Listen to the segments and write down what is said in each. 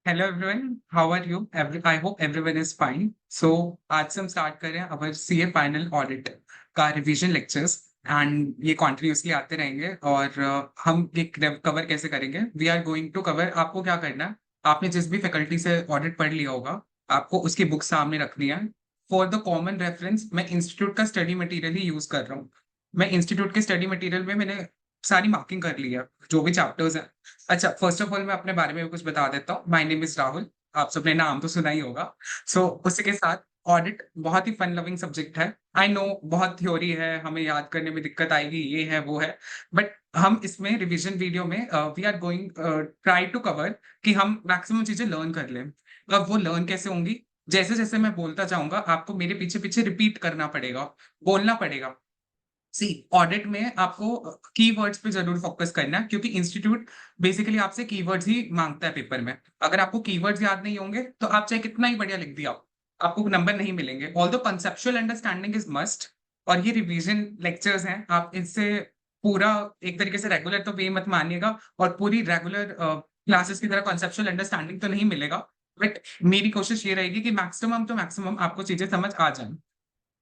Hello everyone, how are you? I hope everyone is fine. So आज से हम start कर रहे हैं अवर सीए फाइनल ऑडिट का रिवीजन लेक्चर्स। एंड ये कॉन्टिन्यूसली आते रहेंगे और हम ये कवर कैसे करेंगे? We are going to cover. आपको क्या करना है, आपने जिस भी फैकल्टी से ऑडिट पढ़ लिया होगा, आपको उसकी बुक सामने रखनी है। फॉर द कॉमन रेफरेंस मैं इंस्टीट्यूट का स्टडी मटेरियल ही यूज कर रहा हूँ। मैं इंस्टीट्यूट के स्टडी मटेरियल में मैंने सारी मार्किंग कर ली है, जो भी चैप्टर्स हैं। अच्छा, फर्स्ट ऑफ ऑल मैं अपने बारे में भी कुछ बता देता हूँ। My name is Rahul. आप सबने नाम तो सुना ही होगा। सो उसी के साथ ऑडिट बहुत ही फन लविंग सब्जेक्ट है। आई नो बहुत थ्योरी है, हमें याद करने में दिक्कत आएगी, ये है वो है। बट हम इसमें रिवीजन वीडियो में we are going try to cover कि हम मैक्सिमम चीजें लर्न कर लें। अब वो लर्न कैसे होंगी? जैसे जैसे मैं बोलता जाऊंगा आपको मेरे पीछे पीछे रिपीट करना पड़ेगा, बोलना पड़ेगा। सी ऑडिट में आपको कीवर्ड्स पे जरूर फोकस करना है, क्योंकि इंस्टीट्यूट बेसिकली आपसे कीवर्ड्स ही मांगता है पेपर में। अगर आपको कीवर्ड्स याद नहीं होंगे तो आप चाहे कितना ही बढ़िया लिख दिया, आपको नंबर नहीं मिलेंगे। Although conceptual understanding is must. और ये रिवीजन लेक्चर्स हैं, आप इससे पूरा एक तरीके से रेगुलर तो वे मत मानिएगा, और पूरी रेगुलर क्लासेस की तरह कंसेप्चुअल अंडरस्टैंडिंग तो नहीं मिलेगा। बट मेरी कोशिश ये रहेगी कि मैक्सिमम टू मैक्सिमम आपको चीजें समझ आ जाए।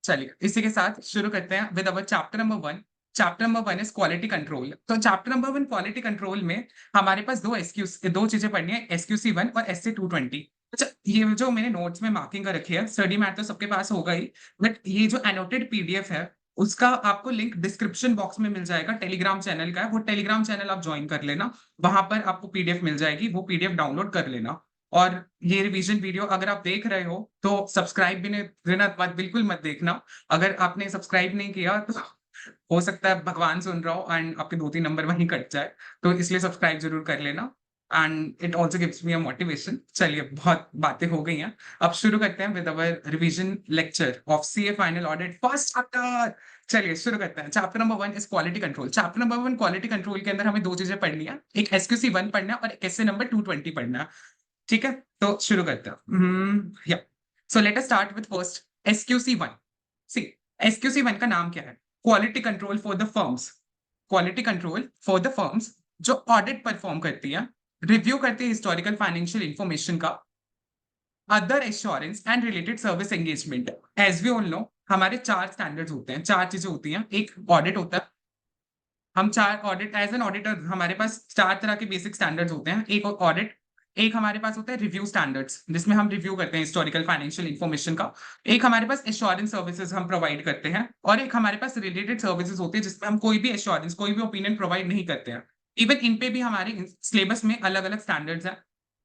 चलिए इसी के साथ शुरू करते हैं with our chapter number 1। Chapter number 1 is quality control. तो चैप्टर नंबर 1 क्वालिटी कंट्रोल में हमारे पास दो चीजें पढ़नी है, SQC 1 और SC 220। अच्छा, ये जो मैंने नोट्स में मार्किंग कर रखी है, स्टडी मैट तो सबके पास होगा ही, बट ये जो एनोटेड पीडीएफ है उसका आपको लिंक डिस्क्रिप्शन बॉक्स में मिल जाएगा। टेलीग्राम चैनल का है वो, टेलीग्राम चैनल आप ज्वाइन कर लेना। वहां पर आपको पीडीएफ मिल जाएगी, वो पीडीएफ डाउनलोड कर लेना। और ये रिवीजन वीडियो अगर आप देख रहे हो तो सब्सक्राइब भी नहीं देना, मत बिल्कुल मत देखना। अगर आपने सब्सक्राइब नहीं किया तो हो सकता है भगवान सुन रहा हो एंड आपके 2-3 नंबर वहीं कट जाए। तो इसलिए सब्सक्राइब जरूर कर लेना, and it also gives me a motivation. चलिए बहुत बातें हो गई हैं, अब शुरू करते हैं with our revision lecture of CA final audit first chapter. चलिए शुरू करते हैं। Chapter number 1 is quality control. Chapter number 1 quality control के अंदर हमें दो चीजें पढ़नी है, एक SQC 1 पढ़ना है और एक एसए नंबर 220 पढ़ना है। ठीक है, तो शुरू करते हैं। या so let us start with first SQC 1। See, SQC 1 का नाम क्या है? Quality control for the firms. Quality control for the firms जो ऑडिट परफॉर्म करती है, रिव्यू करती है हिस्टोरिकल फाइनेंशियल इंफॉर्मेशन का, other assurance and related service engagement. As we all know हमारे चार स्टैंडर्ड्स होते हैं, चार चीजें होती हैं। एक ऑडिट होता है, हम चार ऑडिट एज एन ऑडिटर हमारे पास चार तरह के बेसिक स्टैंडर्ड्स होते हैं। एक ऑडिट, एक हमारे पास होता है रिव्यू स्टैंडर्ड्स जिसमें हम रिव्यू करते हैं हिस्टोरिकल फाइनेंशियल इंफॉर्मेशन का। एक हमारे पास एश्योरेंस सर्विसेज हम प्रोवाइड करते हैं, और एक हमारे पास रिलेटेड सर्विसेज होती है जिसमें हम कोई भी एश्योरेंस, कोई भी ओपिनियन प्रोवाइड नहीं करते हैं। इवन इन पे भी हमारे सिलेबस में अलग अलग स्टैंडर्ड्स हैं।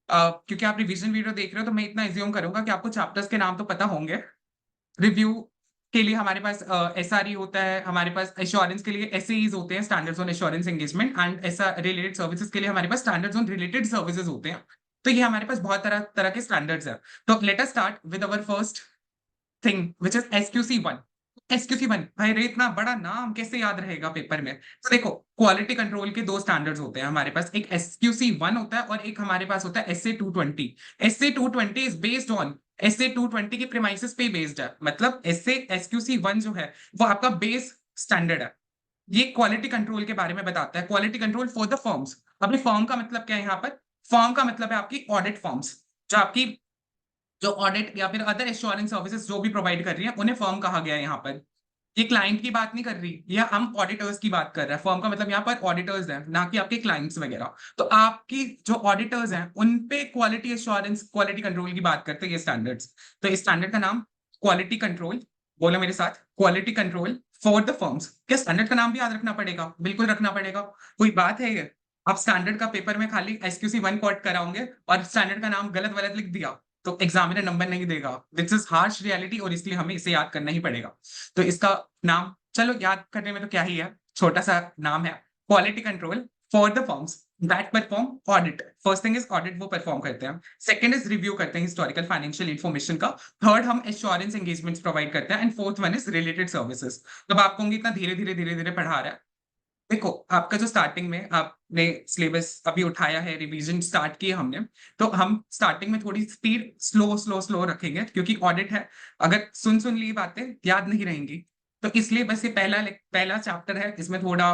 क्योंकि आप रिवीजन वीडियो देख रहे हो तो मैं इतना एज्यूम करूंगा कि आपको चैप्टर्स के नाम तो पता होंगे। रिव्यू के लिए हमारे पास SRE होता है, हमारे पास एश्योरेंस के लिए SAEs होते हैं, standards on assurance engagement, and ऐसा रिलेटेड सर्विसेज के लिए हमारे पास स्टैंडर्ड्स ऑन रिलेटेड सर्विसेज होते हैं। तो ये हमारे पास बहुत तरह तरह के स्टैंडर्ड्स है। तो late us start with our first thing which is SQC 1। SQC 1, भाई रे इतना बड़ा नाम कैसे याद रहेगा पेपर में? तो देखो, क्वालिटी कंट्रोल के दो स्टैंडर्ड्स होते हैं हमारे पास, एक SQC 1 होता है और एक हमारे पास होता है SA 220। SA 220 is based on SA 220 की प्रीमाइसेस पे बेस्ड है। मतलब SQC 1 जो है वो आपका बेस स्टैंडर्ड है। ये क्वालिटी कंट्रोल के बारे में बताता है, quality control for the firms. अपने फर्म का मतलब क्या है यहाँ पर? फर्म का मतलब है आपकी ऑडिट फर्म्स, जो आपकी जो ऑडिट या फिर अदर एश्योरेंस सर्विसेज जो भी प्रोवाइड कर रही है उन्हें फर्म कहा गया है यहाँ पर। ये क्लाइंट की बात नहीं कर रही, या हम ऑडिटर्स की बात कर रहे हैं। फर्म का मतलब यहाँ पर ऑडिटर्स हैं, ना कि आपके क्लाइंट्स वगैरह। तो आपकी जो ऑडिटर्स हैं उन पे क्वालिटी एश्योरेंस, क्वालिटी कंट्रोल की बात करते हैं ये स्टैंडर्ड्स। तो इस स्टैंडर्ड का नाम क्वालिटी कंट्रोल, बोलो मेरे साथ, quality control for the firms. क्या स्टैंडर्ड का नाम भी याद रखना पड़ेगा? बिल्कुल रखना पड़ेगा। कोई बात है ये? आप स्टैंडर्ड का पेपर में खाली SQC 1 कोट कराओगे और स्टैंडर्ड का नाम गलत गलत लिख दिया तो एग्जामिनर नंबर नहीं देगा। दिस इज हार्श रियलिटी, और इसलिए हमें इसे याद करना ही पड़ेगा। तो इसका नाम चलो याद करने में तो क्या ही है, छोटा सा नाम है, quality control for the firms that perform audit. First thing is audit, वो परफॉर्म करते हैं। सेकंड इज रिव्यू करते हैं हिस्टोरिकल फाइनेंशियल इंफॉर्मेशन का। थर्ड हम एश्योरेंस एंगेजमेंट्स प्रोवाइड करते हैं, and fourth one is related services. तब आपको होंगे इतना धीरे धीरे पढ़ा रहा है। देखो, आपका जो स्टार्टिंग में आपने सिलेबस अभी उठाया है, रिवीजन स्टार्ट की है हमने, तो हम स्टार्टिंग में थोड़ी स्पीड स्लो रखेंगे, क्योंकि ऑडिट है। अगर सुन ली बातें याद नहीं रहेंगी, तो इसलिए बस ये पहला पहला चैप्टर है, इसमें थोड़ा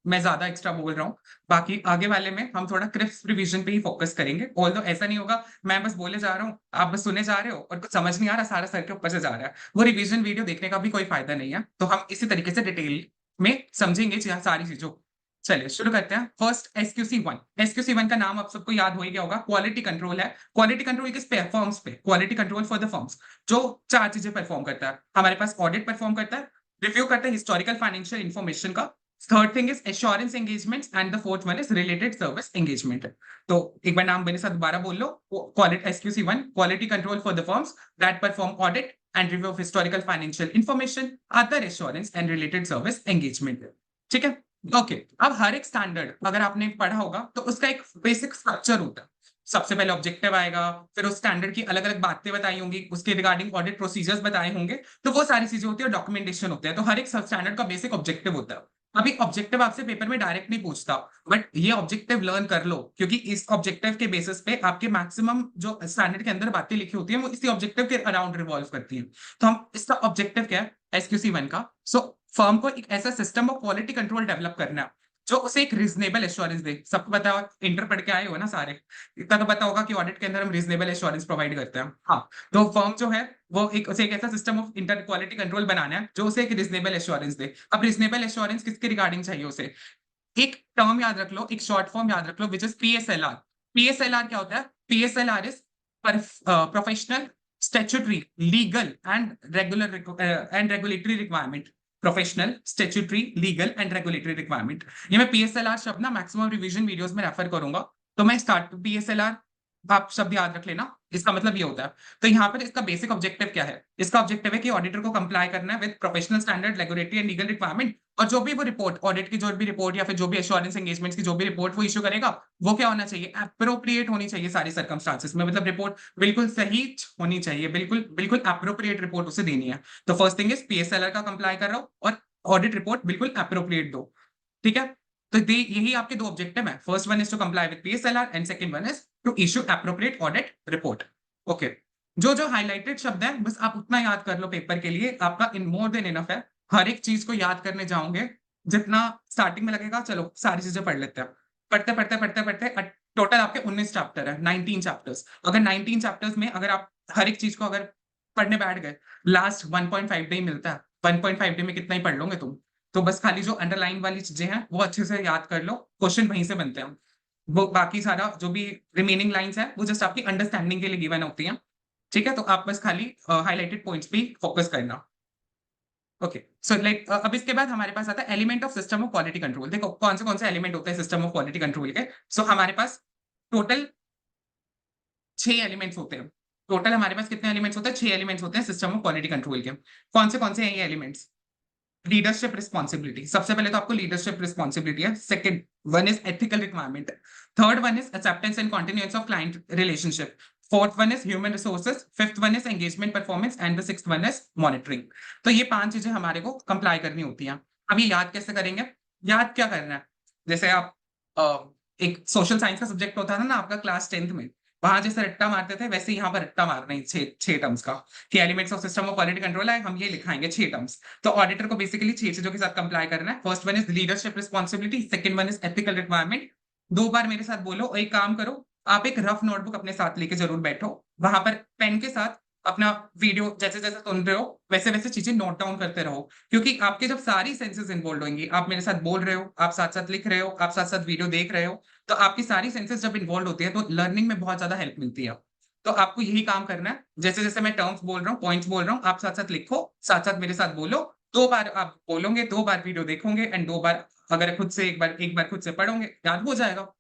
मैं ज्यादा एक्स्ट्रा बोल रहा हूँ। बाकी आगे वाले में हम थोड़ा क्रिस्प रिवीजन पे ही फोकस करेंगे। ऑल्दो ऐसा नहीं होगा मैं बस बोले जा रहा हूँ, आप बस सुने जा रहे हो और कुछ समझ नहीं आ रहा, सारा सर के ऊपर से जा रहा है, वो रिवीजन वीडियो देखने का भी कोई फायदा नहीं है। तो हम इसी तरीके से डिटेल में समझेंगे सारी चीजों को। चलिए शुरू करते हैं। First SQC1। SQC1 का नाम आप सबको याद हो ही गया होगा, क्वालिटी कंट्रोल है। क्वालिटी कंट्रोल किस पे? फर्म्स पे। Quality control for the firms, जो चार चीजें परफॉर्म करता है हमारे पास। ऑडिट परफॉर्म करता है, रिव्यू करता है हिस्टोरिकल फाइनेंशियल इन्फॉर्मेशन का, third thing is assurance engagement, and the fourth one is related service engagement. तो एक बार नाम मेरे साथ दोबारा बोल लो। Quality SQC1, quality control for the firms that perform audit and review of historical financial information, other assurance and related service engagement. ठीक है, ओके। अब हर एक स्टैंडर्ड अगर आपने पढ़ा होगा तो उसका एक बेसिक स्ट्रक्चर होता है। सबसे पहले ऑब्जेक्टिव आएगा, फिर उस स्टैंडर्ड की अलग अलग बातें बताई होंगी, उसके रिगार्डिंग ऑडिट प्रोसीजर्स बताए होंगे, तो वो सारी चीजें होती है, डॉक्यूमेंटेशन होता है। तो हर एक सब स्टैंडर्ड का बेसिक ऑब्जेक्टिव होता है। अभी ऑब्जेक्टिव आपसे पेपर में डायरेक्ट नहीं पूछता, बट ये ऑब्जेक्टिव लर्न कर लो, क्योंकि इस ऑब्जेक्टिव के बेसिस पे आपके मैक्सिमम जो स्टैंडर्ड के अंदर बातें लिखी होती हैं वो इसी ऑब्जेक्टिव के अराउंड रिवॉल्व करती हैं। तो हम इसका ऑब्जेक्टिव क्या है SQC1 का? सो फर्म को एक ऐसा system of quality control develop करना है जो उसे एक रीजनेबल एश्योरेंस दे। सबको पता है, इंटर पढ़ के आए हो ना सारे, इतना तो पता होगा कि ऑडिट के अंदर हम रीजनेबल एश्योरेंस प्रोवाइड करते हैं। हाँ, तो फर्म जो है वो एक उसे एक ऐसा system of inter quality control बनाना है जो उसे एक रीजनेबल एश्योरेंस दे। अब रीजनेबल एश्योरेंस किसके रिगार्डिंग चाहिए उसे? एक टर्म याद रख लो, एक शॉर्ट फॉर्म याद रख लो, विच इज PSLR। PSLR क्या होता है? PSLR is professional, statutory, legal and regular and regulatory requirement. Professional, statutory, legal and regulatory requirement. ये मैं PSLR शब्द ना मैक्सिमम रिवीजन वीडियोस में रेफर करूंगा, तो मैं स्टार्ट PSLR आप शब्द याद रख लेना, इसका मतलब ये होता है। तो यहाँ पर इसका बेसिक ऑब्जेक्टिव क्या है? इसका ऑब्जेक्टिव है कि ऑडिटर को कंप्लाई करना है with professional standard, regulatory and legal requirement, और जो भी वो रिपोर्ट, ऑडिट की जो भी रिपोर्ट या फिर जो भी एश्योरेंस एंगेजमेंट्स की जो भी रिपोर्ट वो इशू करेगा, वो क्या होना चाहिए? एप्रोप्रिएट होनी चाहिए सारी सर्कमस्टांसेस में। मतलब रिपोर्ट बिल्कुल सही होनी चाहिए, बिल्कुल बिल्कुल एप्रोप्रिएट रिपोर्ट उसे देनी है। तो फर्स्ट थिंग इज PSLR का कंप्लाई कर रहा हो और ऑडिट रिपोर्ट बिल्कुल एप्रोप्रिएट दो। ठीक है, तो यही आपके दो ऑब्जेक्टिव है। First one is to comply with PSLR and second one is to issue appropriate audit report. Okay, जो जो हाइलाइटेड शब्द है बस आप उतना याद कर लो पेपर के लिए, आपका इन मोर देन इनफ है। हर एक चीज को याद करने जाओगे जितना स्टार्टिंग में लगेगा, चलो सारी चीजें पढ़ लेते हैं। पढ़ते पढ़ते पढ़ते पढ़ते टोटल आपके 19 चैप्टर है, 19 चैप्टर्स। अगर 19 चैप्टर्स में अगर आप हर एक चीज को अगर पढ़ने बैठ गए, लास्ट 1.5 डे मिलता है। 1.5 डे में कितना ही पढ़ लोगे तुम? तो बस खाली जो अंडरलाइन वाली चीजें हैं वो अच्छे से याद कर लो, क्वेश्चन वहीं से बनते हैं। वो बाकी सारा जो भी रिमेनिंग लाइंस है वो जस्ट आपकी अंडरस्टैंडिंग के लिए गिवन होती हैं। ठीक है, तो आप बस खाली हाईलाइटेड पॉइंट्स पे फोकस करना। ओके, सो लाइक अब इसके बाद हमारे पास आता है element of system of quality control. देखो कौन से एलिमेंट होते हैं सिस्टम ऑफ क्वालिटी कंट्रोल के। सो हमारे पास टोटल 6 एलिमेंट्स होते हैं। टोटल हमारे पास कितने एलिमेंट्स होते हैं? 6 एलिमेंट्स होते हैं सिस्टम ऑफ क्वालिटी कंट्रोल के। कौन से हैं ये एलिमेंट्स? लीडरशिप रिस्पॉन्सिबिलिटी, सबसे पहले तो आपको लीडरशिप रिस्पॉन्सिबिलिटी है। Second one is ethical requirement, third one is acceptance and continuance of client relationship, fourth one is human resources, fifth one is engagement performance and the sixth one is monitoring. तो ये 5 चीजें हमारे को comply करनी होती हैं। अब ये याद कैसे करेंगे? याद क्या करना है, जैसे आप एक सोशल साइंस का सब्जेक्ट होता था ना आपका क्लास 10th में, वहां जैसे रट्टा मारते थे वैसे यहाँ पर रट्टा मारना है 6 टर्म्स का, कि elements of system of quality control है, हम ये लिखाएंगे 6 टर्म्स। तो ऑडिटर को बेसिकली 6 चीजों के साथ कंप्लाई करना है। First one is leadership responsibility, second one is ethical requirement. 2 बार मेरे साथ बोलो, और एक काम करो, आप एक रफ नोटबुक अपने साथ लेके जरूर बैठो, वहां पर पेन के साथ अपना वीडियो जैसे जैसे सुन रहे हो वैसे वैसे चीजें नोट डाउन करते रहो, क्योंकि आपके जब सारी सेंसेस इन्वॉल्व होंगी, आप मेरे साथ बोल रहे हो, आप साथ साथ लिख रहे हो, आप साथ साथ वीडियो देख रहे हो, तो आपकी सारी सेंसेस जब इन्वॉल्व होती है तो लर्निंग में बहुत ज्यादा हेल्प मिलती है। तो आपको यही काम करना है, जैसे जैसे मैं टर्म्स बोल रहा हूँ, पॉइंट्स बोल रहा हूँ, आप साथ साथ लिखो, साथ साथ मेरे साथ बोलो। 2 बार आप बोलोगे, 2 बार वीडियो देखोगे, एंड 2 बार अगर खुद से एक बार खुद से पढ़ोगे, याद हो जाएगा।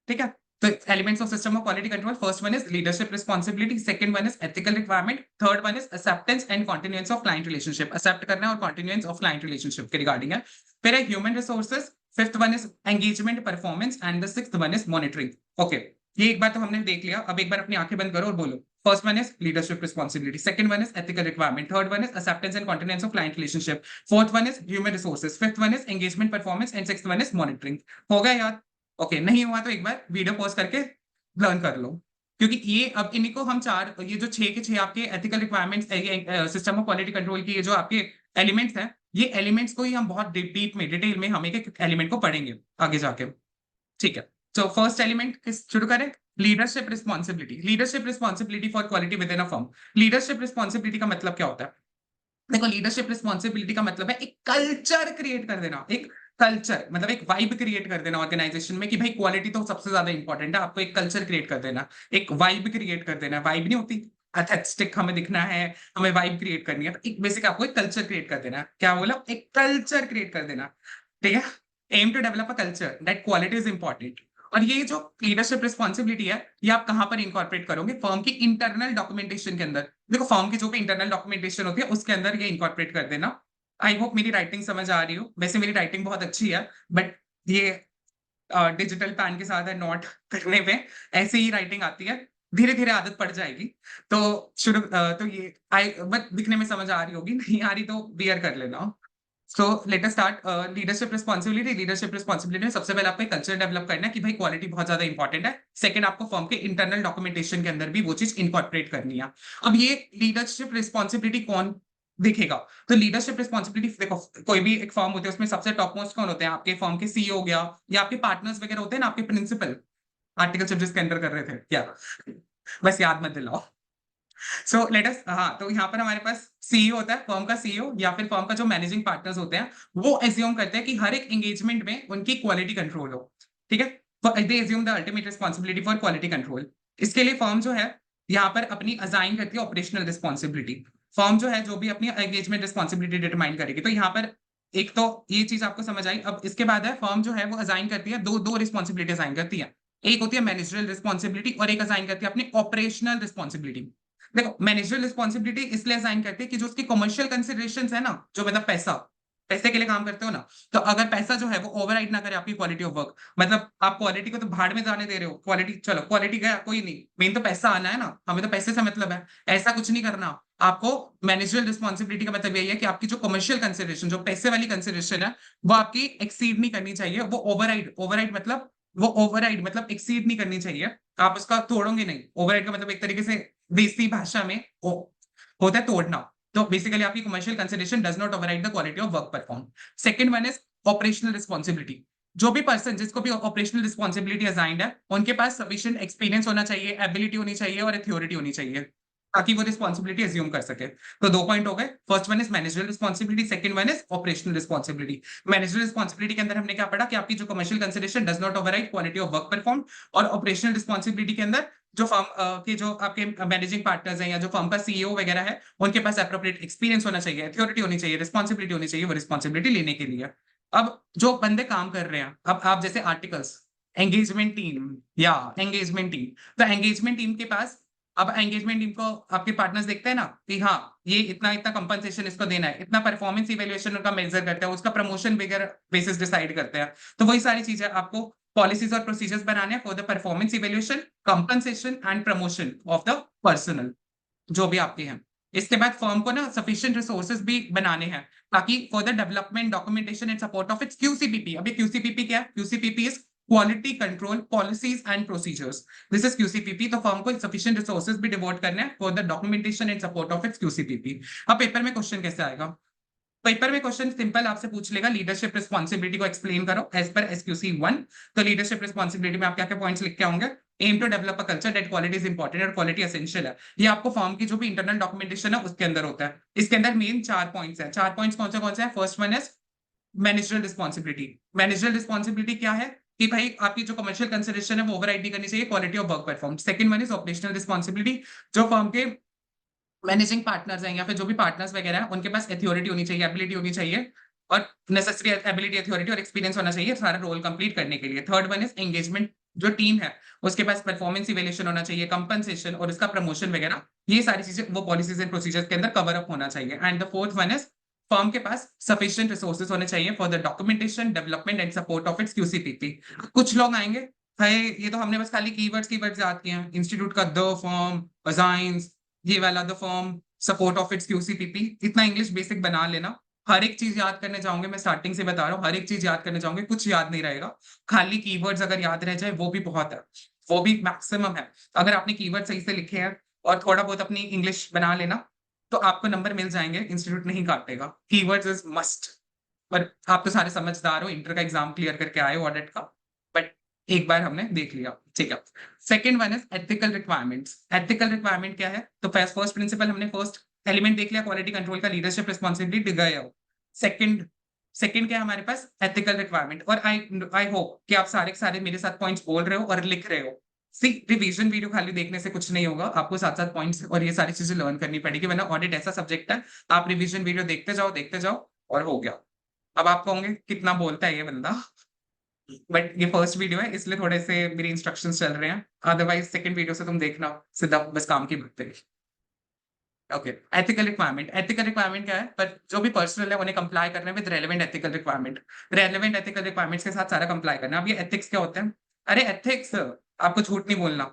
ठीक है, तो elements of system of quality control, first one is leadership responsibility, second one is ethical requirement, third one is acceptance and continuance of client relationship, accept करना है और कॉन्टिन्यूएंस ऑफ क्लाइंट रिलेशनशिप के रिगार्डिंग है। फिर है human resources, fifth one is engagement performance and the sixth one is monitoring. Okay, ये एक बार तो हमने देख लिया, अब एक बार अपनी आंखें बंद करो और बोलो। First one is leadership responsibility, second one is ethical requirement, third one is acceptance and continuance of client relationship, fourth one is human resources, fifth one is engagement performance and sixth one is monitoring. हो गया याद? Okay, नहीं हुआ तो एक बार video pause करके learn कर लो, क्योंकि ये अब इन्हीं को हम ये जो 6 के 6 आपके ethical requirements system of quality control की ये जो आपके एलिमेंट्स हैं, ये एलिमेंट्स को ही हम बहुत डीप में डिटेल में हम एक एलिमेंट को पढ़ेंगे आगे जाके। ठीक है, तो फर्स्ट एलिमेंट किस शुरू करें? Leadership responsibility. Leadership responsibility for quality with in a firm. Leadership responsibility का मतलब क्या होता है? देखो, लीडरशिप रिस्पॉन्सिबिलिटी का मतलब है एक कल्चर क्रिएट कर देना। एक कल्चर मतलब एक वाइब क्रिएट कर देना ऑर्गेनाइजेशन में कि भाई क्वालिटी तो सबसे ज्यादा इंपॉर्टेंट है, आपको एक कल्चर क्रिएट कर देना, एक वाइब क्रिएट कर देना। वाइब नहीं होती एस्थेटिक हमें दिखना है, हमें वाइब क्रिएट करनी है, तो एक बेसिक आपको एक कल्चर क्रिएट कर देना है। क्या बोला? एक कल्चर क्रिएट कर देना। ठीक है, aim to develop a culture that quality is important. और ये जो लीडरशिप रिस्पॉन्सिबिलिटी है, ये आप कहां पर इंकॉर्पोरेट करोगे? फर्म की इंटरनल डॉक्यूमेंटेशन के अंदर। देखो, फर्म की जो भी इंटरनल डॉक्यूमेंटेशन होती है उसके अंदर ये इंकॉर्पोरेट कर देना। आई होप मेरी राइटिंग समझ आ रही हो। वैसे मेरी राइटिंग बहुत अच्छी है, बट ये डिजिटल पैन के साथ है, नोट करने में ऐसे ही राइटिंग आती है। धीरे धीरे आदत पड़ जाएगी। तो तो ये आई बट दिखने में समझ आ रही होगी, नहीं आ रही तो बियर कर लेना। सो let us start. Leadership responsibility. Leadership responsibility में सबसे पहले आपको एक कल्चर डेवलप करना है कि भाई क्वालिटी बहुत ज्यादा इंपॉर्टेंट है। सेकंड, आपको फर्म के इंटरनल डॉक्यूमेंटेशन के अंदर भी वो चीज इंकॉर्पोरेट करनी है। अब ये लीडरशिप रिस्पॉन्सिबिलिटी कौन देखेगा? तो लीडरशिप रिस्पॉन्सिबिलिटी देखो, कोई भी एक फर्म होती है उसमें सबसे टॉप मोस्ट कौन होते हैं? आपके फर्म के सीईओ हो गया, या आपके पार्टनर्स वगैरह होते हैं ना, आपके प्रिंसिपल। आर्टिकल जब जिसके अंदर कर रहे थे क्या, बस याद मत दिलाओ। सो लेट अस, हाँ, तो यहाँ पर हमारे पास सीईओ होता है, फर्म का सीईओ या फिर फर्म का जो मैनेजिंग पार्टनर्स होते हैं, वो एज्यूम करते हैं कि हर एक एंगेजमेंट में उनकी क्वालिटी कंट्रोल हो। ठीक है, they assume the ultimate responsibility for quality control. इसके लिए फर्म जो है यहाँ पर अपनी असाइन करती है ऑपरेशनल रिस्पॉन्सिबिलिटी। फर्म जो है जो भी अपनी एंगेजमेंट रिस्पॉन्सिबिलिटी डिटरमाइन करेगी, तो यहाँ पर एक तो ये चीज आपको समझ आई। अब इसके बाद है फर्म जो है वो असाइन करती है दो दो रिस्पॉन्सिबिलिटी असाइन करती है। एक होती है मैनेजरियल रिस्पॉन्सिबिलिटी और एक असाइन करती है अपनी ऑपरेशनल रिस्पॉन्सिबिलिटी। देखो, मैनेजरियल रिस्पॉन्सिबिलिटी इसलिए असाइन करते हैं कि जो उसकी कमर्शियल कंसिडरेशंस है ना, जो मतलब पैसा, पैसे के लिए काम करते हो ना, तो अगर पैसा जो है वो ओवरराइड ना करे आपकी क्वालिटी ऑफ वर्क, मतलब आप क्वालिटी को तो भाड़ में जाने दे रहे हो। क्वालिटी चलो, क्वालिटी गया कोई नहीं, मेन तो पैसा आना है ना, हमें तो पैसे से मतलब है। ऐसा कुछ नहीं करना आपको। मैनेजरियल रिस्पॉन्सिबिलिटी का मतलब यही है कि आपकी जो कमर्शियल कंसिडरेशन, जो पैसे वाली कंसिडरेशन है, वो आपकी एक्सीड नहीं करनी चाहिए। वो ओवरराइड, ओवरराइड मतलब एक्सीड नहीं करनी चाहिए। आप उसका तोड़ोगे नहीं। ओवरराइड का मतलब एक तरीके से देसी भाषा में होता है तोड़ना। तो बेसिकली आपकी commercial consideration does not override the quality of work perform. Second one is operational responsibility. जो भी पर्सन जिसको भी ऑपरेशनल रिस्पॉन्सिबिलिटी असाइंड है, उनके पास सफिशिएंट एक्सपीरियंस होना चाहिए, एबिलिटी होनी चाहिए और अथॉरिटी होनी चाहिए, ताकि वो रिस्पॉन्सिबिलिटी अज्यूम कर सके। तो दो पॉइंट हो गए। First one is managerial responsibility, second one is operational responsibility. Managerial responsibility के अंदर हमने क्या पढ़ा कि आपकी जो commercial consideration does not override quality of work perform. और ऑपरेशनल रिस्पॉन्सिबिलिटी के अंदर जो फर्म के जो आपके मैनेजिंग पार्टनर्स हैं या जो फर्म का सीईओ वगैरह है, उनके पास एप्रोप्रिएट एक्सपीरियंस होना चाहिए, अथॉरिटी होनी चाहिए, रिस्पॉन्सिबिलिटी होनी चाहिए वो रिस्पॉन्सिबिलिटी लेने के लिए। अब जो बंदे काम कर रहे हैं, अब आप जैसे आर्टिकल्स, एंगेजमेंट टीम या एंगेजमेंट टीम, तो एंगेजमेंट टीम के पास, अब एंगेजमेंट टीम को आपके पार्टनर्स देखते हैं ना कि हाँ, ये इतना इतना कंपनसेशन इसको देना है, इतना परफॉर्मेंस इवैल्यूएशन उनका मेजर करते हैं, उसका प्रमोशन वगैरह बेसिस डिसाइड करते हैं। तो वही सारी चीजें आपको पॉलिसीज और प्रोसीजर्स बनाने हैं for the performance evaluation, compensation and promotion of the personal जो भी आपके हैं। इसके बाद फर्म को ना सफिशिएंट रिसोर्सेज भी बनाने हैं, ताकि for the development, documentation and support of its QCPP. अभी क्यूसीपीपी क्या है? QCPP is quality control policies and procedures. This is QCPP. तो फर्म को सफिशिएंट रिसोर्सेज भी डिवोट करने हैं for the documentation and support of its QCPP. अब paper में क्वेश्चन कैसे आएगा? पेपर में क्वेश्चन सिंपल आपसे पूछ लेगा, लीडरशिप रिस्पॉन्सिबिलिटी को एक्सप्लेन करो एज पर एसक्यूसी 1। तो लीडरशिप रिस्पॉन्सिबिलिटी में आप क्या क्या पॉइंट्स लिख के होंगे? Aim to develop a culture that quality is important और क्वालिटी एसेंशियल है। ये आपको फॉर्म की जो भी इंटरनल डॉक्यूमेंटेशन है उसके अंदर होता है। इसके अंदर मेन 4 पॉइंट्स हैं। 4 पॉइंट्स कौन से हैं? First one is managerial responsibility. Managerial responsibility क्या है कि भाई आपकी जो कमर्शियल कंसिडरेशन है वो ओवरराइड नहीं करनी चाहिए quality of work perform. Second one is operational responsibility. जो फर्म के मैनेजिंग पार्टनर्स हैं या फिर जो भी पार्टनर्स वगैरह हैं, उनके पास अथॉरिटी होनी चाहिए, एबिलिटी होनी चाहिए और नेसेसरी एबिलिटी, अथॉरिटी और एक्सपीरियंस होना चाहिए सारा रोल कंप्लीट करने के लिए। Third one is engagement. जो टीम है उसके पास परफॉर्मेंस इवैल्यूएशन होना चाहिए, कंपनसेशन और उसका प्रमोशन वगैरह, ये सारी चीजें वो पॉलिसीज एंड प्रोसीजर्स के अंदर कवर अप होना चाहिए। And the fourth one is firm के पास सफिशिएंट रिसोर्सेज होने चाहिए for the documentation, development and support of its QCPP. कुछ लोग आएंगे, भाई ये तो हमने बस खाली कीवर्ड्स याद किए हैं, इंस्टीट्यूट का द फर्म, असाइंस, ये वाला the firm, support of its QCPP, इतना इंग्लिश बेसिक बना लेना। हर एक चीज याद करने जाओगे, मैं स्टार्टिंग से बता रहा हूँ, हर एक चीज याद करने जाओगे कुछ याद नहीं रहेगा। खाली कीवर्ड्स अगर याद रह जाए वो भी बहुत है, वो भी मैक्सिमम है। अगर आपने कीवर्ड सही से लिखे हैं और थोड़ा बहुत अपनी इंग्लिश बना लेना, तो आपको नंबर मिल जाएंगे, इंस्टीट्यूट नहीं काटेगा। Keywords is must. पर आप तो सारे समझदार हो, इंटर का एग्जाम क्लियर करके आए हो ऑडिट का, बट एक बार हमने देख लिया, ठीक है। Second one is ethical requirements. Ethical requirement क्या है? तो फर्स्ट प्रिंसिपल हमने फर्स्ट एलिमेंट देख लिया, क्वालिटी कंट्रोल का, लीडरशिप रिस्पॉन्सिबिलिटी दिख गया हो। सेकंड सेकंड क्या है हमारे पास? Ethical requirement. और आई होप कि आप सारे के सारे मेरे साथ पॉइंट्स बोल रहे हो और लिख रहे हो। सी, रिवीजन वीडियो खाली देखने से कुछ नहीं होगा, आपको साथ साथ पॉइंट्स और ये सारी चीजें लर्न करनी पड़ेगी, वरना ऑडिट ऐसा सब्जेक्ट है, आप रिवीजन वीडियो देखते जाओ और हो गया। अब आप कहोगे कितना बोलता है ये बंदा, बट ये फर्स्ट वीडियो है इसलिए थोड़े से मेरे इंस्ट्रक्शंस चल रहे हैं, अदरवाइज सेकंड वीडियो से तुम देखना सीधा बस काम की बात है। Okay, ethical requirement. Ethical requirement क्या है? पर जो भी पर्सनल है उन्हें कंप्लाई करना है with relevant ethical requirement. Relevant ethical requirements के साथ सारा कंप्लाई करना है। अब ये एथिक्स क्या होते हैं? अरे एथिक्स, आपको झूठ नहीं बोलना,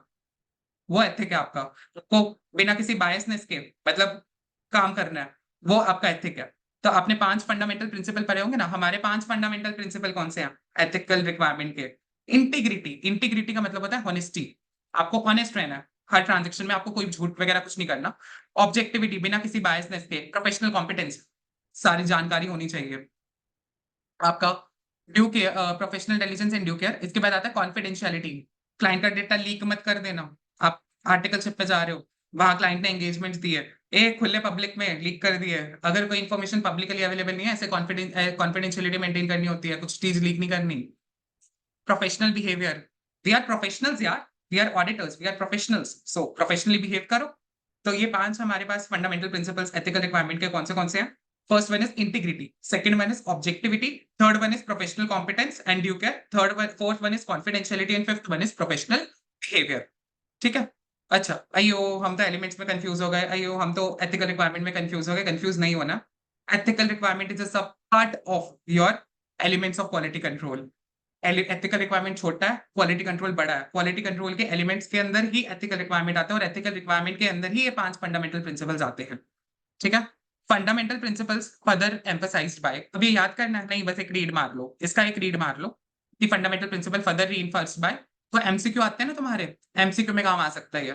वो एथिक है आपका। आपको बिना किसी बायसनेस के मतलब काम करना है, वो आपका एथिक है। तो आपने 5 फंडामेंटल प्रिंसिपल पढ़े होंगे ना, हमारे 5 फंडामेंटल प्रिंसिपल कौन से हैं एथिकल रिक्वायरमेंट के? इंटीग्रिटी। इंटीग्रिटी का मतलब होता है ऑनेस्टी, आपको ऑनेस्ट रहना है हर ट्रांजेक्शन में, आपको कोई झूठ वगैरह कुछ नहीं करना। ऑब्जेक्टिविटी, बिना किसी बायसनेस के। प्रोफेशनल कॉम्पिटेंस, सारी जानकारी होनी चाहिए आपका। Due care, professional intelligence and due care. इसके बाद आता है कॉन्फिडेंशियलिटी, क्लाइंट का डेटा लीक मत कर देना। आप आर्टिकलशिप पे जा रहे हो, वहां क्लाइंट ने एंगेजमेंट दी है, खुले पब्लिक में लीक कर दी है। अगर कोई इन्फॉर्मेशन पब्लिकली अवेलेबल नहीं है, ऐसे कॉन्फिडेंशियलिटी मेंटेन करनी होती है, कुछ चीज लीक नहीं करनी। Professional behaviour, we are professionals यार, we are auditors, we are professionals, so professionally behave करो। तो ये 5 हमारे पास फंडामेंटल प्रिंसिपल्स एथिकल रिक्वायरमेंट के कौन से हैं? First one is integrity, second one is objectivity, third one is professional competence and due care, fourth one is confidentiality and fifth one is professional behaviour. ठीक है। अच्छा, अयो हम तो एलिमेंट्स में कंफ्यूज हो गए, अयो हम तो एथिकल रिक्वायरमेंट में कंफ्यूज हो गए। कंफ्यूज नहीं होना, एथिकल रिक्वायरमेंट इज अ सब part of your elements of quality control. Ethical requirement छोटा है, क्वालिटी कंट्रोल बड़ा है। क्वालिटी कंट्रोल के एलिमेंट्स के अंदर ही एथिकल रिक्वायरमेंट आता है, और एथिकल रिक्वायरमेंट के अंदर ही ये 5 फंडामेंटल प्रिंसिपल्स आते हैं। ठीक है। Fundamental principles further emphasised bye, अभी याद करना है नहीं, बस एक रीड मार लो, इसका एक रीड मार लो कि fundamental principle further reinforced by. तो एमसीक्यू आते हैं ना तुम्हारे, एमसीक्यू में काम आ सकता है ये।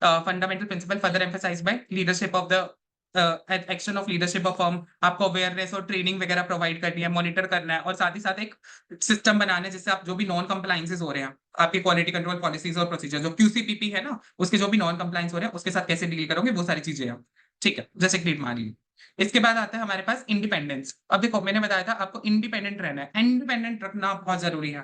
Fundamental principle further emphasised by leadership of the action of leadership of firm. आपको अवेयरनेस और ट्रेनिंग वगैरह प्रोवाइड करनी है, मॉनिटर करना है, और साथ ही साथ एक सिस्टम बनाना है जिससे आप जो भी नॉन कंप्लायंसेस हो रहे हैं आपकी क्वालिटी कंट्रोल पॉलिसीज और प्रोसीजर, जो क्यूसीपीपी है ना, उसके जो भी नॉन कंप्लायंस हो रहे हैं उसके साथ कैसे डील करोगे, वो सारी चीजें हैं। ठीक है, जैसे क्रीड मान ली। इसके बाद आता है हमारे पास इंडिपेंडेंस। अब देखो मैंने बताया था आपको इंडिपेंडेंट रहना है, इंडिपेंडेंट रखना बहुत जरूरी है।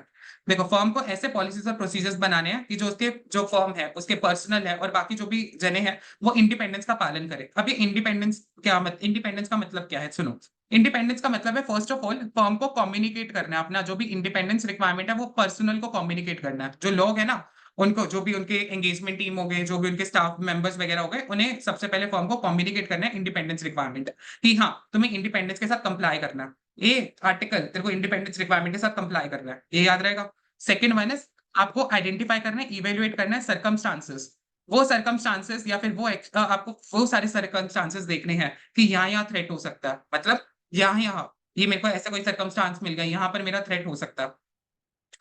देखो फर्म को ऐसे पॉलिसीज और प्रोसीजर्स बनाने हैं कि जो उसके जो फर्म है उसके पर्सनल है और बाकी जो भी जने हैं वो इंडिपेंडेंस का पालन करे। अब ये इंडिपेंडेंस का मतलब क्या है? सुनो, इंडिपेंडेंस का मतलब है फर्स्ट ऑफ ऑल फर्म को कम्युनिकेट करना है अपना जो भी इंडिपेंडेंस रिक्वायरमेंट है, वो पर्सनल को कम्युनिकेट करना है। जो लोग है ना, उनको जो भी उनके एंगेजमेंट टीम हो गए, जो भी उनके स्टाफ मेंबर्स वगैरह हो गए, उन्हें सबसे पहले फर्म को कम्युनिकेट करना है इंडिपेंडेंस रिक्वायरमेंट कि हाँ तुम्हें इंडिपेंडेंस के साथ कंप्लाई करना है, ये आर्टिकल तेरे को इंडिपेंडेंस रिक्वायरमेंट के साथ कंप्लाई करना है, ये याद रहेगा। सेकंड वन इज आपको आइडेंटिफाई करना है, इवेल्युएट करना है सर्कमस्टांसेस। वो सर्कमस्टांसेस या फिर आपको वो सारे सर्कमस्टांसेस देखने हैं कि यहाँ थ्रेट हो सकता है, मतलब यहाँ ये मेरे को ऐसा कोई सर्कमस्टांस मिल गया, यहाँ पर मेरा थ्रेट हो सकता है।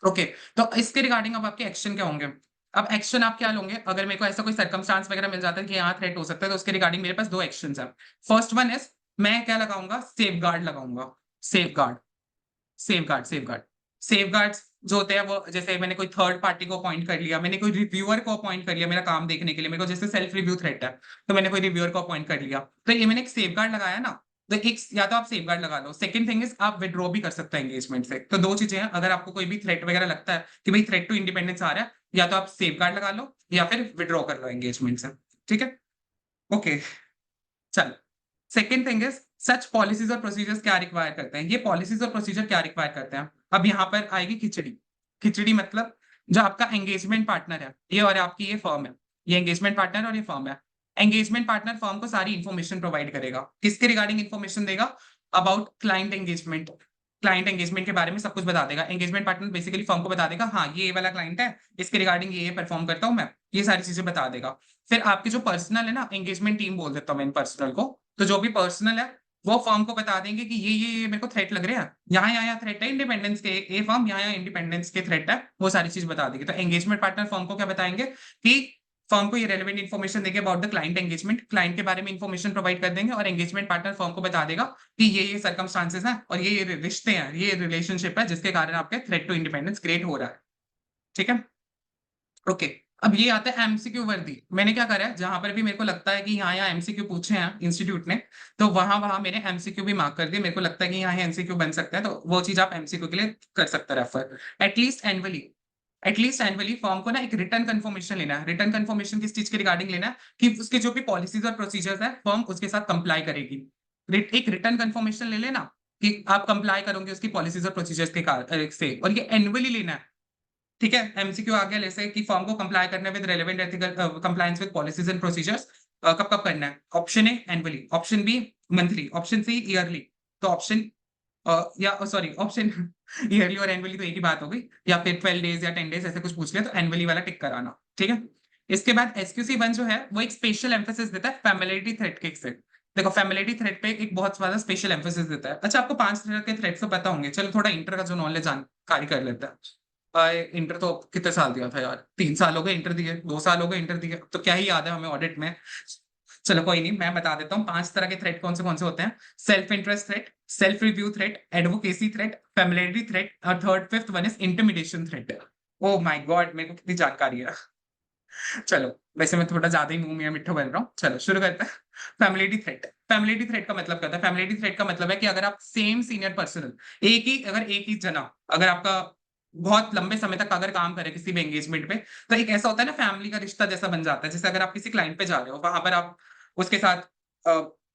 ओके, तो इसके रिगार्डिंग अब आपके एक्शन क्या होंगे? अब एक्शन आप क्या लोगे अगर मेरे को ऐसा कोई सर्कमस्टांस वगैरह मिल जाता है कि यहाँ थ्रेट हो सकता है, तो उसके रिगार्डिंग मेरे पास 2 एक्शंस हैं। फर्स्ट वन इज मैं क्या लगाऊंगा? सेफ गार्ड लगाऊंगा। Safe guard, safe guard, safe guard. Safe guards जो होते हैं वो, जैसे मैंने कोई थर्ड पार्टी को अपॉइंट कर लिया, मैंने कोई रिव्यूअर को अपॉइंट कर लिया मेरा काम देखने के लिए, मेरे को जैसे सेल्फ रिव्यू थ्रेट है तो मैंने कोई रिव्यूअर को अपॉइंट कर लिया, तो ये मैंने एक सेफ गार्ड लगाया ना। तो एक या तो आप सेफ गार्ड लगा लो, सेकंड थिंग इज आप विड्रॉ भी कर सकते हैं एंगेजमेंट से। तो 2 चीजें हैं, अगर आपको कोई भी थ्रेट वगैरह लगता है कि भाई थ्रेट टू इंडिपेंडेंस आ रहा है, या तो आप सेफ गार्ड लगा लो या फिर विड्रॉ कर लो एंगेजमेंट से। ठीक है, ओके, चलो। Second thing is such policies और प्रोसीजर्स क्या रिक्वायर करते हैं? ये पॉलिसीज और प्रोसीजर क्या रिक्वायर करते हैं? अब यहाँ पर आएगी खिचड़ी। खिचड़ी मतलब जो आपका एंगेजमेंट पार्टनर है ये, और आपकी ये फर्म है, ये एंगेजमेंट पार्टनर और ये फर्म है। एंगेजमेंट पार्टनर फर्म को सारी इंफॉर्मेशन प्रोवाइड करेगा। किसके रिगार्डिंग इंफॉर्मेशन देगा? About client engagement. Client engagement के बारे में सब कुछ बता देगा। एंगेजमेंट पार्टनर बेसिकली फर्म को बता देगा हाँ ये वाला क्लाइंट है, इसके रिगार्डिंग ये परफॉर्म करता हूँ मैं, ये सारी चीजें बता देगा। फिर आपके जो पर्सनल है ना, एंगेजमेंट टीम बोल देता हूँ मैं इन पर्सनल को, तो जो भी पर्सनल है वो फर्म को बता देंगे कि ये मेरे को थ्रेट लग रहे हैं, यहाँ थ्रेट है इंडिपेंडेंस के, ए फर्म यहाँ इंडिपेंडेंस के थ्रेट है, वो सारी चीज बता देगी। तो एंगेजमेंट पार्टनर फर्म को क्या बताएंगे कि फर्म को ये रेलेवेंट इन्फॉर्मेशन देंगे about the client engagement, client के बारे में इन्फॉर्मेशन प्रोवाइड कर देंगे और एंगेजमेंट पार्टनर फर्म को बता देगा कि ये सर्कमस्टांसेस हैं और ये रिश्ते हैं, ये रिलेशनशिप है जिसके कारण आपके थ्रेट टू इंडिपेंडेंस क्रिएट हो रहा है। ठीक है, ओके। अब ये आता है एमसीक्यू वर्दी। मैंने क्या करा है, जहां पर भी मेरे को लगता है कि यहाँ एमसीक्यू पूछे हैं इंस्टीट्यूट ने, तो वहां मैंने एमसीक्यू भी मार्क कर दिया। मेरे को लगता है कि यहाँ एमसीक्यू बन सकता है, तो वो चीज आप एमसीक्यू के लिए कर सकते हैं रेफर। एटलीस्ट एनुअली फॉर्म को ना एक रिटर्न कंफर्मेशन लेना है। रिटर्न कंफर्मेशन किस चीज के रिगार्डिंग लेना है कि उसके जो भी पॉलिसीज और प्रोसीजर्स है फॉर्म उसके साथ कंप्लाई करेगी। एक रिटर्न कंफर्मेशन ले लेना कि आप कंप्लाई करोगे उसकी पॉलिसीज और प्रोसीजर्स के से, और ये एनुअली लेना है। ठीक है, एमसीक्यू आ गया जैसे कि फॉर्म को कंप्लाई करना with relevant ethical compliance with policies and procedures. कब कब करना है? Option A annually, option B monthly, option C yearly. तो ऑप्शन या सॉरी ऑप्शन ईयरली और एनुअली तो एक ही बात हो गई, या फिर 12 डेज या 10 डेज ऐसे कुछ पूछ लिया तो एनुअली वाला टिक कराना। ठीक है, इसके बाद एसक्यूसी 1 जो है वो एक स्पेशल एम्फेसिस देता है फैमिलियरिटी थ्रेट के से। देखो फैमिलियरिटी थ्रेट पे एक बहुत ज्यादा स्पेशल एम्फेसिस देता है। अच्छा, आपको 5 तरह के थ्रेट्स तो पता होंगे, चलो थोड़ा इंटर का जो नॉलेज जानकारी कर लेते हैं। इंटर तो कितने साल दिया था यार, 3 साल हो गए इंटर दिए, 2 साल हो गए इंटर दिए, तो क्या ही याद है हमें ऑडिट में। चलो कोई नहीं, मैं बता देता हूँ 5 तरह के थ्रेट कौन से होते हैं। Self interest threat, self review threat, advocacy threat, familiarity threat और third fifth one is intimidation threat. Oh my god, मेरे को कितनी जानकारी है। चलो, वैसे मैं थोड़ा ज्यादा ही मुंह में मिठा बन रहा हूँ। चलो शुरू करते हैं। Familiarity threat. फैमिलियरिटी थ्रेट का मतलब क्या होता है? फैमिलियरिटी थ्रेट का मतलब है कि अगर आप सेम सीनियर पर्सन, एक ही जना, अगर आपका बहुत लंबे समय तक अगर काम करे किसी भी एंगेजमेंट पे, तो एक ऐसा होता है ना फैमिली का रिश्ता जैसा बन जाता है। जैसे अगर आप किसी क्लाइंट पे जा रहे हो, वहां पर आप उसके साथ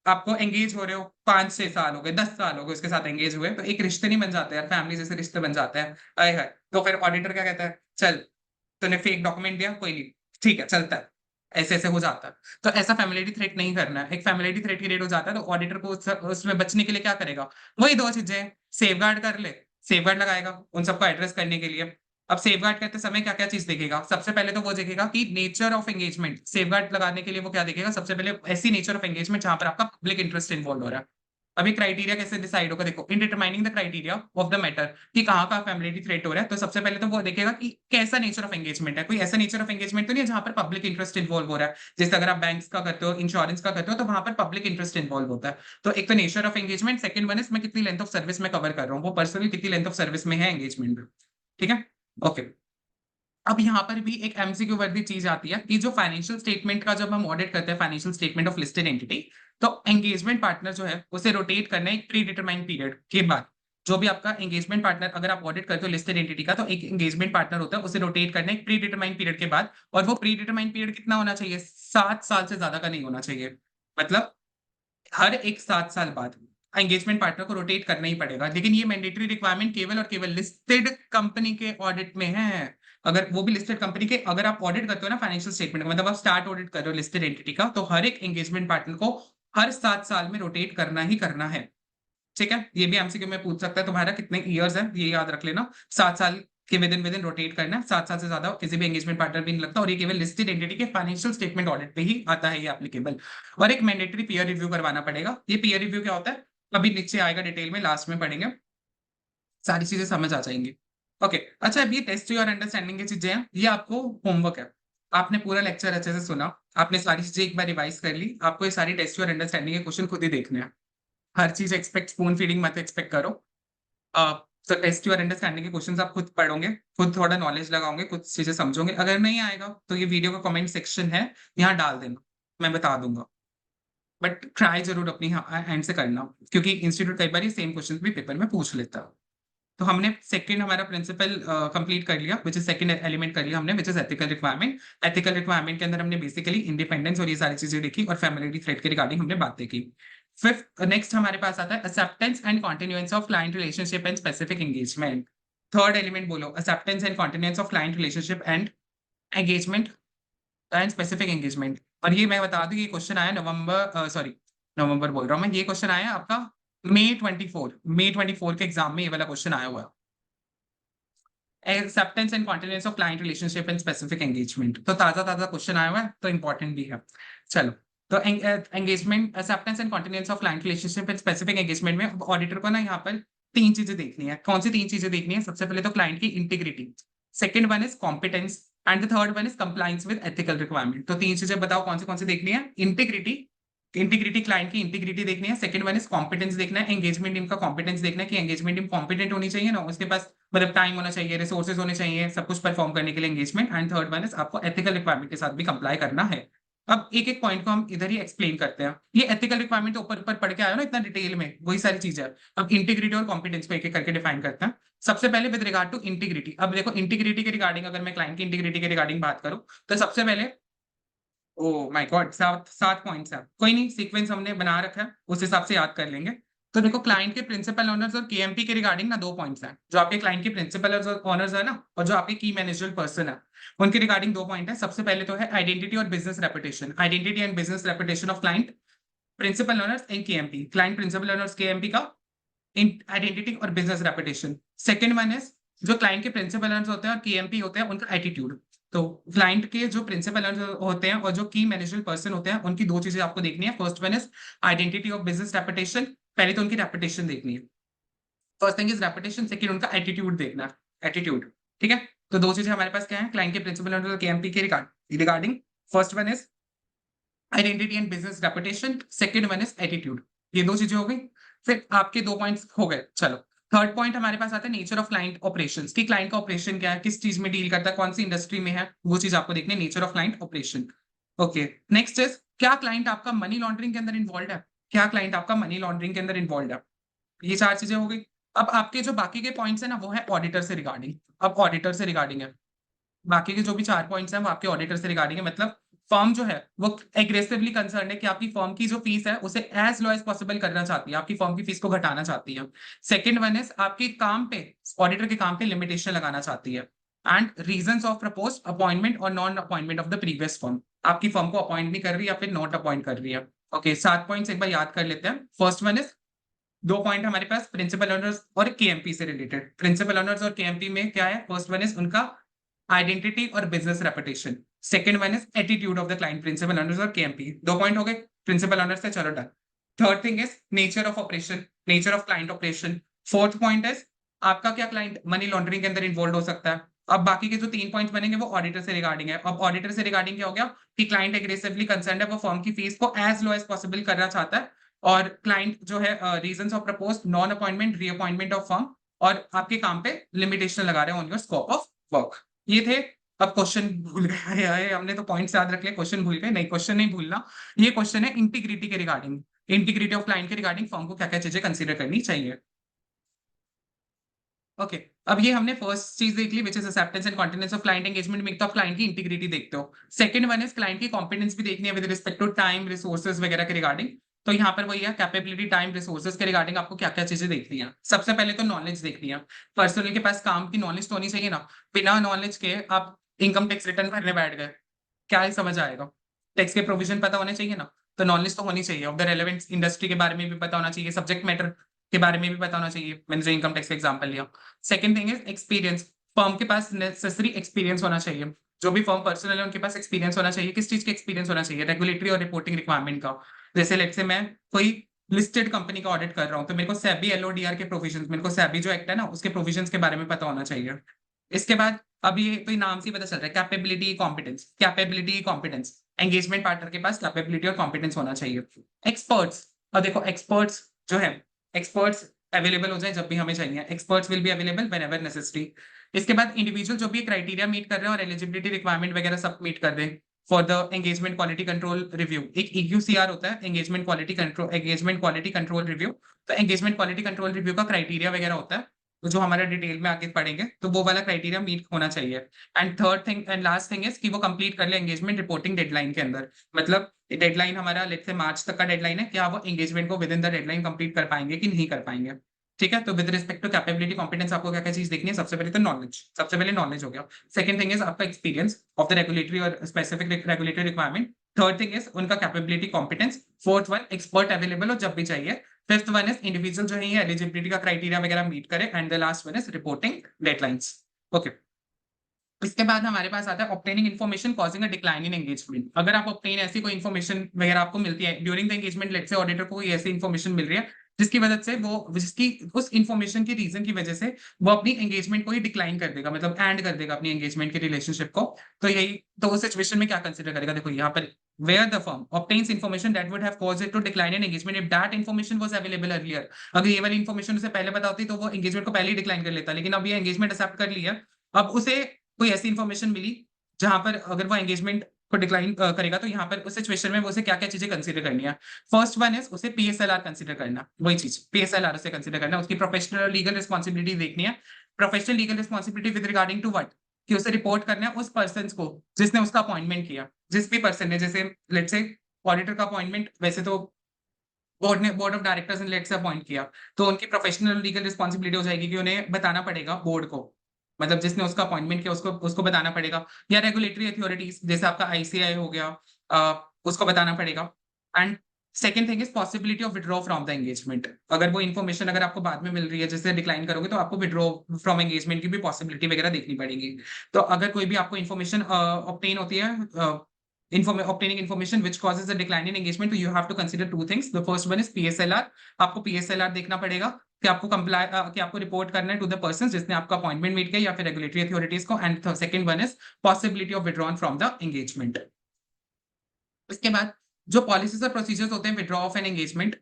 आपको एंगेज हो रहे हो, 5-6 साल हो गए, 10 साल हो गए उसके साथ एंगेज हुए, तो एक रिश्ते नहीं बन जाते यार, फैमिली जैसे रिश्ते बन जाते हैं। आए है, तो फिर ऑडिटर क्या कहता है, चल तूने फेक डॉक्यूमेंट दिया, कोई नहीं, ठीक है चलता है, ऐसे ऐसे हो जाता है। तो ऐसा फैमिलियरिटी थ्रेट नहीं करना है। एक फैमिलियरिटी थ्रेट क्रिएट हो जाता है तो ऑडिटर को उसमें बचने के लिए क्या करेगा? वही 2 चीजें, सेफगार्ड कर ले, सेफगार्ड लगाएगा उन सबको एड्रेस करने के लिए। अब सेफगार्ड करते समय क्या क्या चीज देखेगा? सबसे पहले तो वो देखेगा कि नेचर ऑफ एंगेजमेंट। सेफगार्ड लगाने के लिए वो क्या देखेगा? सबसे पहले ऐसी नेचर ऑफ एंगेजमेंट जहां पर आपका पब्लिक इंटरेस्ट इन्वॉल्व हो रहा है। अभी क्राइटेरिया कैसे डिसाइड होगा? देखो, in determining the criteria of the matter कि कहाँ का फैमिलियरिटी थ्रेट हो रहा है, तो सबसे पहले तो वो देखेगा कि कैसा नेचर ऑफ एंगेजमेंट है। कोई ऐसा नेचर ऑफ एंगेजमेंट तो नहीं है जहां पर पब्लिक इंटरेस्ट इन्वॉल्व हो रहा है। जैसे अगर आप बैंक्स का करते हो, इंश्योरेंस का करते हो, तो वहां पर पब्लिक इंटरेस्ट इन्वॉल्व होता है। तो एक तो nature of engagement, second one is मैं कितनी लेंथ ऑफ सर्विस में कवर कर रहा हूँ, वो पर्सनली कितनी लेंथ ऑफ सर्विस में है एंगेजमेंट में। ठीक है, ओके। अब यहाँ पर भी एक एमसीक्यू वर्दी चीज आती है कि जो फाइनेंशियल स्टेटमेंट का जब हम ऑडिट करते हैं, financial statement of listed entity, तो एंगेजमेंट पार्टनर जो है उसे रोटेट करना है एक प्री डिटरमाइंड पीरियड के बाद। जो भी आपका एंगेजमेंट पार्टनर, अगर आप ऑडिट करते हो लिस्टेड एंटिटी का, तो एक एंगेजमेंट पार्टनर होता है, उसे रोटेट करना है एक प्री डिटरमाइंड पीरियड के बाद। और वो प्री डिटरमाइंड पीरियड कितना होना चाहिए? 7 साल से ज्यादा का नहीं होना चाहिए। मतलब हर एक 7 साल बाद एंगेजमेंट पार्टनर को रोटेट करना ही पड़ेगा। लेकिन ये मैंडेटरी रिक्वायरमेंट केवल और केवल लिस्टेड कंपनी के ऑडिट में है। अगर वो भी लिस्टेड कंपनी के, अगर आप ऑडिट करते हो ना फाइनेंशियल स्टेटमेंट का, मतलब आप स्टार्ट ऑडिट कर रहे हो लिस्टेड एंटिटी का, तो हर एक एंगेजमेंट पार्टनर को हर 7 साल में रोटेट करना ही करना है। ठीक है, ये भी एमसीक्यू में पूछ सकता है तुम्हारा कितने ईयर्स है, ये याद रख लेना। 7 साल के विद इन रोटेट करना है। 7 साल से ज्यादा किसी भी एंगेजमेंट पार्टनर भी नहीं लगता, और ये केवल लिस्टेड एंटिटी के फाइनेंशियल स्टेटमेंट ऑडिट पे ही आता है ये एप्लीकेबल। और एक मैंडेटरी पीयर रिव्यू करवाना पड़ेगा। ये पीयर रिव्यू क्या होता है अभी नीचे आएगा, डिटेल में लास्ट में पढ़ेंगे, सारी चीजें समझ आ जाएंगी। ओके, अच्छा अब ये टेस्ट योर अंडरस्टैंडिंग की चीजें हैं, ये आपको होमवर्क है। आपने पूरा लेक्चर अच्छे से सुना, आपने सारी चीजें एक बार रिवाइज कर ली, आपको ये सारी टेस्ट योर अंडरस्टैंडिंग के क्वेश्चन खुद ही देखने हैं। हर चीज एक्सपेक्ट, स्पून फीडिंग मत एक्सपेक्ट करो। तो टेस्ट योर अंडरस्टैंडिंग के क्वेश्चंस आप खुद पढ़ोगे, खुद थोड़ा नॉलेज लगाओगे, कुछ चीजें समझोगे। अगर नहीं आएगा तो ये वीडियो का कमेंट सेक्शन है, यहाँ डाल देना, मैं बता दूंगा। बट ट्राई जरूर अपनी हैंड से करना, क्योंकि इंस्टीट्यूट कई बार ये सेम क्वेश्चन भी पेपर में पूछ लेता है। तो हमने सेकंड हमारा प्रिंसिपल कंप्लीट कर लिया, विच इज सेकंड एलिमेंट कर लिया हमने, which is ethical requirement. Ethical requirement के अंदर हमने बेसिकली इंडिपेंडेंस और ये सारी चीजें देखी, और फैमिलियरिटी थ्रेट के रिगार्डिंग हमने बातें की। फिफ्थ नेक्स्ट हमारे पास आता है acceptance and continuance of client relationship and specific engagement. Third element बोलो, acceptance and continuance of client relationship and engagement and specific engagement. और ये मैं बता दूं, ये क्वेश्चन आया नवंबर बोल रहा हूँ मैं, ये क्वेश्चन आया आपका मई 24 के एग्जाम में, ये वाला क्वेश्चन आया हुआ है। Acceptance and continuance of client relationship and specific engagement, तो ताजा ताजा क्वेश्चन आया हुआ है, तो इंपॉर्टेंट भी है। चलो, तो engagement, acceptance and continuance of client relationship and specific engagement में ऑडिटर को ना यहाँ पर 3 चीजें देखनी है। कौन सी 3 चीजें देखनी है? सबसे पहले तो क्लाइंट की integrity, second one is competence, and the third one is compliance with ethical requirement. तो तीन चीजें बताओ कौन सी देखनी है। इंटीग्रिटी क्लाइंट की इंटीग्रिटी देखनी है। सेकंड वन इज कॉम्पिटेंस देखना है, एंगेजमेंट टीम का कॉम्पिटेंस देखना है कि एंगेजमेंट टीम कॉम्पिटेंट होनी चाहिए ना, उसके पास मतलब टाइम होना चाहिए, रिसोर्सेज होने चाहिए, सब कुछ परफॉर्म करने के लिए engagement. And third one is आपको एथिकल रिक्वायरमेंट के साथ भी कंप्लाई करना है। अब एक एक पॉइंट को हम इधर ही एक्सप्लेन करते हैं। ये एथिकल रिक्वायरमेंट ऊपर ऊपर पढ़ के आयो ना इतना डिटेल में, वही सारी चीजें है। अब इंटीग्रिटी और कॉम्पिटेंस को एक एक करके डिफाइन करते हैं। सबसे पहले विद रिगार्ड टू इंटीग्रिटी, अब देखो इंटीग्रिटी के रिगार्डिंग अगर मैं क्लाइंट की इंटीग्रिटी के रिगार्डिंग बात करूं तो सबसे पहले, ओह माय गॉड, सात सात पॉइंट्स है, कोई नहीं, सीक्वेंस हमने बना रखा है, उस हिसाब से याद कर लेंगे। तो देखो क्लाइंट के प्रिंसिपल ओनर्स और केएमपी के रिगार्डिंग ना दो पॉइंट्स हैं। जो आपके क्लाइंट के प्रिंसिपल ओनर्स है ना, और जो आपके की मैनेजर पर्सन है, उनके रिगार्डिंग दो पॉइंट है। सबसे पहले तो है आइडेंटिटी और business reputation, identity and business reputation of client principal owners and KMP, client principal owners KMP का आइडेंटिटी और business reputation. Second one is जो क्लाइंट के प्रिंसिपल ओनर्स होते हैं और केएमपी होते हैं उनका एटीट्यूड। तो क्लाइंट के जो प्रिंसिपल होते हैं और जो की मैनेजर पर्सन होते हैं उनकी दो चीजें आपको देखनी है। First one is identity of business reputation, पहले तो उनकी रेपुटेशन देखनी है। First thing is reputation, second उनका एटीट्यूड देखना है, एटीट्यूड। ठीक है, तो दो चीजें हमारे पास क्या है क्लाइंट के प्रिंसिपल और केएमपी के regarding. First one is identity and business reputation, second one is attitude. ये दो चीजें हो गई। फिर आपके दो पॉइंट्स हो गए। चलो थर्ड पॉइंट हमारे पास आता है नेचर ऑफ क्लाइंट ऑपरेशंस, कि क्लाइंट का ऑपरेशन क्या है, किस चीज में डील करता है, कौन सी इंडस्ट्री में है, वो चीज आपको देखनी है, nature of client operation. Okay, next is क्या क्लाइंट आपका मनी लॉन्ड्रिंग के अंदर इन्वॉल्व है, क्या क्लाइंट आपका मनी लॉन्ड्रिंग के अंदर इन्वॉल्व है। ये चार चीजें हो गई। अब आपके जो बाकी के पॉइंट्स है ना वो है ऑडिटर से रिगार्डिंग। अब ऑडिटर से रिगार्डिंग है, बाकी के जो भी चार पॉइंट्स हैं वो आपके ऑडिटर से रिगार्डिंग है। मतलब फर्म जो है वो एग्रेसिवली कंसर्न है कि आपकी फर्म की जो फीस है उसे एज लो एज पॉसिबल करना चाहती है, आपकी फर्म की फीस को घटाना चाहती है। सेकंड वन इज आपके काम पे, ऑडिटर के काम पे लिमिटेशन लगाना चाहती है। And reasons of propose appointment और non appointment of the previous firm, आपकी फर्म को अपॉइंट नहीं कर रही या फिर नॉट अपॉइंट कर रही है। ओके, सात पॉइंट्स एक बार याद कर लेते हैं। फर्स्ट वन इज दो पॉइंट हमारे पास प्रिंसिपल ओनर्स और केएमपी से रिलेटेड। प्रिंसिपल ओनर्स और केएमपी में क्या है, फर्स्ट वन इज उनका आइडेंटिटी और business reputation, second one is attitude of the client, principal owners और केएमपी। दो पॉइंट हो गए प्रिंसिपल ओनर्स से, चलो done. Third thing is nature of operation, nature of client operation. Fourth point is आपका क्या क्लाइंट मनी लॉन्ड्रिंग के अंदर इन्वॉल्व हो सकता है। अब बाकी के जो तीन पॉइंट्स बनेंगे वो ऑडिटर से रिगार्डिंग है। अब ऑडिटर से रिगार्डिंग क्या हो गया कि क्लाइंट एग्रेसिवली कंसर्न है, वो फर्म की फीस को एज लो एज पॉसिबल करना चाहता है। और क्लाइंट जो है reasons of propose non appointment, reappointment of firm, और आपके काम पे लिमिटेशन लगा रहे हैं on your scope of work. ये थे। अब क्वेश्चन भूल गए है, हमने तो पॉइंट्स याद रख लिया, क्वेश्चन भूल गए। नहीं, क्वेश्चन नहीं भूलना। ये क्वेश्चन है इंटीग्रिटी के रिगार्डिंग, इंटीग्रिटी ऑफ क्लाइंट के रिगार्डिंग फर्म को क्या क्या चीजें कंसीडर करनी चाहिए। ओके, अब ये हमने फर्स्ट चीज देख ली which is acceptance and continuance of client engagement में, तो आप क्लाइंट की इंटीग्रिटी देखते हो। सेकंड वन इज क्लाइंट की कॉम्पिटेंस भी देखनी है with respect to time, resources वगैरह के रिगार्डिंग। तो यहाँ पर वही है कैपेबिलिटी, टाइम, रिसोर्सेज के रिगार्डिंग आपको क्या क्या चीजें देखनी है। सबसे पहले तो नॉलेज देखनी है, पर्सनल के पास काम की नॉलेज तो होनी चाहिए ना। बिना नॉलेज के आप इनकम टैक्स रिटर्न भरने बैठ गए, क्या ही समझ आएगा। टैक्स के प्रोविजन पता होने चाहिए ना, तो नॉलेज तो होनी चाहिए। ऑफ द रेलेवेंट इंडस्ट्री के बारे में भी पता होना चाहिए, सब्जेक्ट मैटर के बारे में भी पता होना चाहिए। मैंने जो इनकम टैक्स का एग्जांपल लिया। Second thing is experience, firm के पास नेसेसरी एक्सपीरियंस होना चाहिए। जो भी फर्म पर्सनल है उनके पास एक्सपीरियंस होना चाहिए। किस चीज का एक्सपीरियंस होना चाहिए, रेगुलेटरी और रिपोर्टिंग रिक्वायरमेंट का। जैसे लेट्स से मैं कोई लिस्टेड कंपनी का ऑडिट कर रहा हूं तो मेरे को सेबी एलओडीआर के प्रोविजंस, मेरे को सेबी जो एक्ट है ना उसके प्रोविजंस के बारे में पता होना चाहिए। इसके बाद अब ये तो नाम से पता चल रहा है capability competence, capability competence, engagement partner के पास कैपेबिलिटी और कॉम्पिटेंस होना चाहिए। एक्सपर्ट्स, अब देखो एक्सपर्ट्स जो है, एक्सपर्ट्स अवेलेबल हो जाए जब भी हमें चाहिए, experts will be available whenever necessary. इसके बाद इंडिविजुअल जो भी क्राइटेरिया मीट कर रहे हैं और एलिजिबिलिटी रिक्वायरमेंट वगैरह सब मीट कर दें for the engagement quality control review. एक EQCR होता है, engagement quality control, engagement quality control review. तो एंगेजमेंट क्वालिटी कंट्रोल रिव्यू का क्राइटेरिया वगैरह होता है, तो जो हमारा डिटेल में आगे पढ़ेंगे तो वो वाला क्राइटेरिया मीट होना चाहिए। And third thing and last thing is कि वो कंप्लीट कर ले एंगेजमेंट रिपोर्टिंग डेडलाइन के अंदर। मतलब डेडलाइन हमारा लेट्स से मार्च तक का डेडलाइन है, क्या वो एंगेजमेंट को with in the deadline complete कर पाएंगे कि नहीं कर पाएंगे। ठीक है, तो with respect to capability competence आपको क्या क्या चीज देखनी है। सबसे पहले तो नॉलेज, सबसे पहले नॉलेज हो गया। सेकंड थिंग इज आपका एक्सपीरियंस ऑफ द रेगुलेटरी और specific regulatory requirement. Third thing is उनका capability competence. Fourth one expert available हो जब भी चाहिए। फिफ्थ वन इज इंडिविजुअल जो है ये एलिजिबिलिटी का क्राइटेरिया वगैरह मीट करे। And the last one is reporting deadlines. Okay, इसके बाद हमारे पास आता है obtaining information causing a decline in engagement. अगर आप ऑब्टेन ऐसी कोई इन्फॉर्मेशन वगैरह आपको मिलती है during the engagement, let's say auditor को कोई ऐसी इन्फॉर्मेशन मिल रही है जिसकी वजह से जिसकी उस इन्फॉर्मेशन की रीजन की वजह से वो अपनी एंगेजमेंट को ही डिक्लाइन कर देगा, मतलब एंड कर देगा अपनी एंगेजमेंट के रिलेशनशिप को। तो उस सिचुएशन में क्या कंसिडर करेगा, देखो यहाँ पर where the firm obtains information that would have caused it to decline an engagement if that information was available earlier। अगर ये वाली इन्फॉर्मेशन उसे पहले पता होती तो वो एंगेजमेंट को पहले ही डिक्लाइन कर लेता, लेकिन अब ये एंगेजमेंट एक्सेप्ट कर लिया, अब उसे कोई ऐसी इन्फॉर्मेशन मिली जहां पर अगर वो एंगेजमेंट को डिक्लाइन करेगा, तो यहाँ पर उस सिचुएशन में वो उसे क्या क्या चीजें कंसीडर करनी है। फर्स्ट वन इज उसे पीएसएलआर कंसीडर करना, वही चीज पीएसएलआर उसे कंसीडर करना, उसकी प्रोफेशनल और लीगल रिस्पॉन्सिबिलिटी देखनी है। Professional legal responsibility with regarding to what, कि उसे रिपोर्ट करना है उस पर्सन को जिसने उसका अपॉइंटमेंट किया, जिस भी पर्सन ने, जैसे लेट्स से ऑडिटर का अपॉइंटमेंट वैसे तो बोर्ड ऑफ डायरेक्टर्स ने लेट से अपॉइंट किया, तो उनकी प्रोफेशनल लीगल रिस्पॉन्सिबिलिटी हो जाएगी कि उन्हें बताना पड़ेगा बोर्ड को, मतलब जिसने उसका अपॉइंटमेंट किया उसको उसको बताना पड़ेगा, या रेगुलेटरी अथॉरिटीज जैसे आपका आईसीआई हो गया, उसको बताना पड़ेगा। And second thing is possibility of withdraw from the engagement. अगर वो इन्फॉर्मेशन अगर आपको बाद में मिल रही है जिससे डिक्लाइन करोगे, तो आपको विड्रॉ फ्रॉम एंगेजमेंट की भी पॉसिबिलिटी वगैरह देखनी पड़ेगी। तो अगर कोई भी आपको इन्फॉर्मेशन ऑब्टेन होती है, obtaining information which causes a decline in engagement, so you have to consider two things. The first one is PSLR। आपको PSLR देखना पड़ेगा कि आपको कि आपको रिपोर्ट करना है टू द पर्सन जिसने आपका अपॉइंटमेंट मीट किया या फिर रेगुलेटरी अथॉरिटीज को। And second one is possibility of withdrawn from the engagement. इसके बाद जो पॉलिसीज और प्रोसीजर्स होते हैं विड्रॉ ऑफ एन एंगेजमेंट,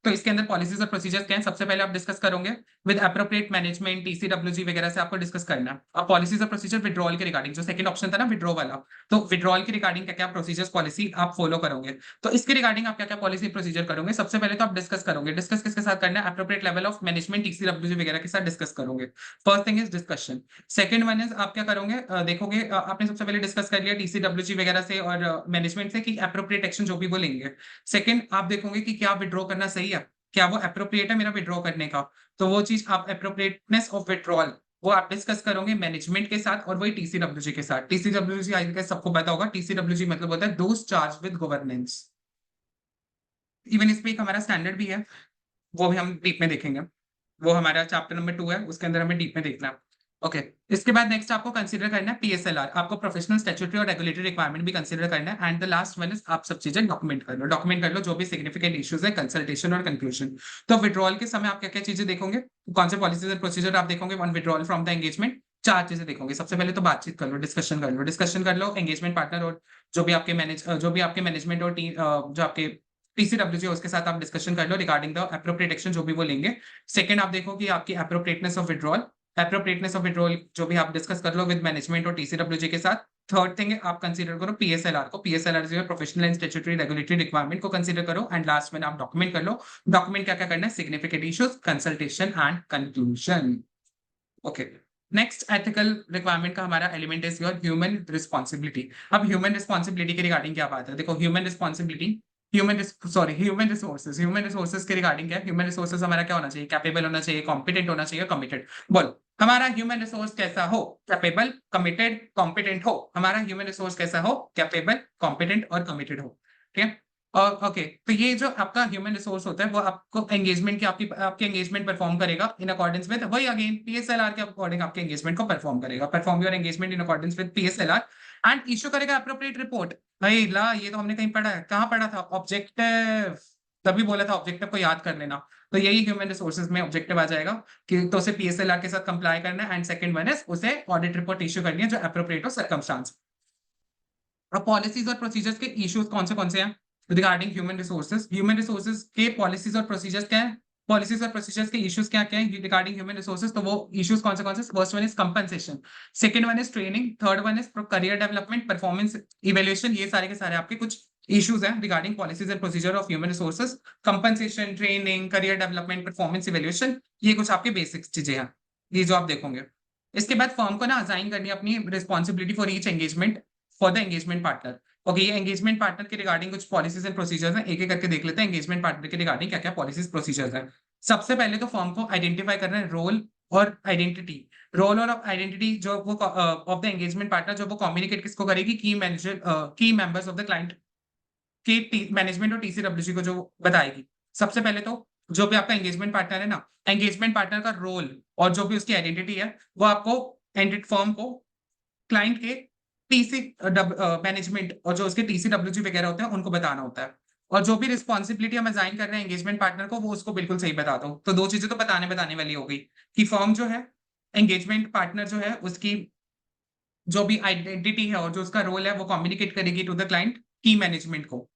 तो इसके अंदर पॉलिसीज और प्रोसीजर्स क्या हैं, सबसे पहले आप डिस्कस करोगे विद एप्रोप्रिएट मैनेजमेंट, टीसीडब्ल्यूजी वगैरह से आपको डिस्कस करना है। अब पॉलिसीज और प्रोसीजर विड्रॉल के रिगार्डिंग, जो सेकंड ऑप्शन था ना विड्रॉ वाला, तो विड्रॉल के रिगार्डिंग क्या क्या प्रोसीजर्स पॉलिसी आप फॉलो करोगे, तो इसके रिगार्डिंग आप क्या क्या पॉलिसी प्रोसीजर करोगे। सबसे पहले तो आप डिस्कस करोगे, डिस्कस किसके साथ करना है, appropriate level of management, TCWG वगैरह के साथ डिस्कस करोगे। First thing is discussion. Second one is आप क्या करोगे, देखोगे आपने सबसे पहले डिस्कस कर लिया टीसीडब्ल्यूजी वगैरह से और मैनेजमेंट से कि एप्रोप्रिएट एक्शन जो भी वो लेंगे। सेकंड आप देखोगे कि क्या विड्रॉ करना सही है, क्या वो एप्रोप्रिएट है मेरा विड्रॉ करने का, तो वो चीज आप एप्रोप्रिएटनेस ऑफ विड्रॉल वो आप डिस्कस करोगे मैनेजमेंट के साथ और वही टीसीडब्ल्यूजी के साथ। टीसीडब्ल्यूजी आई गेस सबको पता होगा, टीसीडब्ल्यूजी मतलब होता है those charge with governance. Even इस पे एक हमारा स्टैंडर्ड भी है, वो भी हम डीप में देखेंगे, वो हमारा चैप्टर नंबर 2 है, उसके अंदर हमें डीप में देखना है। ओके, इसके बाद नेक्स्ट आपको कंसीडर करना है पीएसएलआर, आपको प्रोफेशनल स्टैट्यूटरी और रेगुलेटरी रिक्वायरमेंट भी कंसीडर करना है। And the last one is आप सब चीजें डॉक्यूमेंट कर लो जो भी सिग्निफिकेंट इश्यूज है, कंसल्टेशन और कंक्लूजन। तो विड्रॉल के समय आप क्या क्या चीजें देखोगे, कौन से पॉलिसीज और प्रोसीजर आप देखोगे on withdrawal from the engagement, चार चीजें देखोगे। सबसे पहले तो बातचीत कर लो, डिस्कशन कर लो एंगेजमेंट पार्टनर और जो भी आपके मैनेजमेंट और जो आपके टीसीडब्ल्यूजी उसके साथ आप डिस्कशन कर लो रिगार्डिंग द एप्रोप्रिएट एक्शन जो भी वो लेंगे। सेकंड आप देखो कि आपकी एप्रोप्रिएटनेस ऑफ विड्रॉल जो भी आप डिस्कस कर लो विद मैनेजमेंट और टीसीडब्ल्यूजी के साथ। थर्ड थिंग है आप कंसीडर करो पीएसएलआर को, पीएसएलआर जो है professional and statutory regulatory requirement को कंसीडर करो। एंड लास्ट में आप डॉक्यूमेंट कर लो, डॉक्यूमेंट क्या क्या करना है, significant issues, consultation and conclusion. Okay, next ethical requirement का हमारा element is your human responsibility. अब ह्यूमन रिस्पॉन्सिबिलिटी के रिगार्डिंग क्या बात है, देखो ह्यूमन रिसोर्सेज के रिगार्डिंग क्या है, ह्यूमन रिसोर्सेज हमारा क्या होना चाहिए, कैपेबल होना चाहिए, कॉम्पिटेंट होना चाहिए, कमिटेड। बोलो हमारा ह्यूमन रिसोर्स कैसा हो, कैपेबल, कमिटेड, कॉम्पिटेंट हो। हमारा ह्यूमन रिसोर्स कैसा हो, कैपेबल, कॉम्पिटेंट और कमिटेड हो। ठीक है, और ओके, तो ये जो आपका ह्यूमन रिसोर्स होता है वो आपको एंगेजमेंट की आपकी एंगेजमेंट परफॉर्म करेगा इन अकॉर्डेंस विद वही अगेन पीएसएलआर के अकॉर्डिंग आपके एंगेजमेंट को perform your engagement in accordance with PSLR and issue करेगा एप्रोप्रिएट रिपोर्ट। भाई ला ये तो हमने कहीं पढ़ा है, कहाँ पढ़ा था, ऑब्जेक्टिव, तभी बोला था ऑब्जेक्टिव को याद कर लेना। तो यही ह्यूमन रिसोर्सेज में ऑब्जेक्टिव आ जाएगा कि तो उसे पीएसएलआर के साथ कंप्लाई करना है। एंड सेकंड वन इज उसे ऑडिट रिपोर्ट इशू करनी है जो एप्रोप्रिएट हो सर्कमस्टांस। अब पॉलिसीज और प्रोसीजर्स के इश्यूज कौन से हैं रिगार्डिंग ह्यूमन रिसोर्सेज के पॉलिसीज और प्रोसीजर्स क्या है, पॉलिसीज और प्रोसीजर्स के इश्यूज क्या क्या है रिगार्डिंग ह्यूमन रिसोर्सेज, तो वो इश्यूज कौन से first one is compensation, second one is training, third one is career development, performance evaluation. ये सारे के सारे आपके कुछ इश्यूज हैं regarding policies and procedure of human resources, compensation, training, career development, performance evaluation, ये कुछ आपके बेसिक चीजें हैं, ये जो आप देखोगे। इसके बाद फर्म को ना असाइन करनी है अपनी responsibility for each engagement for the engagement partner. Okay, ये एंगेजमेंट पार्टनर के रिगार्डिंग कुछ पॉलिसीज एंड प्रोसीजर्स हैं, एक एक करके देख लेते हैं एंगेजमेंट पार्टनर के रिगार्डिंग क्या क्या पॉलिसीज प्रोसीजर्स हैं। सबसे पहले तो फर्म को आइडेंटिफाई करना है रोल और आइडेंटिटी जो वो ऑफ द एंगेजमेंट पार्टनर जो वो कम्युनिकेट किसको करेगी, की मेंबर्स ऑफ द क्लाइंट के मैनेजमेंट और टीसीडब्ल्यूसी को जो बताएगी। सबसे पहले तो जो भी आपका एंगेजमेंट पार्टनर है ना, एंगेजमेंट पार्टनर का रोल और जो भी उसकी आइडेंटिटी है वो आपको फर्म को क्लाइंट के टीसी मैनेजमेंट और जो उसके टीसीडब्ल्यूजी वगैरह होते हैं उनको बताना होता है। और जो भी रिस्पॉन्सिबिलिटी हम असाइन कर रहे हैं एंगेजमेंट पार्टनर को वो उसको बिल्कुल सही बता दो। तो 2 चीजें तो बताने वाली हो गई कि फर्म जो है, एंगेजमेंट पार्टनर जो है उसकी जो भी आइडेंटिटी है और जो उसका रोल है वो कम्युनिकेट करेगी टू द क्लाइंट की मैनेजमेंट को।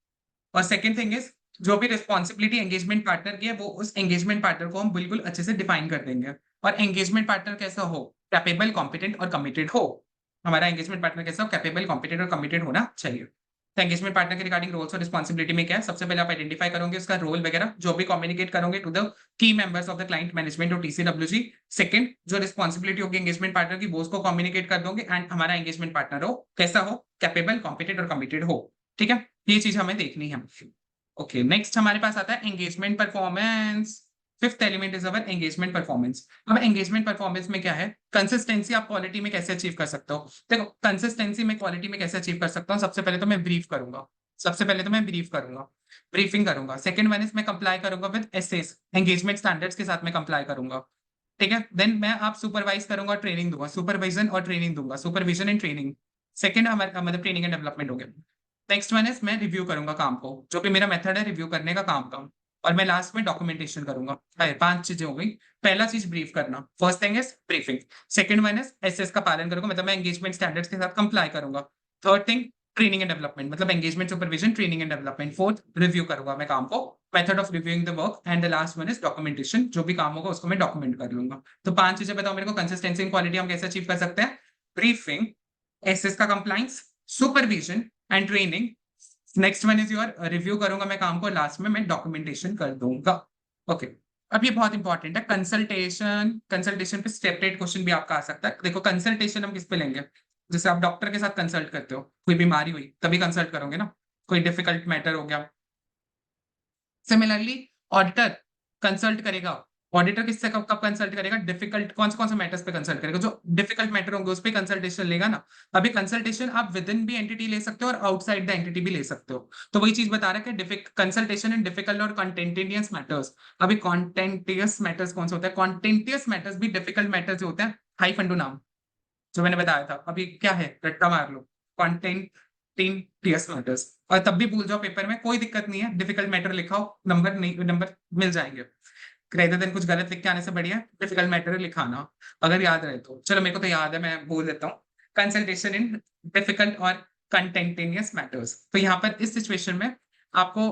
और सेकंड थिंग इज जो भी रिस्पॉन्सिबिलिटी एंगेजमेंट पार्टनर की है वो उस एंगेजमेंट पार्टनर को हम बिल्कुल अच्छे से डिफाइन कर देंगे। और एंगेजमेंट पार्टनर कैसा हो, कैपेबल, कॉम्पिटेंट और कमिटेड हो। हमारा एंगेजमेंट पार्टनर कैसा हो, कैपेबल, कॉम्पिटेंट और कमिटेड होना चाहिए। तो एंगेजमेंट पार्टनर के रिगार्डिंग रोल्स और रिस्पॉन्सिबिलिटी में क्या है, सबसे पहले आप आइडेंटिफाई करोगे उसका रोल वगैरह जो भी कम्युनिकेट करोगे to the key members of the client management और टीसीडब्ल्यूजी। सेकंड, जो रिस्पॉन्सिबिलिटी होगी एंगेजमेंट पार्टनर की वो उसको कम्युनिकेट कर दोगे एंड हमारा एंगेजमेंट पार्टनर हो कैसा हो, कैपेबल, कॉम्पिटेंट और कमिटेड हो। ठीक है, ये चीज हमें देखनी है। ओके, नेक्स्ट हमारे पास आता है engagement performance. Fifth element is our engagement performance. अब एंगेजमेंट परफॉर्मेंस में क्या है, कंसिस्टेंसी आप क्वालिटी में कैसे अचीव कर सकते हो। देखो, कंसिस्टेंसी में क्वालिटी में कैसे अचीव कर सकता हूँ, सबसे पहले तो मैं ब्रीफ करूंगा। ब्रीफिंग करूंगा। सेकंड वन इज मैं कंप्लाई करूंगा विद एसएस, एंगेजमेंट स्टैंडर्ड्स के साथ मैं कंप्लाई करूंगा। ठीक है, देन मैं आप सुपरवाइज करूंगा और ट्रेनिंग दूंगा, सुपरविजन और ट्रेनिंग दूंगा, सुपरविजन एंड ट्रेनिंग। सेकंड हमारा मतलब ट्रेनिंग एंड डेवलपमेंट हो गया। नेक्स्ट वन इज मैं रिव्यू करूंगा काम को, जो कि मेरा मेथड है रिव्यू करने का काम का। और मैं लास्ट में डॉक्यूमेंटेशन करूंगा। 5 चीजें हो गई। पहला चीज ब्रीफ करना, first thing is briefing. Second one is SS का पालन करूंगा, मतलब मैं एंगेजमेंट स्टैंडर्ड्स के साथ कंप्लाई करूंगा। Third thing training and development, मतलब engagement supervision, training and development. Fourth review करूंगा मैं काम को, method of reviewing the work. And the last one is documentation, जो भी काम होगा उसको मैं डॉक्यूमेंट कर लूंगा। तो 5 चीजें बताओ मेरे को, कंसिस्टेंसी एंड क्वालिटी हम कैसे अचीव कर सकते हैं। ब्रीफिंग, एसएस का compliance, supervision and training. Next one is your review करूंगा मैं काम को, लास्ट में मैं डॉक्यूमेंटेशन कर दूंगा। ओके, अब ये बहुत इंपॉर्टेंट है कंसल्टेशन। कंसल्टेशन पे स्टेप 8 क्वेश्चन भी आपका आ सकता है। देखो, कंसल्टेशन हम किस पे लेंगे, जैसे आप डॉक्टर के साथ कंसल्ट करते हो, कोई बीमारी हुई तभी कंसल्ट करोगे ना, कोई डिफिकल्ट मैटर हो गया। सिमिलरली ऑडिटर कंसल्ट करेगा। ऑडिटर किससे कब कब कंसल्ट करेगा, डिफिकल्ट कौन से मैटर्स पे कंसल्ट करेगा, जो डिफिकल्ट मैटर होंगे उस पे कंसल्टेशन लेगा ना। अभी कंसल्टेशन आप विद इन भी एंटिटी ले सकते हो और आउटसाइड द एंटिटी भी ले सकते हो। तो वही चीज बता रहा है कि कंसल्टेशन इन डिफिकल्ट और कॉन्टेंटियस मैटर्स। अभी कॉन्टेंटियस मैटर्स कौन सा होता है, कॉन्टेंटियस मैटर्स भी डिफिकल्ट मैटर्स जो होते हैं, हाई फंडू नाम जो मैंने बताया था, अभी क्या है रट्टा मार लो, कॉन्टेंटियस मैटर्स। और तब भी भूल जाओ पेपर में, कोई दिक्कत नहीं है, डिफिकल्ट मैटर लिखाओ, नंबर नहीं, नंबर मिल जाएंगे। रेदर देन कुछ गलत लिख के आने से बढ़िया डिफिकल्ट मैटर लिखाना, अगर याद रहे तो। चलो, मेरे को तो याद है, मैं बोल देता हूँ। कंसल्टेशन इन डिफिकल्ट और कंटेंटेनियस मैटर्स। तो यहाँ पर इस सिचुएशन में आपको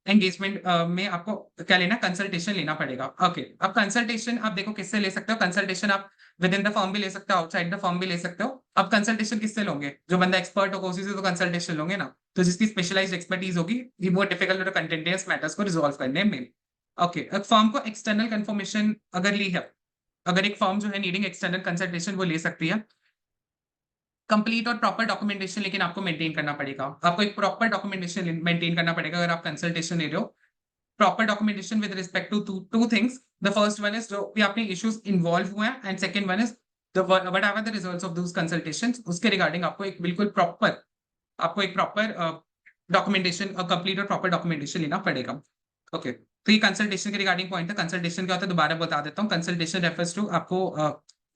एंगेजमेंट में आपको क्या लेना, कंसल्टेशन लेना पड़ेगा। ओके, अब कंसल्टेशन आप देखो किससे ले सकते हो, कंसल्टेशन आप विद इन द फर्म भी ले सकते हो, आउटसाइड द फर्म भी ले सकते हो। अब कंसल्टेशन किससे लोगे, जो बंदा एक्सपर्ट होगा उसी से तो कंसल्टेशन लोगे ना। तो जिसकी स्पेशलाइज्ड एक्सपर्टीज होगी वो डिफिकल्ट और कंटेंटेनियस मैटर्स को रिजॉल्व करने में। ओके, एक फर्म को एक्सटर्नल कंफर्मेशन अगर ली है, अगर एक फर्म जो है नीडिंग एक्सटर्नल कंसल्टेशन वो ले सकती है। कंप्लीट और प्रॉपर डॉक्यूमेंटेशन लेकिन आपको मेंटेन करना पड़ेगा, आपको एक प्रॉपर डॉक्यूमेंटेशन मेंटेन करना पड़ेगा अगर आप कंसल्टेशन ले रहे हो। Proper documentation with respect to two things. The first one is जो भी आपने इश्यूज इन्वॉल्व हुए हैं, and second one is the what are the results of those consultations, उसके रिगार्डिंग आपको एक बिल्कुल प्रॉपर, आपको एक प्रॉपर डॉक्यूमेंटेशन, कंप्लीट और प्रॉपर डॉक्यूमेंटेशन लेना पड़ेगा। ओके, तो ये कंसल्टेशन के रिगार्डिंग पॉइंट है। कंसल्टेशन क्या होता है दोबारा बता देता हूँ। कंसल्टेशन रेफर्स टू आपको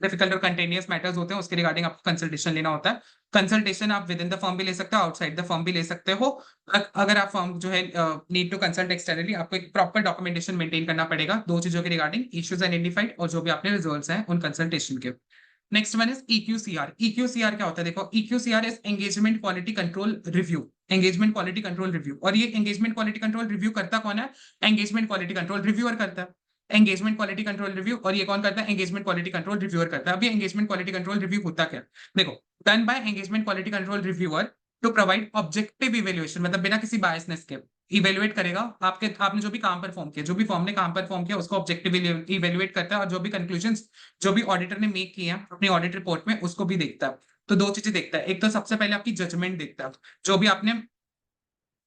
डिफिकल्ट और कंटेनियस मैटर्स होते हैं, उसके रिगार्डिंग आपको कंसल्टेशन लेना होता है। कंसल्टेशन आप विद इन द फर्म भी ले सकते हो, आउटसाइड द फर्म भी ले सकते हो। अगर आप फर्म जो है नीड टू कंसल्ट एक्सटर्नली, आपको एक प्रॉपर डॉक्यूमेंटेशन मेंटेन करना पड़ेगा 2 चीजों के रिगार्डिंग, इश्यूज आइडेंटिफाइड और जो भी आपने रिजल्ट्स हैं उन कंसल्टेशन के। Next one is EQCR। EQCR क्या होता है, देखो EQCR is engagement quality control review. Engagement quality control review, और ये एंगेजमेंट क्वालिटी कंट्रोल रिव्यू करता कौन है, एंगेजमेंट क्वालिटी कंट्रोल रिव्यूअर करता है। एंगेजमेंट क्वालिटी कंट्रोल रिव्यू, और ये कौन करता है, एंगेजमेंट क्वालिटी कंट्रोल रिव्यूअर करता है। अभी एंगेजमेंट क्वालिटी कंट्रोल रिव्यू होता क्या, देखो, done by engagement quality control reviewer to provide objective evaluation, मतलब बिना किसी बायसनेस के इवेल्युएट करेगा आपने जो भी काम परफॉर्म किया, जो भी फॉर्म ने काम परफॉर्म किया उसको ऑब्जेक्टिव इवेल्युएट करता है, और जो भी कंक्लूजन्स जो भी ऑडिटर ने मेक किए हैं अपनी ऑडिट रिपोर्ट में उसको भी देखता है। तो 2 चीजें देखता है, एक तो सबसे पहले आपकी जजमेंट देखता है, जो भी आपने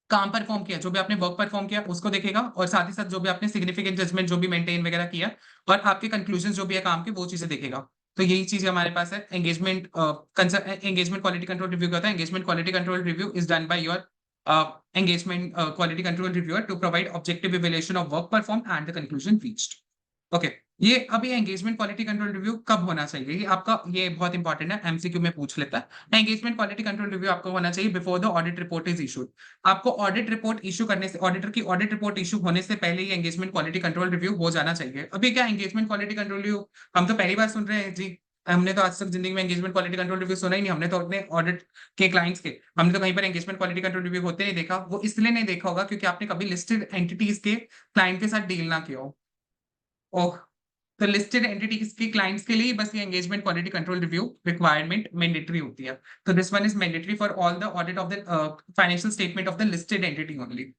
काम परफॉर्म किया, जो भी आपने वर्क परफॉर्म किया उसको देखेगा, और साथ ही साथ जो भी आपने सिग्निफिकेंट जजमेंट जो भी मेंटेन वगैरह किया, और आपके कंक्लूजन जो भी है काम के वो चीजें देखेगा। तो यही चीज हमारे पास है। एंगेजमेंट क्वालिटी कंट्रोल रिव्यू का होता है। Engagement quality control review is done by your engagement quality control reviewer to provide objective evaluation of work performed and the conclusion reached. Okay, ये अभी एंगेजमेंट क्वालिटी कंट्रोल रिव्यू कब होना चाहिए, ये आपका ये बहुत इंपॉर्टेंट है, एमसीक्यू में पूछ लेता है। एंगेजमेंट क्वालिटी कंट्रोल रिव्यू आपको होना चाहिए before the audit report is issued. आपको ऑडिट रिपोर्ट इशू करने से, ऑडिटर की ऑडिट रिपोर्ट इशू होने से पहले ही एंगेजमेंट क्वालिटी कंट्रोल रिव्यू हो जाना चाहिए। अभी क्या एंगेजमेंट क्वालिटी कंट्रोल रिव्यू हम तो पहली बार सुन रहे हैं जी। हमने तो आज तक जिंदगी में एंगेजमेंट क्वालिटी कंट्रोल रिव्यू सुना ही नहीं। हमने तो अपने ऑडिट के क्लाइंट्स के, हमने तो कहीं पर एंगेजमेंट क्वालिटी कंट्रोल रिव्यू होते नहीं देखा। वो इसलिए नहीं देखा होगा क्योंकि आपने कभी लिस्टेड एंटिटीज के क्लाइंट के साथ डील ना किया हो। ओह, तो लिस्टेड एंटिटीज के क्लाइंट्स के लिए बस ये engagement quality control review requirement mandatory होती है। तो this one is mandatory for all the audit of the financial statement of the listed entity only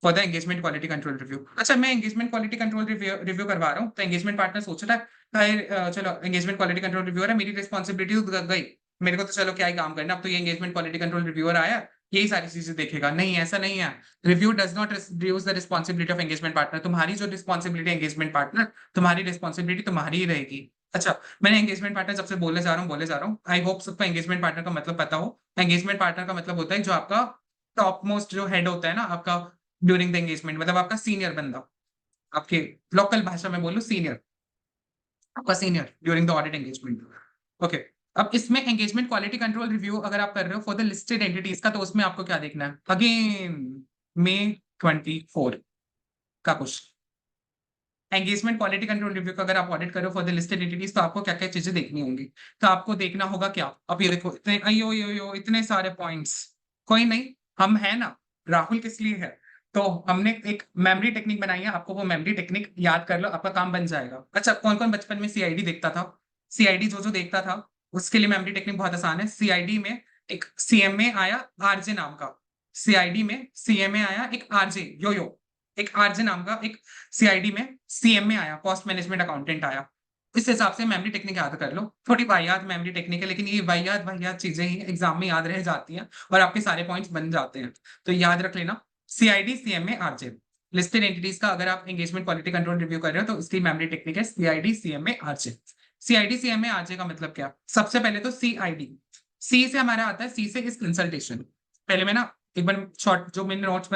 for the engagement quality control review. अच्छा, मैं एंगेजमेंट क्वालिटी कंट्रोल रिव्यू करवा रहा हूँ, तो engagement partner सोच रहा है चलो एंगेजमेंट क्वालिटी कंट्रोल रिव्यूअर है, मेरी रिस्पॉन्सिबिलिटी तो गई, मेरे को तो चलो क्या ही काम करना, अब तो ये एंगेजमेंट क्वालिटी कंट्रोल रिव्यूअर आया, यही सारी चीजें देखेगा। नहीं, ऐसा नहीं है। Review does not reduce the responsibility of engagement partner. तुम्हारी जो रिस्पॉन्सिबिलिटी एंगेजमेंट पार्टनर, तुम्हारी रिस्पॉन्सिबिलिटी तुम्हारी ही रहेगी। अच्छा, मैंने एंगेजमेंट पार्टनर जब से बोले जा रहा हूँ, आई होप सबको एंगेजमेंट पार्टनर का मतलब पता हो। एंगेजमेंट पार्टनर का मतलब होता है जो आपका टॉप मोस्ट जो हेड होता है ना आपका ड्यूरिंग द एंगेजमेंट, मतलब आपका सीनियर बंदा, आपके लोकल भाषा में बोलो सीनियर, आपका senior during the audit engagement. Okay, अब इसमें एंगेजमेंट क्वालिटी कंट्रोल रिव्यू अगर आप कर रहे हो फॉर द लिस्टेड एंटिटीज का, तो उसमें आपको क्या देखना है, अगेन मई 24 का कुछ एंगेजमेंट क्वालिटी कंट्रोल रिव्यू का अगर आप ऑडिट करो फॉर द लिस्टेड एंटिटीज, तो आपको क्या क्या चीजें देखनी होंगी। तो आपको देखना होगा क्या, अब ये देखो इतने अयो यो यो इतने सारे पॉइंट्स। कोई नहीं, हम है ना, राहुल किस लिए है। तो हमने एक मेमोरी टेक्निक बनाई है, आपको वो मेमोरी टेक्निक याद कर लो, आपका काम बन जाएगा। अच्छा, कौन कौन बचपन में सीआईडी देखता था, सीआईडी जो जो देखता था उसके लिए मेमोरी टेक्निक बहुत आसान है। सीआईडी में एक सीएमए आया आरजे नाम का, सीआईडी में सीएमए आया एक आरजे यो यो, एक आरजे नाम का एक सीआईडी में सीएमए आया, कॉस्ट मैनेजमेंट अकाउंटेंट आया। इस हिसाब से मेमोरी टेक्निक याद कर लो। थोड़ी वाहियात मेमोरी टेक्निक है, लेकिन ये वाहियात वाहियात चीजें ही एग्जाम में याद रह जाती हैं और आपके सारे पॉइंट्स बन जाते हैं। तो याद रख लेना, CID CMA RJ listed entities का अगर आप एंगेजमेंट क्वालिटी कंट्रोल रिव्यू कर रहे हो तो इसकी मेमोरी टेक्निक है CID CMA RJ. CID CMA RJ का मतलब क्या, सबसे पहले तो सीआईडी, सी से हमारा आता है, सी से इस कंसल्टेशन। पहले मैं ना एक बार शॉर्ट जो मैंने नोट्स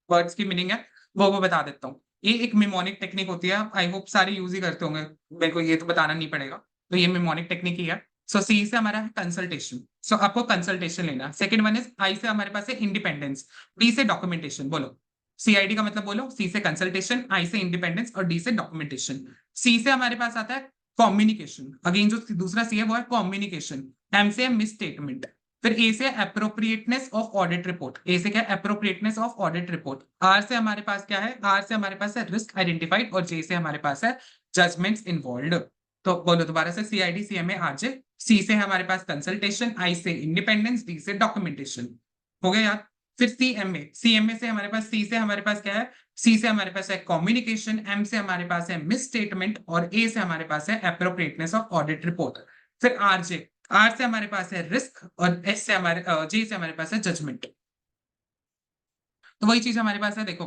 वर्ड्स की मीनिंग है वो बता देता हूँ। ये एक मिमोनिक टेक्निक होती है, आई होप सारे यूज ही करते होंगे, मेरे को ये तो बताना नहीं पड़ेगा। तो ये मिमोनिक टेक्निक ही है। सो सी से हमारा है कंसल्टेशन, सो आपको कंसल्टेशन लेना है। सेकंड वन इज आई से हमारे पास है इंडिपेंडेंस, डी से डॉक्यूमेंटेशन। बोलो सीआईडी का मतलब बोलो, सी से कंसल्टेशन, आई से इंडिपेंडेंस और डी से डॉक्यूमेंटेशन। सी से हमारे पास आता है कम्युनिकेशन, अगेन जो दूसरा सी है वो है कम्युनिकेशन। एम से है मिस स्टेटमेंट। फिर ए से appropriateness of audit report, A से क्या appropriateness of audit report. R से हमारे पास क्या है, आर से हमारे पास है रिस्क आइडेंटिफाइड और जे से हमारे पास है जजमेंट्स इन्वॉल्व्ड। तो बोलो दोबारा से, सीआईडी सीएमए आरजे। सी से हमारे पास कंसल्टेशन, आई से इंडिपेंडेंस, डी से डॉक्यूमेंटेशन। हो गया याद। फिर सीएमए, सीएमए से हमारे पास, सी से हमारे पास क्या है, सी से हमारे पास है कम्युनिकेशन, एम से हमारे पास है मिस स्टेटमेंट और ए से हमारे पास है अप्रोप्रिएटनेस ऑफ ऑडिट रिपोर्ट। फिर आरजे, आर से हमारे पास है रिस्क और एस से हमारे जे से हमारे पास है जजमेंट। तो वही चीज हमारे पास है, देखो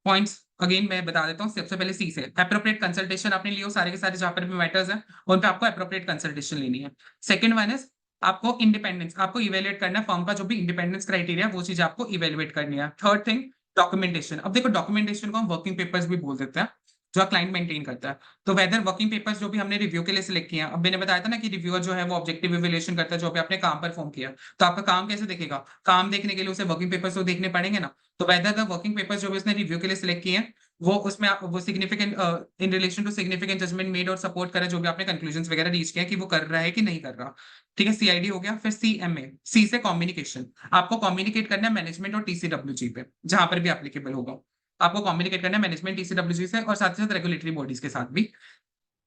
पॉइंट्स अगेन मैं बता देता हूँ। सबसे पहले सी से अप्रोप्रिएट कंसल्टेशन आपने लियो, सारे के सारे जहां पर भी मैटर्स हैं उन पे आपको अप्रोप्रिएट कंसल्टेशन लेनी है। सेकंड वन इज आपको इंडिपेंडेंस, आपको इवेल्युएट करना है फॉर्म का जो भी इंडिपेंडेंस क्राइटेरिया, वो चीज आपको इवेल्युएट करनी है। Third thing documentation. अब देखो डॉक्यूमेंटेशन को हम वर्किंग पेपर्स भी बोल देते हैं जो क्लाइंट मेंटेन करता है। तो वेदर वर्किंग पेपर्स जो भी हमने रिव्यू के लिए सिलेक्ट किया, अब मैंने बताया था ना कि रिव्यूअर जो है वो ऑब्जेक्टिव इवैल्यूएशन करता है जो भी आपने काम परफॉर्म किया। तो आपका काम कैसे देखेगा, काम देखने के लिए उसे वर्किंग पेपर्स तो देखने पड़ेंगे ना। तो वेदर द वर्किंग पेपर्स जो भी उसने रिव्यू के लिए सिलेक्ट किए हैं वो उसमें वो significant in relation to significant judgment made और सपोर्ट करा जो भी आपने कंक्लूजन वगैरह रीच किया कि वो कर रहा है कि नहीं कर रहा। ठीक है, सीआईडी हो गया। फिर सीएमए, सी से कम्युनिकेशन, आपको कम्युनिकेट करना है मैनेजमेंट और टीसीडब्ल्यूजी पे जहां पर भी एप्लीकेबल होगा। आपको कम्युनिकेट करना है मैनेजमेंट टीसीडब्ल्यूजी से और साथ ही साथ रेगुलेटरी बॉडीज के साथ भी।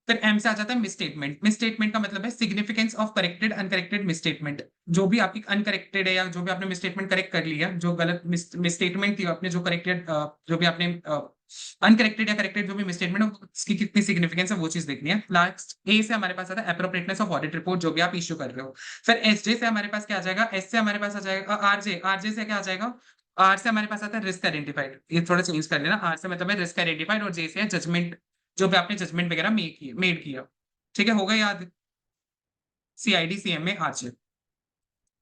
फिर एम से आ जाता है मिसस्टेटमेंट। मिसस्टेटमेंट का मतलब है significance of corrected uncorrected misstatement. जो भी आपकी अनकरेक्टेड है या जो भी आपने मिसस्टेटमेंट करेक्ट कर लिया, जो गलत मिसस्टेटमेंट थी आपने, जो करेक्टेड जो भी आपने अनकरेक्टेड या करेक्टेड जो भी मिसस्टेटमेंट है उसकी कितनी सिग्निफिकेंस है वो चीज देखनी है। लास्ट ए से हमारे पास आता है अप्रोप्रिएटनेस ऑफ ऑडिट रिपोर्ट जो भी आप इश्यू कर रहे हो। फिर एसजे से हमारे पास क्या आ जाएगा, एस से हमारे पास आ जाएगा आरजे, आरजे से क्या आ जाएगा, आर से हमारे पास आता है रिस्क आइडेंटिफाइड। ये थोड़ा चेंज कर लेना, आर से मतलब है रिस्क आइडेंटिफाइड और जे से है जजमेंट, जो भी आपने जजमेंट वगैरह मेड किया। ठीक है, हो गया याद, सीआईडी सीएमए आरजे।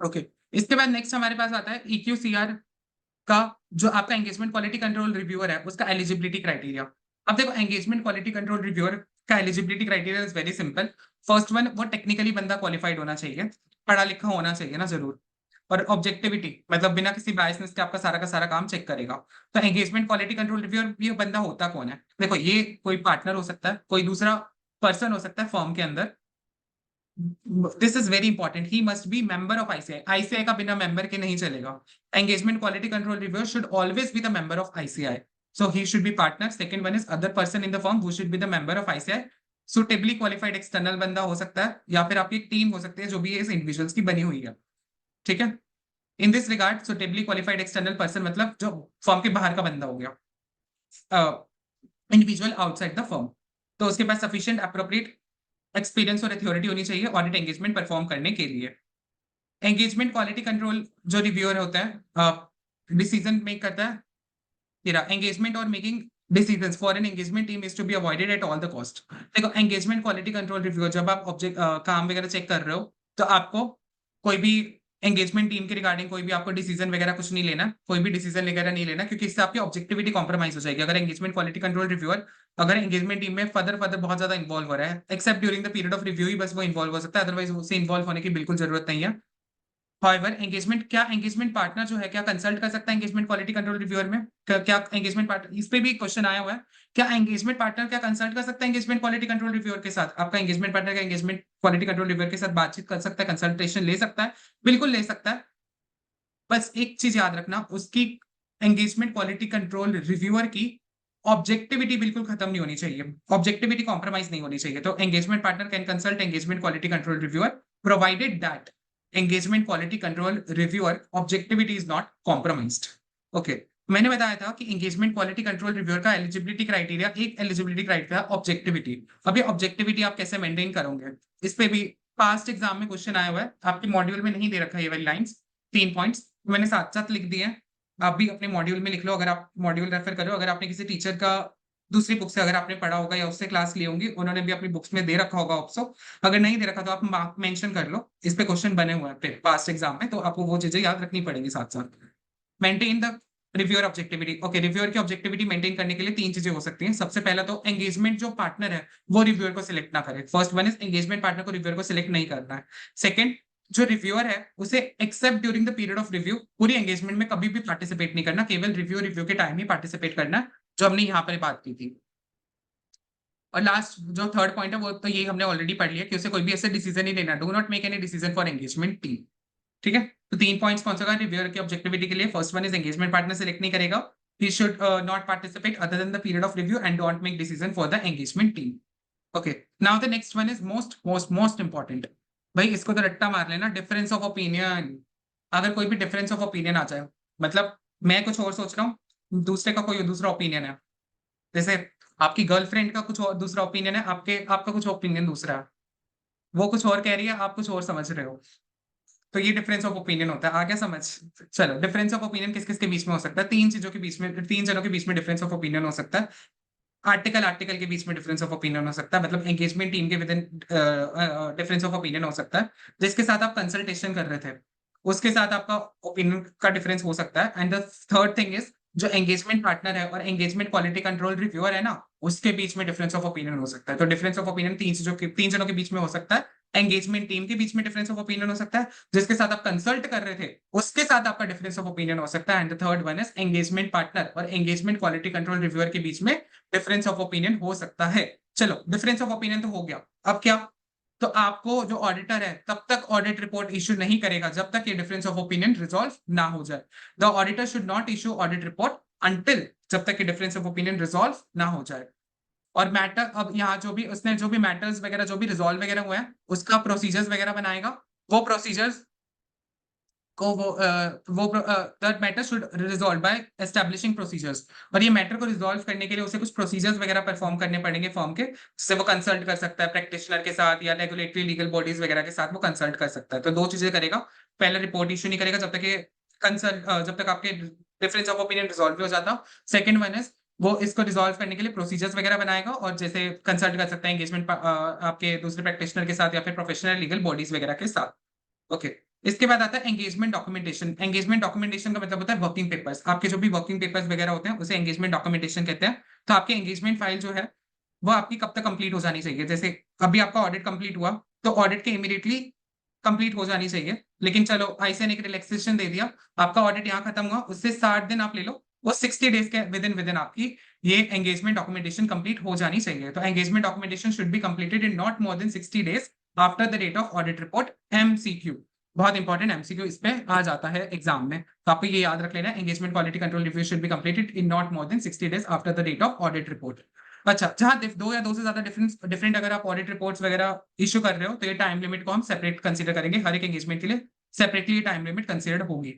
ओके, इसके बाद नेक्स्ट हमारे पास आता है ईक्यूसीआर का, जो आपका एंगेजमेंट क्वालिटी कंट्रोल रिव्यूअर है उसका एलिजिबिलिटी क्राइटेरिया। अब देखो एंगेजमेंट क्वालिटी कंट्रोल रिव्यूअर का eligibility criteria is very simple. First one, वो टेक्निकली बंदा क्वालिफाइड होना चाहिए, पढ़ा लिखा होना चाहिए ना जरूर। और ऑब्जेक्टिविटी मतलब बिना किसी बायसनेस के आपका सारा का सारा काम चेक करेगा। तो एंगेजमेंट क्वालिटी कंट्रोल रिव्यूअर, ये बंदा होता कौन है? देखो, ये कोई पार्टनर हो सकता है, कोई दूसरा पर्सन हो सकता है फर्म के अंदर। This is very important, he must be member of ICI. ICI का बिना मेंबर के नहीं चलेगा। Engagement quality control reviewer should always be the member of ICI. So he should be partner. Second one is other person in the firm who should be the member of ICI. Suitably qualified external बंदा हो सकता है, या फिर आपकी एक team हो सकती है जो भी इस इंडिविजुअल्स की बनी हुई है। ठीक है। In this regard, suitably qualified external person मतलब जो फर्म के बाहर का बंदा हो गया, इंडिविजुअल आउटसाइड द फर्म। तो उसके पास सफिशिएंट अप्रोप्रिएट एक्सपीरियंस और अथॉरिटी होनी चाहिए ऑडिट एंगेजमेंट परफॉर्म करने के लिए। एंगेजमेंट क्वालिटी कंट्रोल जो रिव्यूअर होता है डिसीजन मेक करता है, तेरा एंगेजमेंट और making decisions for an engagement team is to be avoided at all the cost. देखो, एंगेजमेंट क्वालिटी कंट्रोल रिव्यू जब आप ऑब्जेक्ट काम वगैरह चेक कर रहे हो, तो आपको कोई भी एंगेजमेंट टीम के रिगार्डिंग कोई भी आपको डिसीजन वगैरह कुछ नहीं लेना, कोई भी डिसीजन वगैरह नहीं लेना, क्योंकि इससे आपकी ऑब्जेक्टिविटी कॉम्प्रोमाइज हो जाएगी। अगर एंगेजमेंट क्वालिटी कंट्रोल रिव्यूअर अगर एंगेजमेंट टीम में फर्दर फर्दर बहुत ज्यादा इन्वॉल्व हो रहा है, except during the period of review ही बस वो इन्वॉल्व हो सकता है, अदरवाइज उसे इन्वॉल्व होने की बिल्कुल जरूरत नहीं है। However, एंगेजमेंट पार्टनर जो है क्या कंसल्ट कर सकता है एंगेजमेंट क्वालिटी कंट्रोल रिव्यूअर में? क्या एंगेजमेंट पार्टनर, इस पे भी क्वेश्चन आया हुआ है, क्या एंगेजमेंट पार्टनर क्या कंसल्ट कर सकता है एंगेजमेंट क्वालिटी कंट्रोल रिव्यूअर के साथ? आपका एंगेजमेंट पार्टनर का एंगेजमेंट क्वालिटी कंट्रोल रिव्यूअर के साथ बातचीत कर सकता है, कंसल्टेशन ले सकता है? बिल्कुल ले सकता है। बस एक चीज याद रखना, उसकी एंगेजमेंट क्वालिटी कंट्रोल रिव्यूअर की ऑब्जेक्टिविटी बिल्कुल खत्म नहीं होनी चाहिए, ऑब्जेक्टिविटी कॉम्प्रोमाइज नहीं होनी चाहिए। तो engagement partner can consult engagement quality control reviewer provided that engagement quality control reviewer objectivity is not compromised. Okay, मैंने बताया था कि engagement quality control reviewer का eligibility criteria, एक eligibility criteria objectivity। अब ये objectivity आप कैसे maintain करोगे, इस पे भी past exam में क्वेश्चन आया हुआ है। आपके मॉड्यूल में नहीं दे रखा है ये वाली लाइंस, 3 पॉइंट्स मैंने साथ साथ लिख दिए हैं, आप भी अपने मॉड्यूल में लिख लो। अगर आप मॉड्यूल रेफर करो, अगर आपने किसी टीचर का दूसरी बुक से अगर आपने पढ़ा होगा या उससे क्लास ली होंगी, उन्होंने भी अपनी बुक्स में दे रखा होगा ऑप्शो। अगर नहीं दे रखा तो आप मार्क मेंशन कर लो, इस पे क्वेश्चन बने हुए हैं पास्ट एग्जाम में, तो आपको वो चीजें याद रखनी पड़ेंगी साथ साथ। Maintain the reviewer objectivity. Okay, reviewer की ऑब्जेक्टिविटी मेंटेन करने के लिए 3 चीजें हो सकती हैं। सबसे पहला तो एंगेजमेंट जो पार्टनर है वो रिव्यूअर को सिलेक्ट ना करे। First one is engagement partner को रिव्यूअर को सिलेक्ट नहीं करना है। सेकंड, जो रिव्यूअर है उसे accept during the period of review पूरी एंगेजमेंट में कभी भी पार्टिसिपेट नहीं करना, केवल रिव्यू के टाइम ही पार्टिसिपेट करना है, जो हमने यहाँ पर बात की थी। और लास्ट जो थर्ड पॉइंट है वो तो ये हमने ऑलरेडी पढ़ लिया कि उसे कोई भी ऐसे डिसीजन नहीं लेना, do not make any decision for engagement team. ठीक है, तो 3 पॉइंट्स कौन सा का रिव्यूअर की ऑब्जेक्टिविटी के लिए? First one is engagement partner select नहीं करेगा, he should not participate other than the period of review and don't make decision for the engagement team. Okay, now the next one is most important। भाई इसको तो रट्टा मार लेना, difference of opinion. अगर कोई भी डिफरेंस ऑफ ओपिनियन आ जाए, मतलब मैं कुछ और सोच रहा हूँ, दूसरे का कोई दूसरा ओपिनियन है, जैसे आपकी गर्लफ्रेंड का कुछ और दूसरा ओपिनियन है, आपका कुछ ओपिनियन दूसरा है, वो कुछ और कह रही है, आप कुछ और समझ रहे हो, तो ये डिफरेंस ऑफ ओपिनियन होता है। आ गया समझ? चलो, डिफरेंस ऑफ ओपिनियन किस किस के बीच में हो सकता है? 3 चीजों के बीच में, 3 जनों के बीच में डिफरेंस ऑफ ओपिनियन हो सकता है। आर्टिकल के बीच में डिफरेंस ऑफ ओपिनियन हो सकता है, मतलब एंगेजमेंट टीम के with in difference of opinion हो सकता है। जिसके साथ आप कंसल्टेशन कर रहे थे उसके साथ आपका ओपिनियन का डिफरेंस हो सकता है। And the third thing is, जो एंगेजमेंट पार्टनर है और एंगेजमेंट क्वालिटी कंट्रोल रिव्यूअर है ना, उसके बीच में डिफरेंस ऑफ ओपिनियन हो सकता है। तो डिफरेंस ऑफ ओपिनियन 3 जनों के बीच में हो सकता है। एंगेजमेंट टीम के बीच में डिफरेंस ऑफ ओपिनियन हो सकता है, जिसके साथ आप कंसल्ट कर रहे थे उसके साथ आपका डिफरेंस ऑफ ओपिनियन हो सकता है। And the third one is engagement partner और एंगेजमेंट क्वालिटी कंट्रोल रिव्यूअर के बीच में डिफरेंस ऑफ ओपिनियन हो सकता है। चलो, डिफरेंस ऑफ ओपिनियन तो हो गया। अब क्या? तो आपको जो ऑडिटर है तब तक ऑडिट रिपोर्ट इश्यू नहीं करेगा जब तक ये डिफरेंस ऑफ ओपिनियन रिजॉल्व ना हो जाए। The auditor should not issue audit report until, जब तक ये डिफरेंस ऑफ ओपिनियन रिजॉल्व ना हो जाए। और मैटर, अब यहाँ जो भी उसने जो भी मैटर्स वगैरह जो भी रिजॉल्व वगैरह हुए हैं उसका प्रोसीजर्स वगैरह बनाएगा। वो प्रोसीजर्स को वो that matter should resolve by establishing procedures. और ये मैटर को रिजॉल्व करने के लिए उसे कुछ प्रोसीजर्स वगैरह परफॉर्म करने पड़ेंगे फॉर्म के, जिससे वो कंसल्ट कर सकता है प्रैक्टिशनर के साथ या रेगुलेटरी लीगल बॉडीज वगैरह के साथ वो कंसल्ट कर सकता है। तो 2 चीजें करेगा, पहले रिपोर्ट इश्यू नहीं करेगा जब तक ये कंसल्ट जब तक आपके डिफरेंस ऑफ ओपिनियन रिजॉल्व हो जाता। सेकंड वन इज, वो इसको रिजॉल्व करने के लिए प्रोसीजर्स वगैरह बनाएगा और जैसे कंसल्ट कर सकता है एंगेजमेंट आपके दूसरे प्रैक्टिशनर के साथ या फिर प्रोफेशनल लीगल बॉडीज वगैरह के साथ। ओके, इसके बाद आता है एंगेजमेंट डॉक्यूमेंटेशन। एंगेजमेंट डॉक्यूमेंटेशन का मतलब होता है वर्किंग पेपर्स। आपके जो भी वर्किंग पेपर्स वगैरह होते हैं उसे एंगेजमेंट डॉक्यूमेंटेशन कहते हैं। तो आपके एंगेजमेंट फाइल जो है वो आपकी कब तक कंप्लीट हो जानी चाहिए। जैसे अभी आपका ऑडिट कंप्लीट हुआ, तो ऑडिट के इमीडिएटली कंप्लीट हो जानी चाहिए। लेकिन चलो आईसीए ने एक रिलैक्सेशन दे दिया, आपका ऑडिट यहाँ खत्म हुआ, उससे 60 दिन आप ले लो, वो 60 डेज के विद इन आपकी ये एंगेजमेंट डॉक्यूमेंटेशन कंप्लीट हो जानी चाहिए। तो engagement documentation should be completed in not more than 60 days after the date of audit report. MCQ, बहुत इंपॉर्टेंट एमसीक्यू इस पे आ जाता है एग्जाम में, तो आपको ये याद रख लेना है, engagement quality control review should be completed in not more than 60 days after the date of audit report. अच्छा, जहां दो या दो से ज्यादा डिफरेंट अगर आप ऑडिट रिपोर्ट्स वगैरह इश्यू कर रहे हो, तो ये टाइम लिमिट को हम सेपरेट कंसीडर करेंगे, हर एक एंगेजमेंट के लिए सेपरेटली टाइम लिमिट कंसीडर होगी।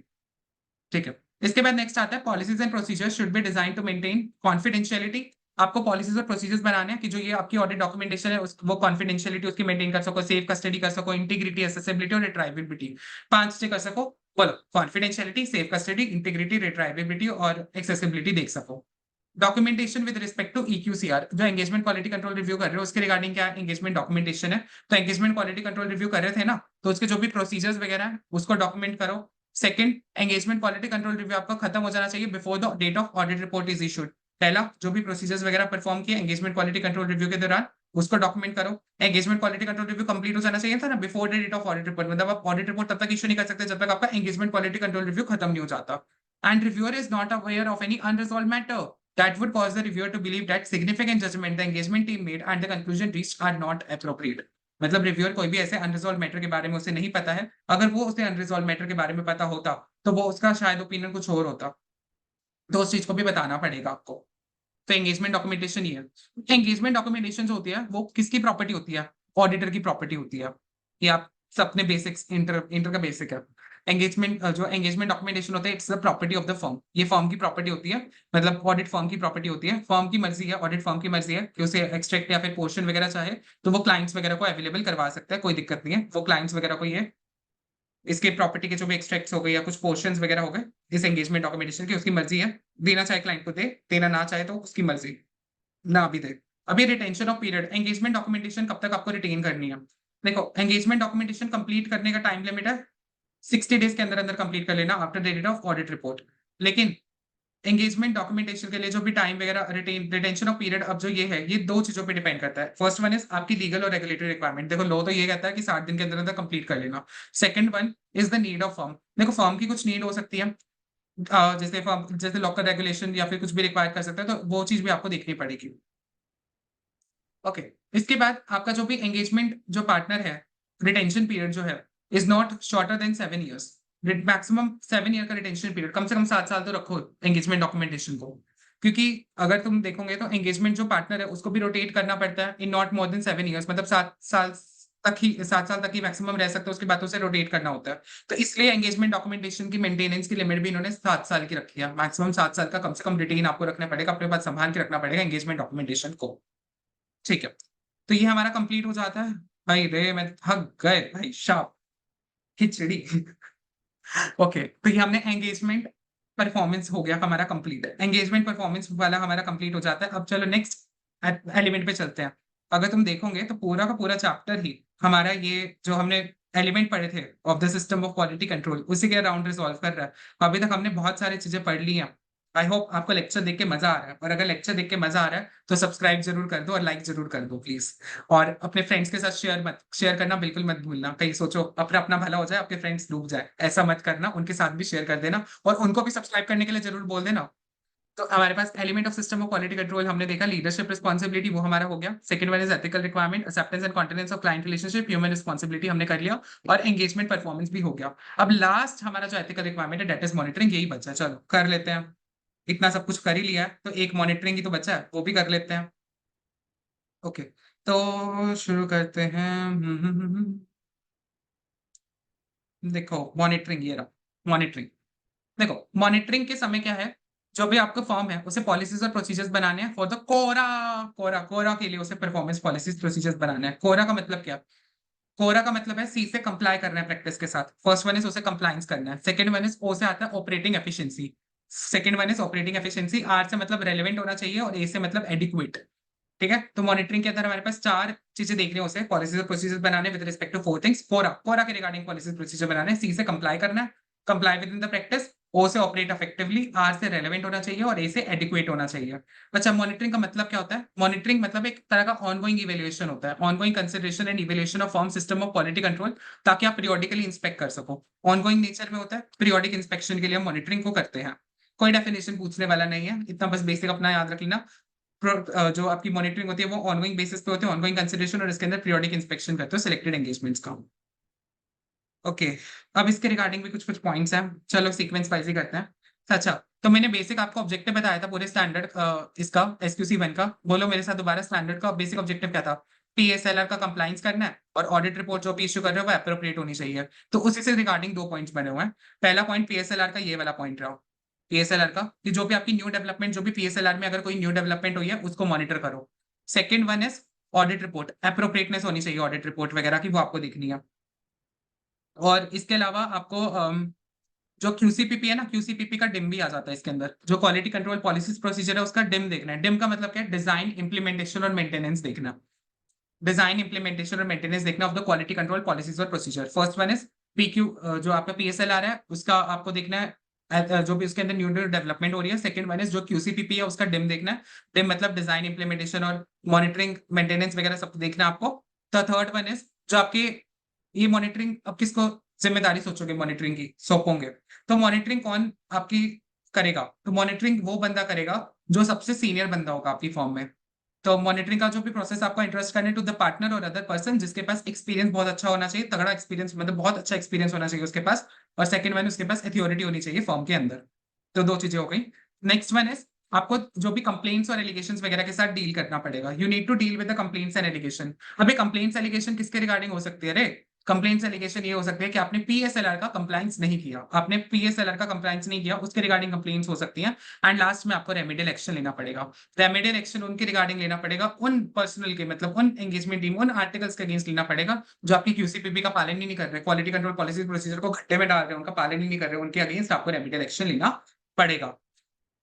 ठीक है, इसके बाद नेक्स्ट आता है policies and procedures should be design to maintain confidentiality. आपको पॉलिसीज और प्रोसीजर्स बनाने हैं कि जो ये आपकी ऑडिट डॉक्यूमेंटेशन है वो कॉन्फिडेंशियलिटी उसकी मेंटेन कर सको, सेफ कस्टडी कर सको, इंटीग्रिटी, एक्सेसिबिलिटी और रिट्राइवेबिलिटी, 5 से कर सको। बोलो, confidentiality, safe custody, integrity, retrievability और एक्सेसिबिलिटी देख सको। Documentation with respect to EQCR, जो एंगेजमेंट क्वालिटी कंट्रोल रिव्यू कर रहे हो उसके रिगार्डिंग क्या एंगेजमेंट डॉक्यूमेंटेशन है। तो एंगेजमेंट क्वालिटी कंट्रोल रिव्यू कर रहे थे ना, तो उसके जो भी प्रोसीजर्स वगैरह है उसको डॉक्यूमेंट करो। Second, engagement quality control review आपका खत्म हो जाना चाहिए before the date of audit report is issued. पहला, जो भी प्रोसीजर्स वगैरह परफॉर्म किए एंगेजमेंट क्वालिटी कंट्रोल रिव्यू के दौरान, उसको डॉक्यूमेंट करो। Engagement quality control review complete हो जाना चाहिए था ना before the date of audit report, मतलब आप ऑडिट रिपोर्ट तब तक इशू नहीं कर सकते जब तक आपका एंगेजमेंट क्वालिटी कंट्रोल रिव्यू खत्म नहीं हो जाता। And reviewer is not aware of any unresolved matter that would cause the reviewer to believe that significant judgment the engagement team made and the conclusion reached are not appropriate। मतलब reviewer कोई भी ऐसे unresolved matter के बारे में उसे नहीं पता है, अगर वो उसे अनरिजॉल्व मैटर के बारे में पता होता तो वो उसका शायद ओपिनियन कुछ और होता, तो उस चीज को भी बताना पड़ेगा आपको। तो एंगेजमेंट डॉक्यूमेंटेशन ही है। एंगेजमेंट डॉक्यूमेंटेशन जो होती है वो किसकी प्रॉपर्टी होती है? ऑडिटर की प्रॉपर्टी होती है। ये आप सबने बेसिक्स इंटर इंटर का बेसिक है। एंगेजमेंट जो एंगेजमेंट डॉक्यूमेंटेशन होता है it's the property of the firm, ये फर्म की प्रॉपर्टी होती है, मतलब ऑडिट फर्म की प्रॉपर्टी होती है। फर्म की मर्जी है, ऑडिट फर्म की मर्जी है कि उसे एक्सट्रैक्ट या फिर पोर्शन वगैरह चाहे तो वो क्लाइंट्स वगैरह को अवेलेबल करवा सकता है, कोई दिक्कत नहीं है। वो क्लाइंट्स वगैरह को ये इसके प्रॉपर्टी के जो भी एक्सट्रैक्ट्स हो गए या कुछ पोर्शंस वगैरह हो गए इस एंगेजमेंट डॉक्यूमेंटेशन की, उसकी मर्जी है, देना चाहे क्लाइंट को दे, देना ना चाहे तो उसकी मर्जी, ना भी दे। अभी retention of period, engagement documentation कब तक आपको रिटेन करनी है? देखो, एंगेजमेंट डॉक्यूमेंटेशन कंप्लीट करने का टाइम लिमिट है 60 डेज के अंदर अंदर कंप्लीट कर लेना after the date of audit report. लेकिन एंगेजमेंट डॉक्यूमेंटेशन के लिए जो भी टाइम वगैरह रिटेंशन ऑफ पीरियड, अब जो ये है ये दो चीजों पे डिपेंड करता है। फर्स्ट वन इज आपकी लीगल और रेगुलेटरी रिक्वायरमेंट। देखो, लॉ तो ये कहता है कि 60 दिन के अंदर अंदर कंप्लीट कर लेना। Second one is the need of firm. देखो, फर्म की कुछ नीड हो सकती है, जैसे फर्म जैसे लॉकर रेगुलेशन या फिर कुछ भी रिक्वायर कर सकता है, तो वो चीज भी आपको देखनी पड़ेगी। ओके, इसके बाद आपका जो भी एंगेजमेंट जो पार्टनर है, रिटेंशन पीरियड जो है is not shorter than 7 years। Maximum 7 year का रिटेंशन पीरियड, कम से कम 7 साल तो रखो एंगेजमेंट डॉक्यूमेंटेशन को, क्योंकि अगर तुम देखोगे तो एंगेजमेंट जो पार्टनर है उसको भी रोटेट करना पड़ता है इन नॉट मोर देन 7 years, मतलब 7 साल तक ही मैक्सिमम रह सकता है, उसके बाद उसे रोटेट करना होता है। तो इसलिए एंगेजमेंट डॉक्यूमेंटेशन की मेंटेनेंस की लिमिट भी इन्होंने 7 साल की रखी है, मैक्सिमम 7 साल का कम से कम रिटेन आपको रखना पड़ेगा, अपने पास संभाल के रखना पड़ेगा एंगेजमेंट डॉक्यूमेंटेशन को। ठीक है, तो ये हमारा कंप्लीट हो जाता है। भाई रे, मैं थक गए भाई, शाप खिचड़ी। ओके, तो ये हमने एंगेजमेंट परफॉर्मेंस हो गया हमारा कंप्लीट, एंगेजमेंट परफॉर्मेंस वाला हमारा कंप्लीट हो जाता है। अब चलो नेक्स्ट एलिमेंट पे चलते हैं। अगर तुम देखोगे तो पूरा का पूरा चैप्टर ही हमारा ये जो हमने एलिमेंट पढ़े थे of the system of quality control उसी के अराउंड रिजॉल्व कर रहा है। अभी तक हमने बहुत सारी चीजें पढ़ ली हैं। आई होप आपको लेक्चर देख के मजा आ रहा है, और अगर लेक्चर देख के मजा आ रहा है तो सब्सक्राइब जरूर कर दो और लाइक जरूर कर दो प्लीज। और अपने फ्रेंड्स के साथ शेयर करना बिल्कुल मत भूलना, कहीं सोचो अपना अपना भला हो जाए, आपके फ्रेंड्स डूब जाए, ऐसा मत करना, उनके साथ भी शेयर कर देना और उनको भी सब्सक्राइब करने के लिए जरूर बोल देना। तो हमारे पास element of system of quality control हमने देखा, लीडरशिप रिस्पॉन्सिबिलिटी वो हमारा हो गया। Second one is ethical requirement, acceptance and confidence of client relationship, human responsibility हमने कर लिया, और एंगेजमेंट परफॉर्मेंस भी हो गया। अब लास्ट हमारा जो एथिकल रिक्वायरमेंट है, डेट इज मॉनिटरिंग, यही बचा है। चलो कर लेते हैं, इतना सब कुछ कर ही लिया है तो एक मॉनिटरिंग ही तो बचा है, वो भी कर लेते हैं। ओके, तो शुरू करते हैं। देखो मॉनिटरिंग, ये रहा मॉनिटरिंग। देखो, मॉनिटरिंग के समय क्या है, जो भी आपका फॉर्म है उसे पॉलिसीज और प्रोसीजर्स बनाने हैं फॉर द कोरा। कोरा कोरा के लिए उसे परफॉर्मेंस पॉलिसीज प्रोसीजर्स बनाने हैं। कोरा का मतलब क्या? कोरा का मतलब है सी से कंप्लाई करना है प्रैक्टिस के साथ। फर्स्ट वन इज उसे कंप्लायंस करना है। सेकंड वन इज ओ से आता है operating efficiency. Second one is operating efficiency. R से मतलब रेलेवेंट होना चाहिए और ए से मतलब एडिक्वेट। ठीक है, तो मॉनिटरिंग के अंदर हमारे पास 4 चीजें देखनी है उसे, पॉलिसीज और प्रोसीजर्स बनाने विद रिस्पेक्ट टू 4 थिंग्स। कोरा, कोरा के रिगार्डिंग पॉलिसीज प्रोसीजर बनाने। सी से कंप्लाई करना है, comply with in the practice. O से ऑपरेट इफेक्टिवली, आर से रेलेवेंट होना चाहिए और ए से एडिक्वेट होना चाहिए। अच्छा, मॉनिटरिंग का मतलब क्या होता है? मॉनिटरिंग मतलब एक तरह का ऑनगोइंग इवेल्युएशन होता है, ongoing consideration and evaluation of form system of quality control, ताकि आप पीरियोडिकली इंस्पेक्ट कर सको। ऑनगोइंग नेचर में होता है, पीरियोडिक इंस्पेक्शन के लिए हम मॉनिटरिंग को करते हैं। कोई डेफिनेशन पूछने वाला नहीं है, इतना बस बेसिक अपना याद रख लेना। जो आपकी मॉनिटरिंग होती है वो ऑनगोइंग बेसिस पे होती है, ऑनगोइंग कंसिडरेशन, और इसके अंदर पीरियोडिक इंस्पेक्शन करते हो सिलेक्टेड एंगेजमेंट्स का। ओके, अब इसके रिगार्डिंग भी कुछ कुछ पॉइंट्स हैं, चलो सीक्वेंस वाइज ही करते हैं। अच्छा, तो मैंने बेसिक आपको ऑब्जेक्टिव बताया था पूरे स्टैंडर्ड इसका SQC1 का। बोलो मेरे साथ दोबारा, स्टैंडर्ड का बेसिक ऑब्जेक्टिव क्या था? PSLR का कंप्लाइंस करना है और ऑडिट रिपोर्ट जो भी इश्यू कर रहे हो वो एप्रोप्रिएट होनी चाहिए। तो उसी से रिगार्डिंग 2 पॉइंट्स बने हुए हैं। पहला पॉइंट PSLR का ये वाला पॉइंट रहा, PSLR का कि जो भी आपकी न्यू डेवलपमेंट, जो भी PSLR में अगर कोई न्यू डेवलपमेंट हुई है उसको मॉनिटर करो। Second one is audit report, appropriateness होनी चाहिए ऑडिट रिपोर्ट वगैरह की, वो आपको दिखनी है। और इसके अलावा आपको जो QCPP है ना, QCPP का डिम भी आ जाता है इसके अंदर। जो क्वालिटी कंट्रोल पॉलिसीज प्रोसीजर है उसका डिम देखना है। डिम का मतलब क्या है? डिजाइन, इंप्लीमेंटेशन और मेंटेनेंस देखना। डिजाइन, इंप्लीमेंटेशन और मेंटेनेंस देखना of the quality control policies और procedure. First one is PQ, जो आपका PSLR है उसका आपको देखना है, जो भी उसके अंदर न्यू डेवलपमेंट हो रही है। सेकंड वन इज जो QCPP है उसका डिम देखना है। डिम मतलब डिजाइन, इंप्लीमेंटेशन और मॉनिटरिंग, मेंटेनेंस वगैरह सब देखना है आपको। तो थर्ड वन इज जो आपके ये मॉनिटरिंग, अब किसको जिम्मेदारी सोचोगे मॉनिटरिंग की सौंपोगे? तो मॉनिटरिंग कौन आपकी करेगा? तो मॉनिटरिंग वो बंदा करेगा जो सबसे सीनियर बंदा होगा आपकी फॉर्म में। तो मॉनिटरिंग का जो भी प्रोसेस आपको इंटरेस्ट करने टू द पार्टनर और अदर पर्सन जिसके पास एक्सपीरियंस बहुत अच्छा होना चाहिए, तगड़ा एक्सपीरियंस, मतलब बहुत अच्छा एक्सपीरियंस होना चाहिए उसके पास। और सेकंड वन, उसके पास अथॉरिटी होनी चाहिए फॉर्म के अंदर। तो दो चीजें हो गई। नेक्स्ट वन इज आपको जो भी कंप्लेंट्स और एलिगेशंस वगैरह के साथ डील करना पड़ेगा। You need to deal with the complaints and allegation. अबे कंप्लेंट्स एलिगेशन किसके रिगार्डिंग हो सकती है रे? कंप्लेंट्स एलिगेशन ये हो सकते हैं कि आपने PSLR का कंप्लायंस नहीं किया, आपने PSLR का कंप्लायंस नहीं किया, उसके रिगार्डिंग कंप्लेंट्स हो सकती हैं। एंड लास्ट में आपको रेमेडियल एक्शन लेना पड़ेगा। रेमेडियल एक्शन उनके रिगार्डिंग लेना पड़ेगा, उन पर्सनल के, मतलब उन एंगेजमेंट टीम, उन आर्टिकल्स के अगेंस्ट लेना पड़ेगा जो आपकी QCPP का पालन ही नहीं कर रहे, क्वालिटी कंट्रोल पॉलिसी प्रोसीजर को घट्टे में डाल रहे हैं, उनका पालन ही नहीं कर रहे, उनके अगेंस्ट आपको रेमेडियल एक्शन लेना पड़ेगा।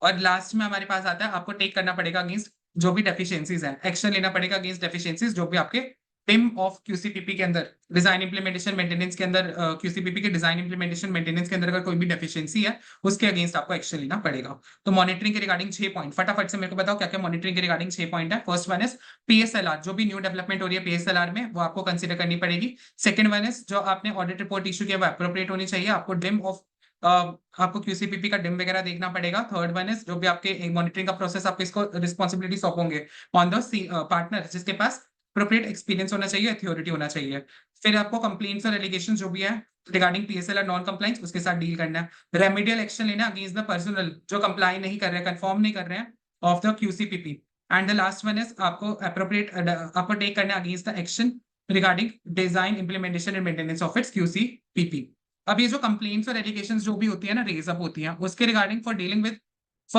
और लास्ट में हमारे पास आता है आपको टेक करना पड़ेगा अगेंस्ट जो भी डेफिशिएंसीज हैं, एक्शन लेना पड़ेगा अगेंस्ट डेफिशिएंसीज जो भी आपके टिम ऑफ QCPP के अंदर, डिजाइन इंप्लीमेंटेशन मेंटेनेंस के अंदर, QCPP के डिजाइन इंप्लीमेंटेशन मेंटेनेंस के अंदर अगर कोई भी डेफिशिएंसी है उसके अगेंस्ट आपको एक्शन लेना पड़ेगा। तो मॉनिटरिंग के रिगार्डिंग 6 पॉइंट, फटाफट से मेरे को बताओ क्या क्या मॉनिटरिंग के रिगार्डिंग 6 पॉइंट है। फर्स्ट वन इज PSLR, जो भी न्यू डेवलपमेंट हो रही है PSLR में वो आपको कंसिडर करनी पड़ेगी। सेकंड वन इज जो आपने ऑडिट रिपोर्ट इशू किया वो एप्रोप्रिएट होनी चाहिए, आपको डिम ऑफ आपको QCPP का डिम वगैरह देखना पड़ेगा। थर्ड वन इज जो भी आपके मॉनिटरिंग का प्रोसेस, आपको इसको रिस्पॉन्सिबिलिटी सौंपोगे ऑन द पार्टनर जिसके पास अप्रोप्रिएट एक्सपीरियंस होना चाहिए, अथॉरिटी होना चाहिए। फिर आपको कंप्लेंट्स और एलिगेशन जो भी है रिगार्डिंग PSLR नॉन कंप्लाइंस उसके साथ डील करना है। रेमेडियल एक्शन लेना अगेंस्ट द पर्सनल जो कंप्लाई नहीं कर रहे हैं, कंफर्म नहीं कर रहे हैं of the QCPP। And the last one is आपको अप्रोप्रिएट आपको टेक करना against the action regarding design, implementation and maintenance of its QCPP। अब ये जो कंप्लेंट्स और एलिगेशंस जो भी होती है ना, रेज अप होती हैं, उसके regarding for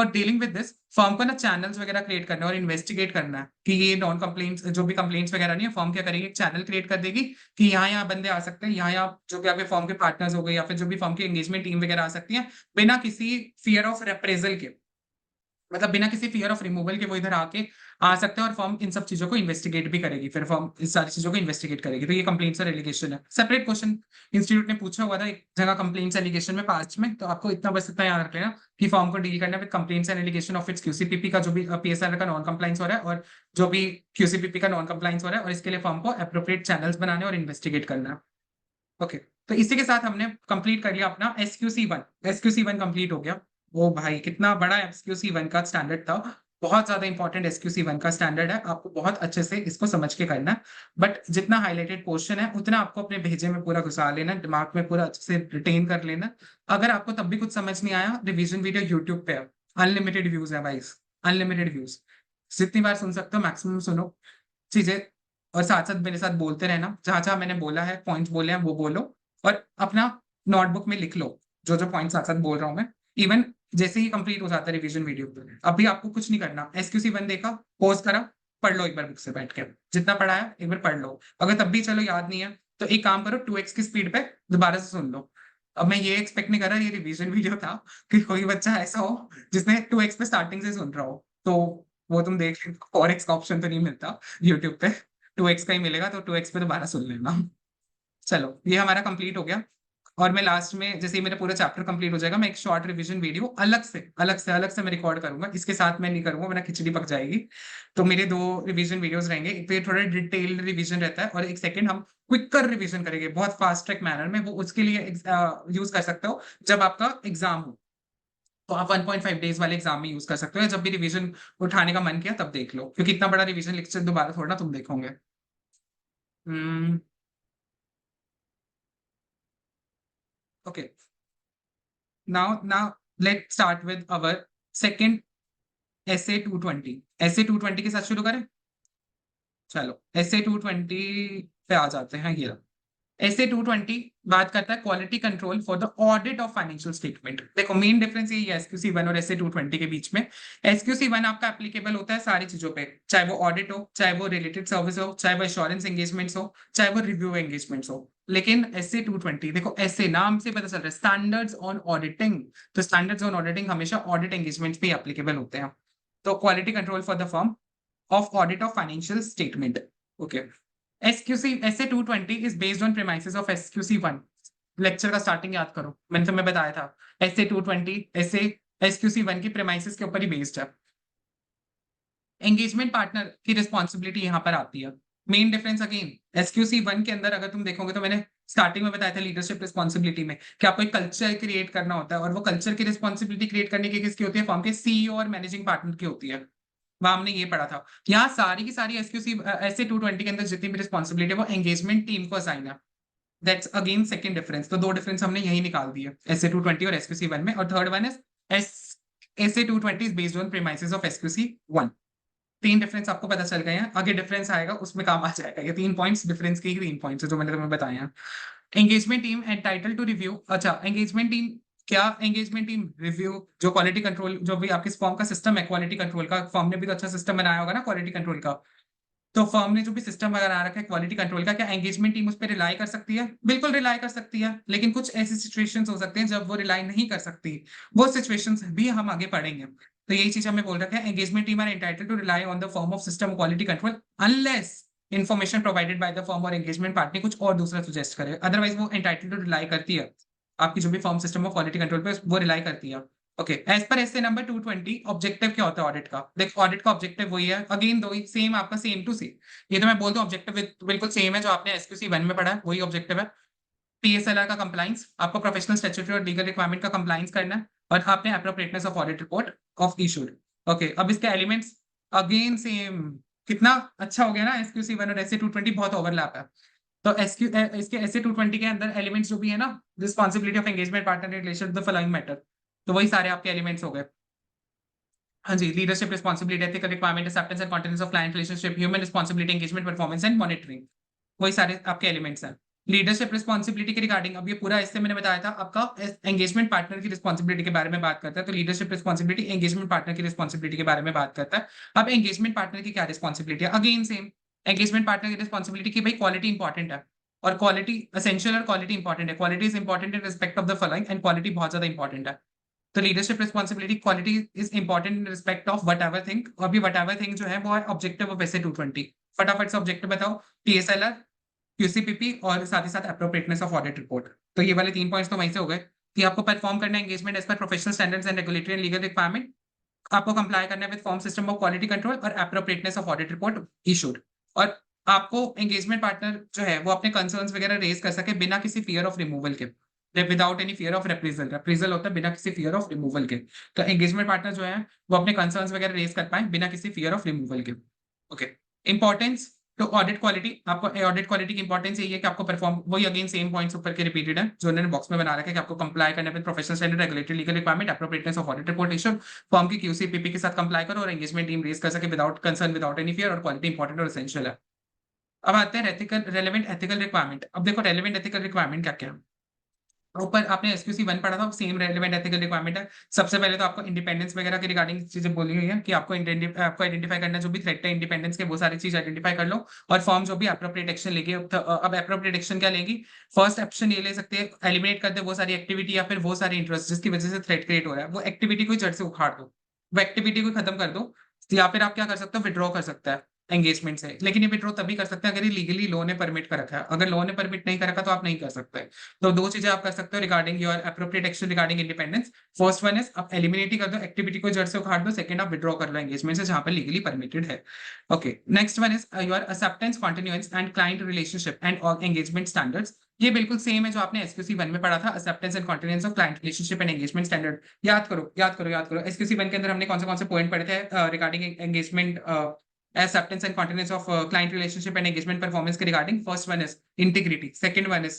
dealing with this firm को ना चैनल्स वगैरह क्रिएट करना और इन्वेस्टिगेट करना है कि ये नॉन कंप्लेंट्स जो भी कंप्लेंट्स वगैरह नहीं है, फर्म क्या करेगी, एक चैनल क्रिएट कर देगी कि यहाँ बंदे आ सकते हैं, यहाँ जो भी आपके फर्म के पार्टनर्स हो गए या फिर जो भी फर्म की एंगेजमेंट टीम वगैरह आ सकती है, बिना किसी फियर ऑफ रेप्रेजल के, मतलब बिना किसी फियर ऑफ रिमूवल के वो इधर आके आ सकते हैं और फर्म इन सब चीजों को इन्वेस्टिगेट भी करेगी, फिर फर्म इस सारी चीजों को इन्वेस्टिगेट करेगी। तो ये कंप्लेंट्स और एलिगेशन है। सेपरेट क्वेश्चन इंस्टीट्यूट ने पूछा हुआ था एक जगह कंप्लेंट्स एलिगेशन में पास्ट में, तो आपको इतना बस इतना याद रख लेना कि फर्म को डील करना with complaints and allegation of its QCPP का जो भी PSLR का नॉन कंप्लाइंस हो रहा है और जो भी QCPP का नॉन कंप्लाइंस हो रहा है, और इसके लिए फर्म को अप्रोप्रिएट चैनल्स बनाने और इन्वेस्टिगेट करना है। ओके, तो इसी के साथ हमने कंप्लीट कर लिया अपना SQC1। SQC1 कंप्लीट हो गया। ओ भाई कितना बड़ा SQC1 का स्टैंडर्ड था, बहुत ज्यादा इंपॉर्टेंट SQC1 का स्टैंडर्ड है, आपको बहुत अच्छे से इसको समझ के करना है। बट जितना हाईलाइटेड क्वेश्चन है उतना आपको अपने भेजे में पूरा घुसा लेना, दिमाग में पूरा अच्छे से रिटेन कर लेना। अगर आपको तब भी कुछ समझ नहीं आया, रिवीजन वीडियो यूट्यूब पे है, अनलिमिटेड व्यूज है भाई, अनलिमिटेड व्यूज, जितनी बार सुन सकते हो मैक्सिमम सुनो चीजें, और साथ साथ मेरे साथ बोलते रहना, जहां जहां मैंने बोला है पॉइंट्स बोले हैं वो बोलो, और अपना नोटबुक में लिख लो जो जो पॉइंट साथ साथ बोल रहा हूँ मैं। इवन जैसे ही कंप्लीट हो जाता है रिवीजन वीडियो, अभी आपको कुछ नहीं करना, SQC1 देखा, पोज करा, पढ़ लो एक बार बुक से बैठ के, जितना पढ़ा है एक बार पढ़ लो। अगर तब भी चलो याद नहीं है तो एक काम करो, 2x की स्पीड पे दोबारा से सुन लो। अब मैं ये एक्सपेक्ट नहीं कर रहा ये रिवीजन वीडियो था कि कोई बच्चा ऐसा हो जिसने 2x पे स्टार्टिंग से सुन रहा हो, तो वो तुम देख, 4x का ऑप्शन तो नहीं मिलता यूट्यूब पे, 2x का ही मिलेगा, तो 2x पे दोबारा सुन लेना। चलो ये हमारा कंप्लीट हो गया। और मैं लास्ट में जैसे ही मेरा पूरा चैप्टर कंप्लीट हो जाएगा, मैं एक शॉर्ट रिवीजन वीडियो अलग से मैं रिकॉर्ड करूंगा। इसके साथ मैं नहीं करूंगा वरना खिचड़ी पक जाएगी। तो मेरे 2 रिवीजन वीडियोस रहेंगे। एक तो ये थोड़ा डिटेल्ड रिवीजन रहता है और एक सेकंड हम क्विकर रिवीजन करेंगे बहुत फास्ट ट्रैक मैनर में। वो उसके लिए यूज कर सकते हो जब आपका एग्जाम हो। तो आप 1.5 डेज वाले एग्जाम में यूज कर सकते हो, या जब भी रिवीजन उठाने का मन किया तब देख लो, क्योंकि इतना बड़ा रिवीजन लेक्चर दोबारा थोड़ा ना तुम देखोगे। Okay, now let start with our second SA 220। SA 220 के साथ शुरू करें। चलो एसए 220 पे आ जाते हैं। ये एसए 220 बात करता है quality control for the audit of financial statement. देखो मेन डिफरेंस यही है एसक्यूसी 1 और एसए 220 के बीच में। एसक्यूसी 1 आपका एप्लीकेबल होता है सारी चीजों पे, चाहे वो ऑडिट हो, चाहे वो रिलेटेड सर्विस हो, चाहे वो एश्योरेंस एंगेजमेंट्स हो, चाहे वो रिव्यू एंगेजमेंट्स हो। लेकिन एसए 220 देखो, ऐसे नाम से पता चल रहा है स्टैंडर्ड्स ऑन ऑडिटिंग। तो स्टैंडर्ड्स ऑन ऑडिटिंग हमेशा ऑडिट एंगेजमेंट्स पे एप्लीकेबल होते हैं। तो quality control for the firm of audit of financial statement. Okay. SQC SA 220 is based on premises of SQC 1. Lecture का स्टार्टिंग याद करो, मैंने तुम्हें बताया था SA 220 SA SQC 1 की प्रेमाइसिस के ऊपर ही बेस्ड है। एंगेजमेंट पार्टनर की रिस्पॉन्सिबिलिटी यहाँ पर आती है। मेन डिफरेंस अगेन एसक्यूसी 1 के अंदर अगर तुम देखोगे तो मैंने स्टार्टिंग में बताया था लीडरशिप रिस्पॉन्सिबिलिटी में कि आपको एक कल्चर क्रिएट करना होता है, और वो कल्चर की रिस्पॉन्सिबिलिटी क्रिएट करने की किसकी होती है? फर्म के सीईओ और मैनेजिंग पार्टनर की होती है। वहां हमने ये पढ़ा था। यहाँ सारी की सारी एसक्यूसी एसए 220 के अंदर जितनी भी रिस्पॉन्सिबिलिटी है वो एंगेजमेंट टीम को असाइन है। That's again second difference. तो 2 डिफरेंस हमने यही निकाल दिए एसए 220 और एसक्यूसी 1 में। और third one is S SA 220 is based on premises of SQC 1। 3 difference आपको पता चल गए हैं। आगे डिफरेंस आएगा उसमें काम आ जाएगा। ये 3 पॉइंट्स डिफरेंस के ही 3 पॉइंट्स है जो मैंने तुम्हें बताए हैं। Engagement team entitle to review. अच्छा, एंगेजमेंट टीम क्या? एंगेजमेंट टीम रिव्यू जो क्वालिटी कंट्रोल, जो भी आपके फॉर्म का सिस्टम है क्वालिटी कंट्रोल का, फॉर्म ने भी तो अच्छा सिस्टम बनाया होगा ना क्वालिटी कंट्रोल का। तो फर्म ने जो भी सिस्टम बना रखा है क्वालिटी कंट्रोल का, क्या एंगेजमेंट टीम उस पर रिलाई कर सकती है? बिल्कुल रिलाई कर सकती है। लेकिन कुछ ऐसी सिचुएशंस हो सकते हैं जब वो रिलाई नहीं कर सकती। वो सिचुएशंस भी हम आगे पढ़ेंगे। तो यही चीज हमें बोल रखा है, engagement team are entitled to rely on the form of system quality control unless information provided by the firm और एंगेजमेंट पार्टनर कुछ और दूसरा सुजेस्ट करे। अदरवाइज वो एंटाइटल्ड टू रिलाई करती है। आपकी जो भी form system of quality control पे वो रिलाई करती है। Okay, as per SA number 220 objective क्या होता है ऑडिट का? देख, ऑडिट का ऑब्जेक्टिव वही है, अगेन दो ही सेम, आपका सेम टू सेम। ये तो मैं बोल दूं ऑब्जेक्टिव बिल्कुल सेम है जो आपने एसक्यूसी 1 में पढ़ा है, वही ऑब्जेक्टिव है। पीएसएलआर का कंप्लाइंस, आपको प्रोफेशनल स्टैट्यूटरी और लीगल रिक्वायरमेंट का कंप्लाइंस करना है, और आपने appropriateness of audit report of issued. Okay, अब इसके एलिमेंट्स अगेन सेम। कितना अच्छा हो गया ना, एसक्यूसी 1 और एसए 220 बहुत ओवरलैप है। तो एसक्यू इसके एसए 220 के अंदर एलिमेंट्स जो भी है ना, responsibility of engagement partner in relation to the following matter, तो वही सारे आपके एलिमेंट्स हो गए। हाँ जी, leadership responsibility, ethical requirement, acceptance and continuous of client relationship, human responsibility, engagement, performance and monitoring, वही सारे आपके एलिमेंट्स हैं। लीडरशिप रिस्पॉन्सिबिलिटी के रिगार्डिंग अब ये पूरा इससे मैंने बताया था आपका एंगेजमेंट पार्टनर की रिस्पॉन्सिबिलिटी के बारे में बात करता है। तो लीडरशिप रिस्पॉन्सिबिलिटी एंगेजमेंट पार्टनर की रिस्पॉन्सिबिलिटी के बारे में बात करता है। अब एंगेजमेंट पार्टनर की क्या रिस्पॉन्सिबिलिटी है? अगेन सेम, एंगेजमेंट पार्टनर की रिस्पॉन्सिबिलिटी की भाई क्वालिटी इंपॉर्टेंट है, और क्वालिटी असेंशियल और क्वालिटी इंपॉर्टेंट है। Quality is important in respect of the following, and quality बहुत ज्यादा इंपॉर्टेंट है। तो leadership responsibility quality is important in respect of what ever thing. अभी वट एवर थिंग जो है वो है ऑब्जेक्टिव ऑफ एसए 220। फटाफट से ऑब्जेक्टिव बताओ। टीएसएलआर, क्यूसीपीपी और साथ ही साथ एप्रोप्रिएटनेस ऑफ ऑडिट रिपोर्ट। तो ये वाले 3 पॉइंट्स तो वहीं से हो गए कि आपको परफॉर्म करना है engagement as per professional standards and regulatory and legal requirement. आपको कंप्लाई करना है with firm system of quality control और appropriateness of audit report issued. और आपको एंगेजमेंट पार्टनर जो है वो अपने कंसर्न्स वगैरह रेज कर सके बिना किसी फियर ऑफ रिमूवल के, विदाउट एनी फियर ऑफ रिप्रेजल। रिप्रेजल होता है बिना किसी फियर ऑफ रिमूवल के। तो एंगेजमेंट पार्टनर जो है वो अपने कंसर्न्स वगैरह रेज कर पाए बिना किसी फियर ऑफ रिमूवल के। ओके, इंपॉर्टेंस तो ऑडिट क्वालिटी, आपको ऑडिट क्वालिटी की इंपॉर्टेंस यही है कि आपको परफॉर्म, वही अगेन सेम पॉइंट्स ऊपर के रिपीटेड है जो उन्होंने बॉक्स में बना रखा है कि आपको कंप्लाई करना with professional standard, regulatory, legal requirement, appropriateness of audit report issue, form की क्यूसी पीपी के साथ कंप्लाई करो और एंगेजमेंट टीम रेज कर सके without concern, without any fear, और क्वालिटी इंपॉर्टेंट और एसेंशियल है। अब आते हैं एथिकल रेलेवेंट एथिकल रिक्वायरमेंट। अब देखो रेलेवेंट एथिकल रिक्वायरमेंट क्या क्या है। ऊपर आपने एसक्यूसी 1 पढ़ा था, सेम रेलेवेंट एथिकल रिक्वायरमेंट है। सबसे पहले तो आपको इंडिपेंडेंस वगैरह के रिगार्डिंग चीजें बोली हुई है कि आपको आइडेंटिफाई करना जो भी थ्रेट है इंडिपेंडेंस के, वो सारी चीज आइडेंटिफाई कर लो। और फॉर्म जो भी एप्रोप्रिएट एक्शन लेगी, अब एप्रोप्रिएट एक्शन क्या लेगी? फर्स्ट ऑप्शन ये ले सकते हैं, एलिमिनेट कर दे वो सारी एक्टिविटी या फिर वो सारी इंटरेस्ट जिसकी वजह से थ्रेट क्रिएट हो रहा है। वो एक्टिविटी को जड़ से उखाड़ दो, वो एक्टिविटी को खत्म कर दो। या फिर आप क्या कर सकते हो, विड्रॉ कर सकता है। एंगेजमेंट से, लेकिन ये विड्रॉ तभी कर सकते हैं अगर ये लीगली लॉ ने परमिट कर रखा है। अगर लॉ ने परमिट नहीं कर रखा तो आप नहीं कर सकते। तो दो चीजें आप कर सकते हो regarding your appropriate action regarding independence. First one is आप एलिमिनेट ही कर दो, एक्टिविटी को जड़ से उखाड़ दो। सेकंड आप विड्रॉ कर लो एंगेजमेंट से जहां पर लीगली परमिटेड है। Okay, next one is your acceptance, continuance and client relationship and engagement standards. ये बिल्कुल सेम है जो आपने एसक्यूसी 1 में पढ़ा था, acceptance and continuance of client relationship and engagement standard. याद करो, याद करो, याद करो, एसक्यूसी 1 के अंदर हमने कौन से पॉइंट पढ़े थे regarding engagement, acceptance and continuance of client relationship and engagement performance के regarding. First one is integrity, second one is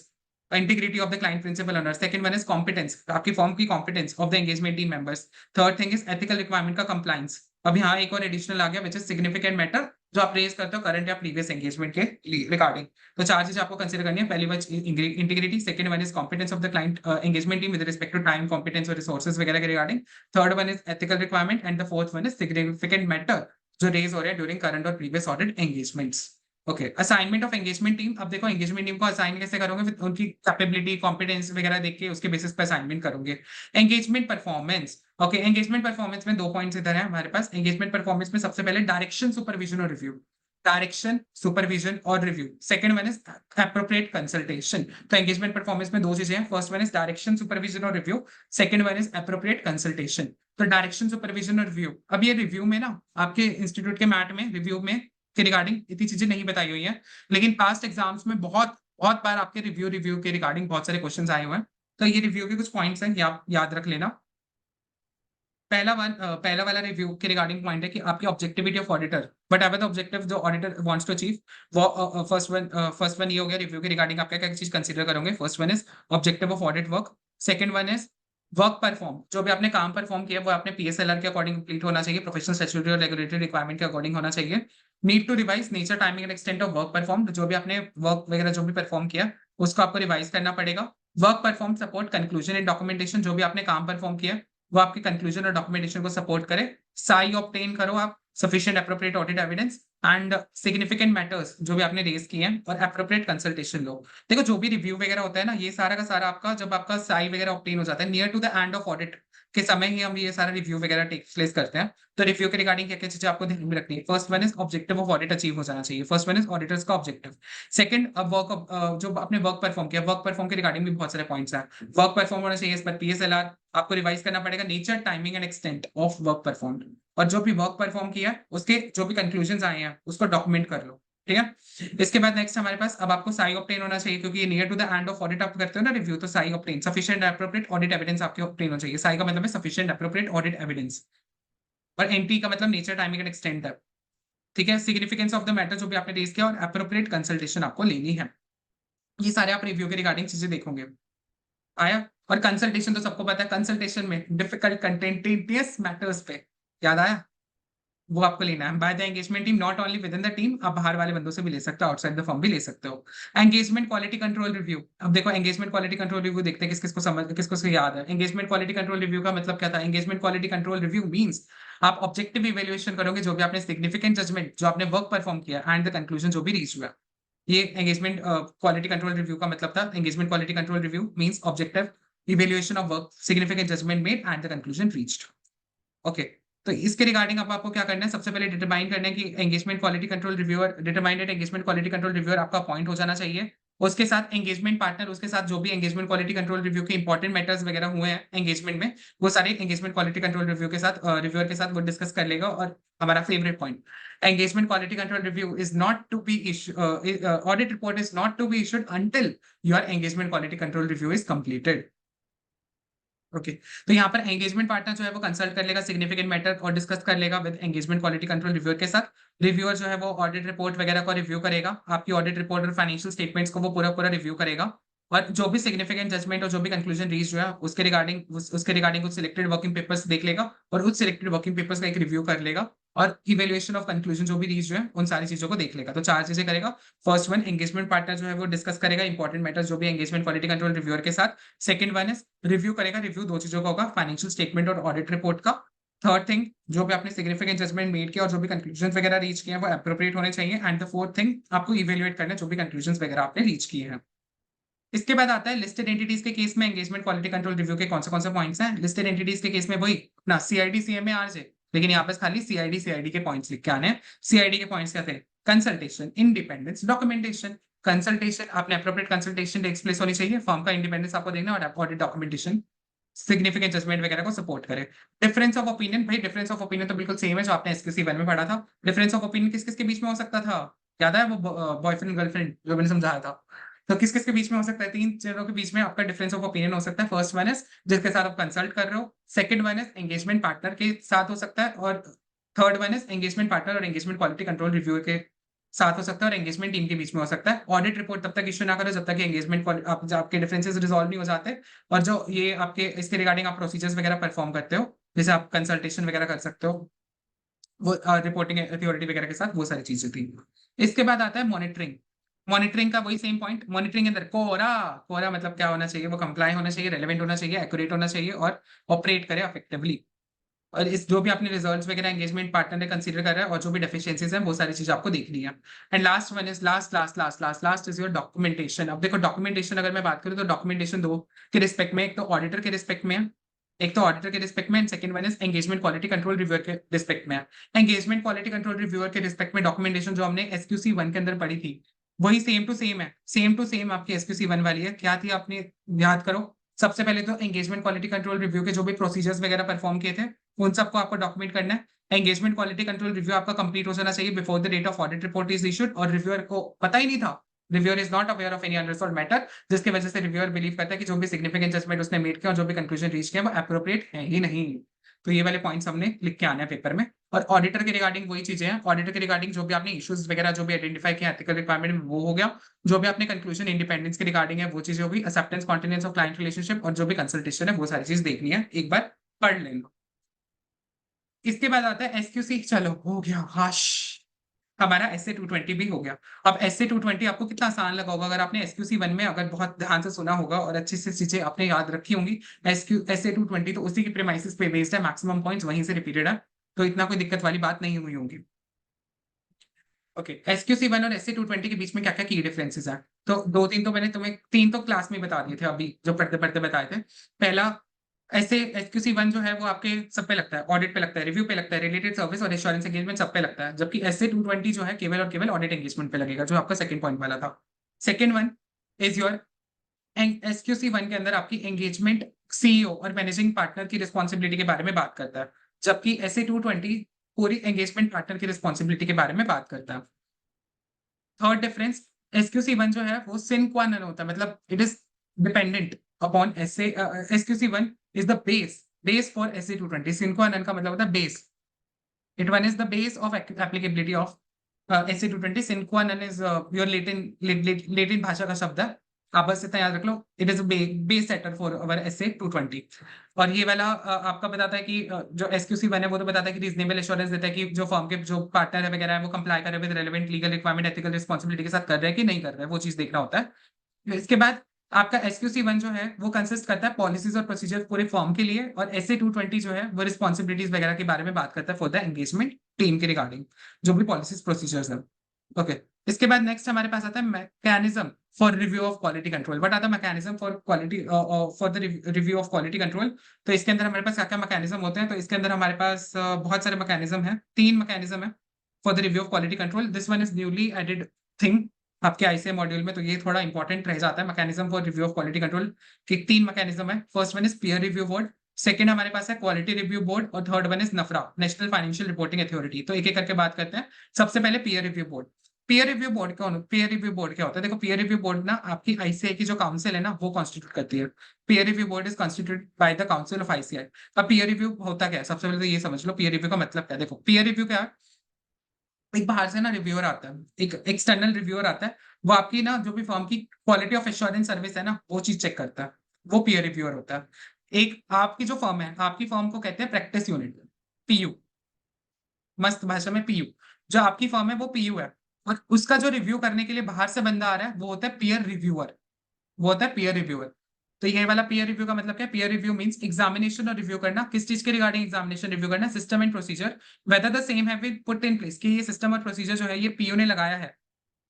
integrity of the client principal owner, second one is competence, आपकी form की competence of the engagement team members, third thing is ethical requirement का compliance। अब यहाँ एक और additional आ गया which is significant matter जो आप रेज करते हो करंट या प्रीवियस एंगेजमेंट के रिगार्डिंग। तो चार चीजें आपको कंसीडर करनी है। पहली बात integrity, second one is competence of the client engagement team with respect to time, competence और रिसोर्सेज वगैरह के regarding, third one is ethical requirement and the fourth one is significant matter जो रेज हो रहे हैं ड्यूरिंग करंट और previous audit engagements. Okay, assignment of engagement team. अब देखो एंगेजमेंट टीम को असाइन कैसे करोगे, उनकी कैपेबिलिटी कॉम्पिटेंस वगैरह देख के उसके बेसिस पर असाइनमेंट करोगे। Engagement performance, okay, engagement performance में 2 पॉइंट्स इधर है हमारे पास। एंगेजमेंट परफॉर्मेंस में सबसे पहले डायरेक्शन, सुपरविजन और रिव्यू। डायरेक्शन, सुपरविजन और review. Second one is appropriate consultation. तो एंगेजमेंट परफॉर्मेंस में दो चीजें हैं, first one is direction, supervision और review, second one is appropriate consultation. तो डायरेक्शन, सुपरविजन और रिव्यू। अब ये रिव्यू में ना आपके इंस्टीट्यूट के मैट में रिव्यू में के रिगार्डिंग इतनी चीजें नहीं बताई हुई है, लेकिन पास्ट एग्जाम्स में बहुत बहुत बार आपके रिव्यू के रिगार्डिंग बहुत सारे क्वेश्चन आए हुए हैं। तो ये रिव्यू के कुछ पॉइंट्स हैं, याद रख लेना। पहला वाला रिव्यू के रिगार्डिंग पॉइंट है कि आपकी objectivity of auditor, but ever the objective जो ऑडिटर वांट्स टू अचीव, वो फर्स्ट वन ये हो गया रिव्यू के रिगार्डिंग आप क्या क्या चीज कंसीडर करोगे। First one is objective of audit work, second one is work perform, जो भी आपने काम परफॉर्म किया वो आपने पीएसएलआर के अकॉर्डिंग कंप्लीट होना चाहिए, प्रोफेशनल स्टैट्यूटरी और रेगुलेटरी रिक्वायरमेंट के अकॉर्डिंग होना चाहिए। Need to revise nature, timing and extent of work perform, जो भी आपने वर्क वगैरह जो भी परफॉर्म किया उसको आपको रिवाइज करना पड़ेगा। Work perform support conclusion and documentation, जो भी आपने काम परफॉर्म किया वो आपके कंक्लूजन और डॉक्यूमेंटेशन को सपोर्ट करे। साई ऑब्टेन करो आप, sufficient appropriate audit evidence and significant matters जो भी आपने रेज किए हैं, और एप्रोप्रिएट कंसल्टेशन लो। देखो जो भी रिव्यू वगैरह होता है ना, ये सारा का सारा आपका जब आपका साई वगैरह ऑब्टेन हो जाता है near to the end of audit के समय ही हम ये सारा रिव्यू वगैरह टेक प्लेस करते हैं। तो रिव्यू के रिगार्डिंग क्या क्या चीजें आपको ध्यान में रखनी है। First one is objective of audit achieve हो जाना चाहिए, फर्स्ट वन इज ऑडिटर्स का ऑब्जेक्टिव। सेकंड, अब वर्क जो आपने वर्क परफॉर्म किया, वर्क परफॉर्म के रिगार्डिंग भी बहुत सारे पॉइंट्स हैं। वर्क परफॉर्म होना चाहिए इस पर पीएसएलआर आपको रिवाइज करना पड़ेगा, nature, timing and extent of work perform, और जो भी वर्क परफॉर्म किया उसके जो भी कंक्लूजन आए हैं उसको डॉक्यूमेंट कर लो। ठीक है, इसके बाद नेक्स्ट हमारे पास अब आपको साई ऑब्टेन होना चाहिए, क्योंकि ये near to the end of audit आप करते हो ना रिव्यू, तो साई obtain, sufficient appropriate audit evidence आपके ऑब्टेन होना चाहिए। साई का मतलब है सफिशिएंट एप्रोप्रिएट ऑडिट एविडेंस, और एनटी का मतलब नेचर, टाइमिंग एंड एक्सटेंट है। ठीक है, सिग्निफिकेंस ऑफ द मैटर जो भी आपने रेज किया, और एप्रोप्रिएट कंसल्टेशन आपको लेनी है। ये सारे आप रिव्यू के रिगार्डिंग चीजें देखोगे। आया, और कंसल्टेशन तो सबको पता है, कंसल्टेशन में डिफिकल्ट कंटेंटियस मैटर्स पे, याद आया, वो आपको लेना है। By the engagement team, not only with in the team, आप बाहर वाले बंदों से भी ले सकते हो, आउटसाइड द फर्म भी ले सकते हो। Engagement quality control review. अब देखो एंगेजमेंट क्वालिटी कंट्रोल रिव्यू देखते हैं किस किसको समझ किसको से याद है। एंगेजमेंट क्वालिटी कंट्रोल रिव्यू का मतलब क्या था। Engagement quality control review means आप ऑब्जेक्टिव इवैल्यूएशन करोगे जो भी आपने सिग्निफिकेंट जजमेंट जो आपने वर्क परफॉर्म किया एंड द कंक्लूजन जो भी रीच हुआ। ये एंगेजमेंट क्वालिटी कंट्रोल रिव्यू का मतलब था। Engagement quality control review means objective evaluation of work, significant judgment made and the conclusion reached. Okay, तो इसके रिगार्डिंग अब आपको क्या करना है, सबसे पहले डिटरमाइन करना है कि engagement quality control reviewer, determined engagement quality control reviewer आपका अपॉइंट हो जाना चाहिए। उसके साथ एंगेजमेंट पार्टनर, उसके साथ जो भी एंगेजमेंट क्वालिटी कंट्रोल रिव्यू के इंपॉर्टेंट मैटर्स वगैरह हुए हैं एंगेजमेंट में, वो सारे एंगेजमेंट क्वालिटी कंट्रोल रिव्यू के साथ रिव्यूअर के साथ वो डिस्कस कर लेगा। और हमारा favourite point, engagement quality control review is not to be audit report is not to be issued until your engagement quality control review is completed. Okay, तो यहाँ पर एंगेजमेंट पार्टनर जो है वो कंसल्ट कर लेगा सिग्निफिकेंट मैटर और discuss कर लेगा with engagement quality control reviewer के साथ। रिव्यूअर जो है वो ऑडिट रिपोर्ट वगैरह को रिव्यू करेगा, आपकी ऑडिट रिपोर्ट और फाइनेंशियल स्टेटमेंट्स को वो पूरा पूरा रिव्यू करेगा, और जो भी सिग्निफिकेंट जजमेंट और जो भी कंक्लूजन रीच हुआ है उसके रिगार्डिंग कुछ सिलेक्टेड वर्किंग पेपर्स देख लेगा, और उस सिलेक्टेड वर्किंग पेपर्स का एक रिव्यू कर लेगा, और इवेल्युएशन ऑफ कंक्लूजन जो भी रीच हुआ है उन सारी चीजों को देख लेगा। तो चार चीजें करेगा। फर्स्ट वन, एंगेजमेंट पार्टनर जो है वो डिस्कस करेगा इंपॉर्टेंट मैटर्स जो भी एंगेजमेंट क्वालिटी कंट्रोल रिव्यूअर के साथ। सेकंड वन इज रिव्यू करेगा, रिव्यू दो चीजों का होगा, फाइनेंशियल स्टेटमेंट और ऑडिट रिपोर्ट का। थर्ड थिंग, जो भी आपने सिग्निफिकेंट जजमेंट मेड किया और जो भी कंक्लूजन वगैरह रीच किए हैं वो एप्रोप्रिएट होने चाहिए। एंड द फोर्थ थिंग, आपको इवेल्युएट करना है जो भी कंक्लूजन वगैरह आपने रीच किए हैं। इसके बाद आता है लिस्टेड एंटिटीज के केस में एंगेजमेंट क्वालिटी कंट्रोल रिव्यू के कौन से पॉइंट्स हैं। लिस्टेड एंटिटीज के केस में वही अपना सीआईडी, सीएमए, आरजे, लेकिन यहाँ पे खाली सीआईडी के पॉइंट्स लिख के आने हैं। सीआईडी के पॉइंट्स क्या थे? Consultation, independence, documentation. कंसल्टेशन, आपने अप्रोप्रिएट कंसल्टेशन टेक्स प्लेस होनी चाहिए, फर्म का इंडिपेंडेंस आपको देखना, और ऑडिट डॉक्यूमेंटेशन सिग्निफिकेंट जजमेंट वगैरह को सपोर्ट करे। डिफरेंस ऑफ ओपिनियन, भाई डिफरेंस ऑफ ओपिनियन तो बिल्कुल सेम है जो आपने एसक्यूसी 1 में पढ़ा था। डिफरेंस ऑफ ओपिनियन किस किस के बीच में हो सकता था? याद है वो बॉयफ्रेंड गर्लफ्रेंड जो मैंने समझाया था? तो किस किस के बीच में हो सकता है? 3 चीजों के बीच में आपका डिफरेंस ऑफ ओपिनियन हो सकता है। फर्स्ट वन इज जिसके साथ आप कंसल्ट कर रहे हो, second one is engagement partner के साथ हो सकता है, और third one is engagement partner और एंगेजमेंट क्वालिटी कंट्रोल रिव्यू के साथ हो सकता है, और एंगेजमेंट टीम के बीच में हो सकता है। ऑडिट रिपोर्ट तब तक इश्यू ना करो जब तक एंगेजमेंट आपके डिफरेंसेस रिजॉल्व नहीं हो जाते, और जो ये आपके इसके रिगार्डिंग आप प्रोसीजर्स वगैरह परफॉर्म करते हो, जैसे आप कंसल्टेशन वगैरह कर सकते हो, वो रिपोर्टिंग अथॉरिटी वगैरह के साथ, वो सारी चीजें थी। इसके बाद आता है मॉनिटरिंग। मॉनिटरिंग का वही सेम पॉइंट। मॉनिटरिंग के अंदर कोरा, कोरा मतलब क्या होना चाहिए? वो कंप्लाई होना चाहिए, रेलेवेंट होना चाहिए, एक्यूरेट होना चाहिए, और ऑपरेट करे इफेक्टिवली। और इस जो भी आपने रिजल्ट्स वगैरह एंगेजमेंट पार्टनर ने कंसीडर कर रहा है, और जो भी डेफिशिएंसीज हैं, वो सारी चीजें आपको देखनी है। And last one is last is your documentation. अब देखो डॉक्यूमेंटेशन अगर मैं बात करूं तो डॉक्यूमेंटेशन दो के रिस्पेक्ट में, एक तो ऑडिटर के रिस्पेक्ट में है, एक तो ऑडिटर के रिस्पेक्ट में, and second one is engagement quality control reviewer के रिस्पेक्ट में है। एंगेजमेंट क्वालिटी कंट्रोल रिव्यूअर के रिस्पेक्ट में डॉक्यूमेंटेशन जो हमने एसक्यूसी 1 के अंदर पढ़ी थी, वही सेम टू सेम है। सेम टू सेम आपकी एसक्यूसी 1 वाली है। क्या थी आपने याद करो? सबसे पहले तो एंगेजमेंट क्वालिटी कंट्रोल रिव्यू के जो भी प्रोसीजर्स वगैरह परफॉर्म किए थे, उन सबको आपको डॉक्यूमेंट करना है। एंगेजमेंट क्वालिटी कंट्रोल रिव्यू आपका कंप्लीट हो जाना चाहिए before the date of audit report is issued, और रिव्यूअर को पता ही नहीं था, reviewer is not aware of any unresolved matter, जिसकी वजह से रिव्यूअर बिलीव करता है कि जो भी सिग्निफिकेंट जजमेंट उसने मेड किया और जो भी कंक्लूजन रीच किया वो एप्रोप्रिएट है ही नहीं। तो ये वाले पॉइंट्स हमने लिख के आने हैं पेपर में। और ऑडिटर के रिगार्डिंग वही चीजें हैं। ऑडिटर के रिगार्डिंग जो भी आपने इश्यूज वगैरह जो भी आइडेंटिफाई किया एथिकल रिक्वायरमेंट में, वो हो गया। जो भी आपने कंक्लूजन इंडिपेंडेंस के रिगार्डिंग है, वो चीजें होगी। Acceptance continence of client relationship और जो भी कंसल्टेशन है, वो सारी चीज देखनी है, एक बार पढ़ लेना। इसके बाद आता है एसक्यूसी। चलो हो गया, हाश, हमारा एसए 220 भी हो गया। अब एसए 220 आपको कितना आसान लगा होगा अगर आपने एसक्यूसी 1 में अगर बहुत ध्यान से सुना होगा और अच्छी से चीजें आपने याद रखी होंगी। एसए 220 तो उसी की प्रेमाइसिस पे बेस्ड है, मैक्सिमम पॉइंट्स वहीं से रिपीटेड है, तो इतना कोई दिक्कत वाली बात नहीं हुई होगी। ओके, एसक्यूसी 1 और एसए 220 के बीच में क्या क्या की डिफरेंसेस हैं? तो दो तीन तो मैंने तुम्हें, तीन तो क्लास में बता दिए थे अभी जो पढ़ते पढ़ते बताए थे। पहला, ऐसे एसक्यूसी 1 जो है वो आपके सब पे लगता है, ऑडिट पे लगता है, रिव्यू पे लगता है, रिलेटेड सर्विस और एश्योरेंस एंगेजमेंट सब पे लगता है, जबकि एसए 220 जो है केवल और केवल ऑडिट एंगेजमेंट पे लगेगा, जो आपका सेकंड पॉइंट वाला था। Second one is your, SQC 1 के अंदर आपकी एंगेजमेंट सीईओ और मैनेजिंग पार्टनर की रिस्पॉन्सिबिलिटी के बारे में बात करता है, जबकि एसए 220 पूरी एंगेजमेंट पार्टनर की रिस्पॉन्सिबिलिटी के बारे में बात करता है। थर्ड डिफरेंस, एसक्यूसी 1 जो है वो सिन क्वा नन होता है, मतलब it is dependent upon SA, SQC 1 is the base for SA 220। Sine qua non का मतलब होता है बेस। It one is the base of applicability of SA 220। Sine qua non is your Latin भाषा का शब्द है, आप बस इतना याद रख लो। It is base setter for our SA 220। और ये वाला आपका बताता है कि जो एसक्यूसी 1 है वो तो बताता है कि रीजनेबल एश्योरेंस देता है कि जो फर्म के जो पार्टनर है वगैरह है वो कंप्लाई कर रहे हैं with relevant legal requirement, ethical responsibility के साथ कर रहे हैं कि नहीं कर रहे हैं, वो चीज देखना होता है। इसके बाद आपका एसक्यूसी 1 जो है वो कंसिस्ट करता है पॉलिसीज और प्रोसीजर पूरे फॉर्म के लिए, और एसए 220 जो है वो रिस्पॉन्सिबिलिटीज वगैरह के बारे में बात करता है फॉर द एंगेजमेंट टीम के रिगार्डिंग, जो भी पॉलिसीज प्रोसीजर्स है। ओके, इसके बाद नेक्स्ट हमारे पास आता है mechanism for review of quality control. What are the mechanism for quality for the review of quality control? तो इसके अंदर हमारे पास क्या क्या मैकेनिज्म होते हैं? तो इसके अंदर हमारे पास बहुत सारे मैकेनिज्म है, 3 मैकेनिज्म है for the review of quality control. This one is newly added thing आपके आईसीए मॉड्यूल में, तो ये थोड़ा इंपॉर्टेंट रह जाता है। Mechanism for review of quality control के 3 मैकेनिज्म है। First one is peer review board, second हमारे पास है क्वालिटी रिव्यू बोर्ड, और third one is NFRA, national financial reporting authority. तो एक एक करके बात करते हैं। सबसे पहले peer review board. Peer review board कौन? पीयर रिव्यू बोर्ड क्या होता है? देखो, पीयर रिव्यू बोर्ड ना आपकी आईसीआई की जो काउंसिल है ना वो कॉन्स्टिट्यूट करती है। Peer review board is constituted by the council of ICI. अब पीयर रिव्यू होता क्या है? सबसे पहले तो ये समझ लो पीयर रिव्यू का मतलब क्या है। देखो, पीयर रिव्यू क्या है? एक बाहर से ना रिव्यूअर आता है, एक एक्सटर्नल रिव्यूअर आता है, वो आपकी ना जो भी फर्म की क्वालिटी ऑफ एश्योरेंस सर्विस है ना वो चीज चेक करता है, वो पीयर रिव्यूअर होता है। एक आपकी जो फर्म है, आपकी फर्म को कहते हैं प्रैक्टिस यूनिट, पीयू, मस्त भाषा में पीयू। जो आपकी फर्म है वो पीयू है, और उसका जो रिव्यू करने के लिए बाहर से बंदा आ रहा है वो होता है पीयर रिव्यूअर, वो होता है पीयर रिव्यूअर। तो ये वाला पीयर रिव्यू का मतलब क्या है? पीयर रिव्यू मींस एग्जामिनेशन और रिव्यू करना। किस चीज के रिगार्डिंग एग्जामिनेशन रिव्यू करना? System and procedure whether the same have been put in place, कि ये सिस्टम और प्रोसीजर जो है ये पीयू ने लगाया है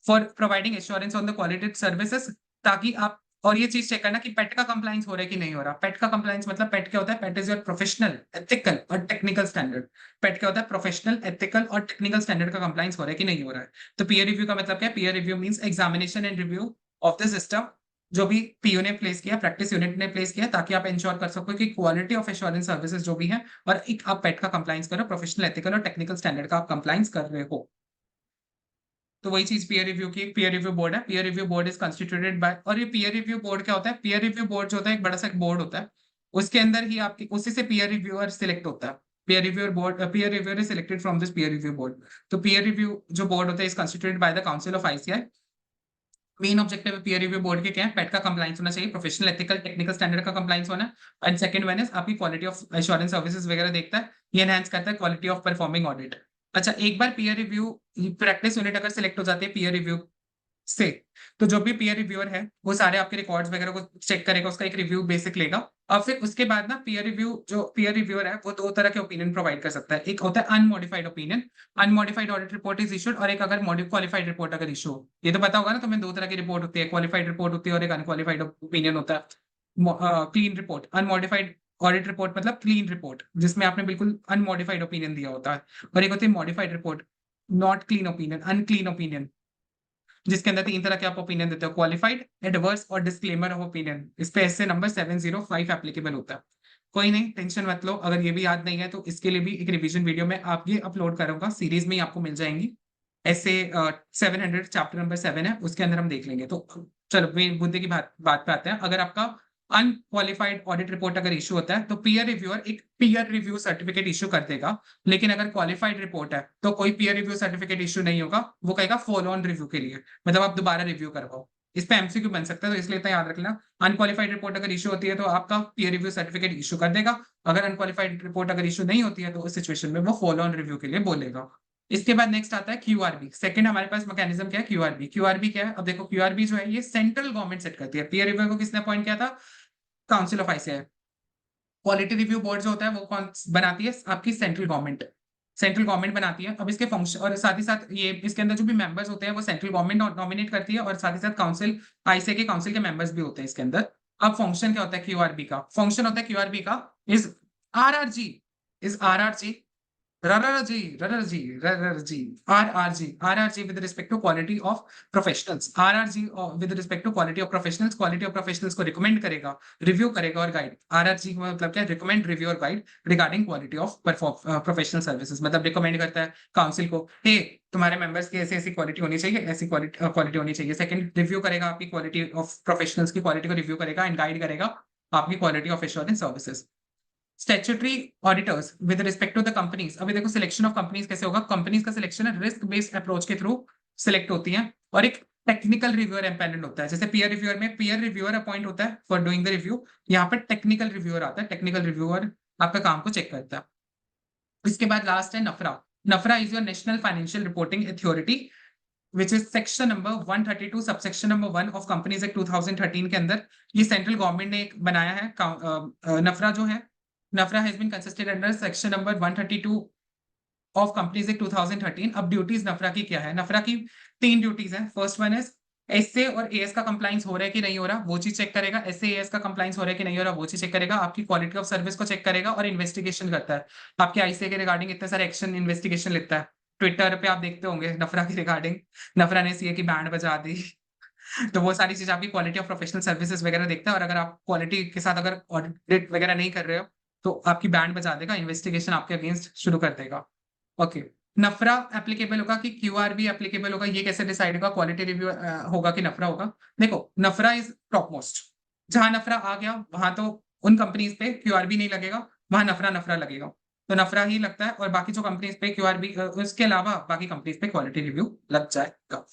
for providing assurance on the quality services, ताकि आप और ये चीज चेक करना कि पेट का कंप्लाइंस हो रहा है कि नहीं हो रहा। पेट का कंप्लाइंस मतलब पेट क्या होता है? पेट इज योर प्रोफेशनल, एथिकल और टेक्निकल स्टैंडर्ड। पेट क्या होता है? प्रोफेशनल, एथिकल और टेक्निकल स्टैंडर्ड का कंप्लाइंस हो रहा है कि नहीं हो रहा है। तो पीयर रिव्यू का मतलब क्या है? Peer review means examination and review of the system, जो भी पीओ ने प्लेस किया, प्रैक्टिस यूनिट ने प्लेस किया, ताकि आप इंश्योर कर सको कि क्वालिटी ऑफ एश्योरेंस सर्विसेज जो भी है, और एक आप पेट का कंप्लाइंस करो, प्रोफेशनल, एथिकल और टेक्निकल स्टैंडर्ड का आप कंप्लाइंस कर रहे हो। तो वही चीज पीयर रिव्यू की, पीयर रिव्यू बोर्ड है। Peer review board is constituted by, और ये पीयर रिव्यू बोर्ड क्या होता है? पीयर रिव्यू बोर्ड जो होता है एक बड़ा सा एक बोर्ड होता है, उसके अंदर ही आपकी, उसी से पीयर रिव्यूअर सिलेक्ट होता है। Peer reviewer board, peer reviewer is selected from this peer review board. तो पीयर रिव्यू जो बोर्ड होता है is constituted by the council of ICI. Main objective peer review board के क्या है? पेट का कंप्लाइंस होना चाहिए, प्रोफेशनल, एथिकल, टेक्निकल स्टैंडर्ड का कंप्लाइंस होना है। एंड सेकंड वन इज आपकी क्वालिटी ऑफ एश्योरेंस सर्विसेज वगैरह देखता है, ये एनहांस करता है क्वालिटी ऑफ परफॉर्मिंग ऑडिट। अच्छा, एक बार पीयर रिव्यू प्रैक्टिस यूनिट अगर सिलेक्ट हो जाती है पीयर रिव्यू से, तो जो भी पीयर रिव्यूअर है वो सारे आपके रिकॉर्ड्स वगैरह को चेक करेगा, उसका एक रिव्यू बेसिक लेगा। और फिर उसके बाद ना पीयर रिव्यू, जो पीयर रिव्यूअर है वो दो तरह के ओपिनियन प्रोवाइड कर सकता है। एक होता है unmodified opinion, unmodified audit report is issued, और एक अगर क्वालिफाइड रिपोर्ट अगर इशू हो। ये तो पता होगा ना तुम्हें, दो तरह की रिपोर्ट होती है, क्वालिफाइड रिपोर्ट होती है और एक अनक्वालिफाइड ओपिनियन होता है। Clean report, unmodified audit report मतलब क्लीन रिपोर्ट जिसमें आपने बिल्कुल अनमॉडिफाइड ओपिनियन दिया होता है, और एक होती है modified report, not clean opinion, unclean opinion, जिसके अंदर तीन तरह के आप ओपिनियन देते हो, क्वालिफाइड, एडवर्स और डिस्क्लेमर ऑफ ओपिनियन। इस पे ऐसे नंबर 705 एप्लीकेबल होता है। कोई नहीं, टेंशन मत लो, अगर ये भी याद नहीं है तो इसके लिए भी एक रिवीजन वीडियो में आप ये अपलोड करूंगा, सीरीज में ही आपको मिल जाएंगी। ऐसे 700 चैप्टर नंबर 7 है, उसके अंदर हम देख लेंगे। तो चलो मेन मुद्दे की बात बात पे आते हैं। अगर आपका अनक्वालिफाइड ऑडिट रिपोर्ट अगर इशू होता है तो पीयर रिव्यूअर एक पीयर रिव्यू सर्टिफिकेट इशू कर देगा। लेकिन अगर क्वालिफाइड रिपोर्ट है तो कोई पीयर रिव्यू सर्टिफिकेट इशू नहीं होगा, वो कहेगा फॉलो ऑन रिव्यू के लिए, मतलब आप दोबारा रिव्यू करवाओ। इस पे एमसीक्यू बन सकता है, तो इसलिए इतना याद रखना। अनक्वालिफाइड रिपोर्ट अगर इशू होती है तो आपका पीयर रिव्यू सर्टिफिकेट इशू कर देगा। अगर अनक्वालिफाइड रिपोर्ट अगर इशू नहीं होती है तो उस सिचुएशन में वो फॉलो ऑन रिव्यू के लिए बोलेगा। इसके बाद नेक्स्ट आता है क्यूआरबी। सेकंड हमारे पास मैकेनिज्म क्या है? क्यूआरबी। क्यूआरबी क्या है? अब देखो, क्यूआरबी जो है ये सेंट्रल गवर्नमेंट सेट करती है। पीयर रिव्यू को किसने अपॉइंट किया था? Council of ICI. Quality review board जो होता है वो कौन बनाती है? आपकी सेंट्रल गवर्नमेंट, सेंट्रल गवर्नमेंट बनाती है। अब इसके फंक्शन, और साथ ही साथ ये इसके अंदर जो भी मेंबर्स होते हैं वो सेंट्रल गवर्नमेंट नॉमिनेट करती है, और साथ ही साथ काउंसिल, आईसीए के काउंसिल के मेंबर्स भी होते हैं इसके अंदर। अब फंक्शन क्या होता है क्यूआरबी का? फंक्शन होता है क्यूआरबी का is RRG, is RRG, RRG, RRG, RRG, RRG, RRG with respect to quality of professionals, RRG with respect to quality of professionals, quality of professionals को रिकमेंड करेगा, रिव्यू करेगा और गाइड। RRG का मतलब क्या है? रिकमेंड, रिव्यू और guide regarding quality of professional services, मतलब रिकमेंड करता है काउंसिल को, हे तुम्हारे मेंबर्स की ऐसी ऐसी क्वालिटी होनी चाहिए, ऐसी क्वालिटी होनी चाहिए। सेकंड, रिव्यू करेगा आपकी क्वालिटी ऑफ प्रोफेशनल्स की क्वालिटी को रिव्यू करेगा एंड गाइड करेगा आपकी quality of assurance services. Statutory auditors with respect to the companies. अभी देखो सिलेक्शन ऑफ कंपनीज कैसे होगा? कंपनीज का सिलेक्शन है रिस्क बेस्ड अप्रोच के थ्रू सिलेक्ट होती है, और एक टेक्निकल रिव्यूअर एम्पैनल होता है। जैसे पीयर रिव्यूअर में पीयर रिव्यूअर अपॉइंट होता है फॉर डूइंग द रिव्यू, यहाँ पर टेक्निकल रिव्यूअर आता है, टेक्निकल रिव्यूअर आपका काम को चेक करता है। इसके बाद लास्ट है NFRA. NFRA is your national financial reporting authority which is section number 132 subsection number 1 of companies act 2013 के अंदर ये सेंट्रल गवर्नमेंट ने एक बनाया है। नफरा जो है, NFRA has been consisted under section number 132 of companies act 2013। अब ड्यूटीज नफरा की क्या है? नफरा की तीन ड्यूटीज हैं। फर्स्ट वन इज एसए और एएस का कंप्लाइंस हो रहा है कि नहीं हो रहा, वो चीज चेक करेगा। एसए एएस का कंप्लाइंस हो रहा है कि नहीं हो रहा, वो चीज चेक करेगा। आपकी क्वालिटी ऑफ सर्विस को चेक करेगा, और इन्वेस्टिगेशन करता है आपके आईसीए के रिगार्डिंग। इतने सारे एक्शन इन्वेस्टिगेशन लिखता है, ट्विटर पे आप देखते होंगे नफरा की रिगार्डिंग, नफरा ने सीए की बैंड बजा दी। तो वो सारी चीज आपकी क्वालिटी ऑफ प्रोफेशनल सर्विसेज वगैरह देखता है, और अगर आप क्वालिटी के साथ अगर ऑडिट वगैरह नहीं कर रहे हो तो आपकी बैंड बजा देगा, इन्वेस्टिगेशन आपके अगेंस्ट शुरू कर देगा। ओके, नफरा एप्लीकेबल होगा कि क्यूआरबी एप्लीकेबल होगा, ये कैसे डिसाइड होगा? क्वालिटी रिव्यू होगा कि नफरा होगा? देखो, नफरा इज टॉप मोस्ट। जहां नफरा आ गया वहां तो उन कंपनीज पे क्यूआरबी नहीं लगेगा, वहां नफरा नफरा लगेगा। तो नफरा ही लगता है, और बाकी जो कंपनीज पे क्यूआरबी, उसके अलावा बाकी कंपनीज पे क्वालिटी रिव्यू लग जाएगा।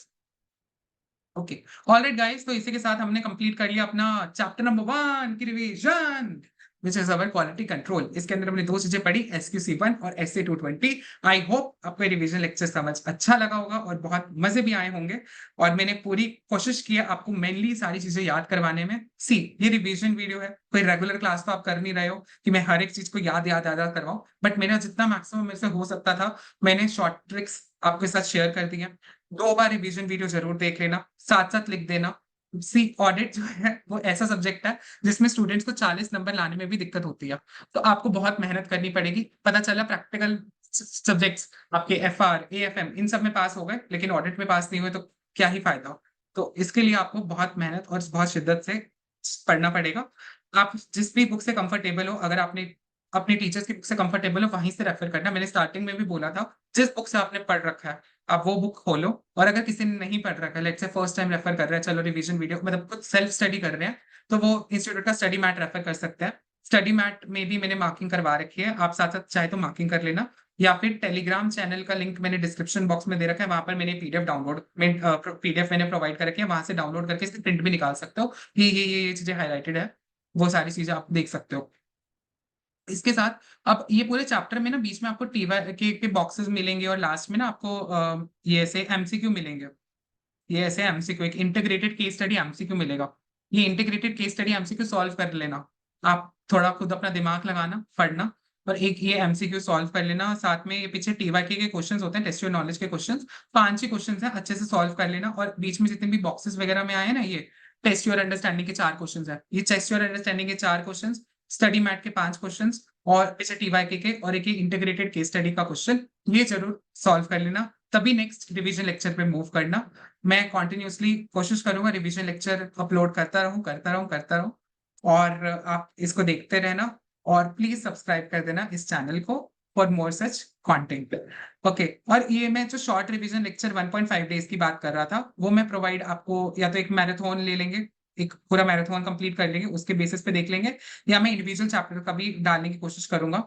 ओके, ऑलराइट गाइस, तो इसी के साथ हमने कंप्लीट कर लिया अपना चैप्टर नंबर 1 की revision, which is our quality control. इसके अंदर हमने दो चीजें पढ़ी, SQC1 और SA220। आई होप आपको रिवीजन लेक्चर समझ अच्छा लगा होगा और बहुत मजे भी आए होंगे, और मैंने पूरी कोशिश की है आपको मेनली सारी चीजें याद करवाने में। सी, ये रिवीजन वीडियो है, कोई रेगुलर क्लास तो आप कर नहीं रहे हो कि मैं हर एक चीज को याद याद याद करवाऊं, बट मेरा जितना मैक्सिमम मेरे से हो सकता था मैंने शॉर्ट ट्रिक्स आपके साथ शेयर कर दी है। 2 बार रिवीजन वीडियो जरूर देख लेना, साथ साथ लिख देना, सी ऑडिट जो है वो ऐसा सब्जेक्ट है जिसमें स्टूडेंट्स को 40 नंबर लाने में भी दिक्कत होती है। तो आपको बहुत मेहनत करनी पड़ेगी। पता चला प्रैक्टिकल सब्जेक्ट्स आपके एफआर, एएफएम इन सब में पास हो गए, लेकिन ऑडिट में पास नहीं हुए तो क्या ही फायदा। तो इसके लिए आपको बहुत मेहनत और बहुत शिद्दत से पढ़ना पड़ेगा। आप जिस भी बुक से कंफर्टेबल हो, अगर आपने अपने टीचर्स की बुक से कंफर्टेबल हो, वहीं से रेफर करना। मैंने स्टार्टिंग में भी बोला था, जिस बुक से आपने पढ़ रखा है आप वो बुक खोलो। और अगर किसी ने नहीं पढ़ रखा है, let's say first time refer कर रहा है, चलो रिवीजन वीडियो मतलब कुछ सेल्फ स्टडी कर रहे हैं, तो वो इंस्टीट्यूट का स्टडी मैट रेफर कर सकते हैं। स्टडी मैट में भी मैंने मार्किंग करवा रखी है, आप साथ साथ चाहे तो मार्किंग कर लेना। या फिर टेलीग्राम चैनल का लिंक मैंने डिस्क्रिप्शन बॉक्स में दे रखा है, वहां पर मैंने पीडीएफ मैंने प्रोवाइड कर रखी है, वहां से डाउनलोड करके इसकी प्रिंट भी निकाल सकते हो। ये चीजें हाईलाइटेड है, वो सारी चीजें आप देख सकते हो। इसके साथ अब ये पूरे चैप्टर में ना बीच में आपको टीवाई के बॉक्सेस मिलेंगे, और लास्ट में ना आपको ये ऐसे एमसीक्यू मिलेंगे। ये ऐसे एमसीक्यू, एक इंटीग्रेटेड केस स्टडी एमसीक्यू मिलेगा। ये integrated case study MCQ solve कर लेना। आप थोड़ा खुद अपना दिमाग लगाना, पढ़ना, और एक ये एमसीक्यू सॉल्व कर लेना। साथ में ये पीछे टीवाईके के क्वेश्चंस होते हैं, टेस्ट योर नॉलेज के क्वेश्चंस, 5 ही क्वेश्चंस हैं, अच्छे से सॉल्व कर लेना। और बीच में जितने भी बॉक्सेस वगैरह में आए हैं ना, ये टेस्ट योर अंडरस्टैंडिंग के 4 क्वेश्चंस हैं, ये टेस्ट योर अंडरस्टैंडिंग के 4 क्वेश्चंस, स्टडी मैट के 5 क्वेश्चंस, और पीछे टीवाईके के और एक इंटीग्रेटेड केस स्टडी का क्वेश्चन, ये जरूर सॉल्व कर लेना। तभी नेक्स्ट रिवीजन लेक्चर पे मूव करना। मैं कॉन्टिन्यूसली कोशिश करूंगा रिवीजन लेक्चर अपलोड करता रहूं। और आप इसको देखते रहना, और प्लीज सब्सक्राइब कर देना इस चैनल को for more such content. Okay, और ये मैं जो शॉर्ट रिवीजन लेक्चर 1.5 डेज की बात कर रहा था, वो मैं प्रोवाइड आपको, या तो एक मैराथन ले लेंगे, एक पूरा मैराथन कंप्लीट कर लेंगे, उसके बेसिस पे देख लेंगे, या मैं इंडिविजुअल चैप्टर का भी डालने की कोशिश करूंगा।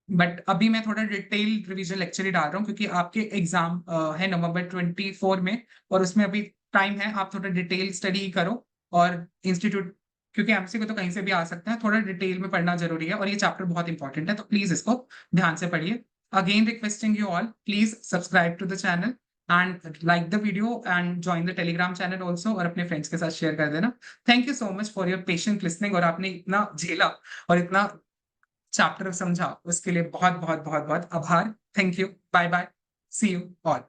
बट अभी मैं थोड़ा डिटेल रिवीजन लेक्चर ही डाल रहा हूँ, क्योंकि आपके एग्जाम है नवंबर 24 में, और उसमें अभी टाइम है, आप थोड़ा डिटेल स्टडी करो। और इंस्टीट्यूट, क्योंकि एमसीक्यू तो कहीं से भी आ सकते हैं, थोड़ा डिटेल में पढ़ना जरूरी है, और ये चैप्टर बहुत इंपॉर्टेंट है, तो प्लीज इसको ध्यान से पढ़िए। Again requesting you all, please subscribe to the channel and like the video and join the Telegram channel also, और अपने फ्रेंड्स के साथ शेयर कर देना। Thank you so much for your patient listening, और आपने इतना झेला और इतना चैप्टर समझा, उसके लिए बहुत बहुत बहुत बहुत आभार। Thank you, bye bye, see you all.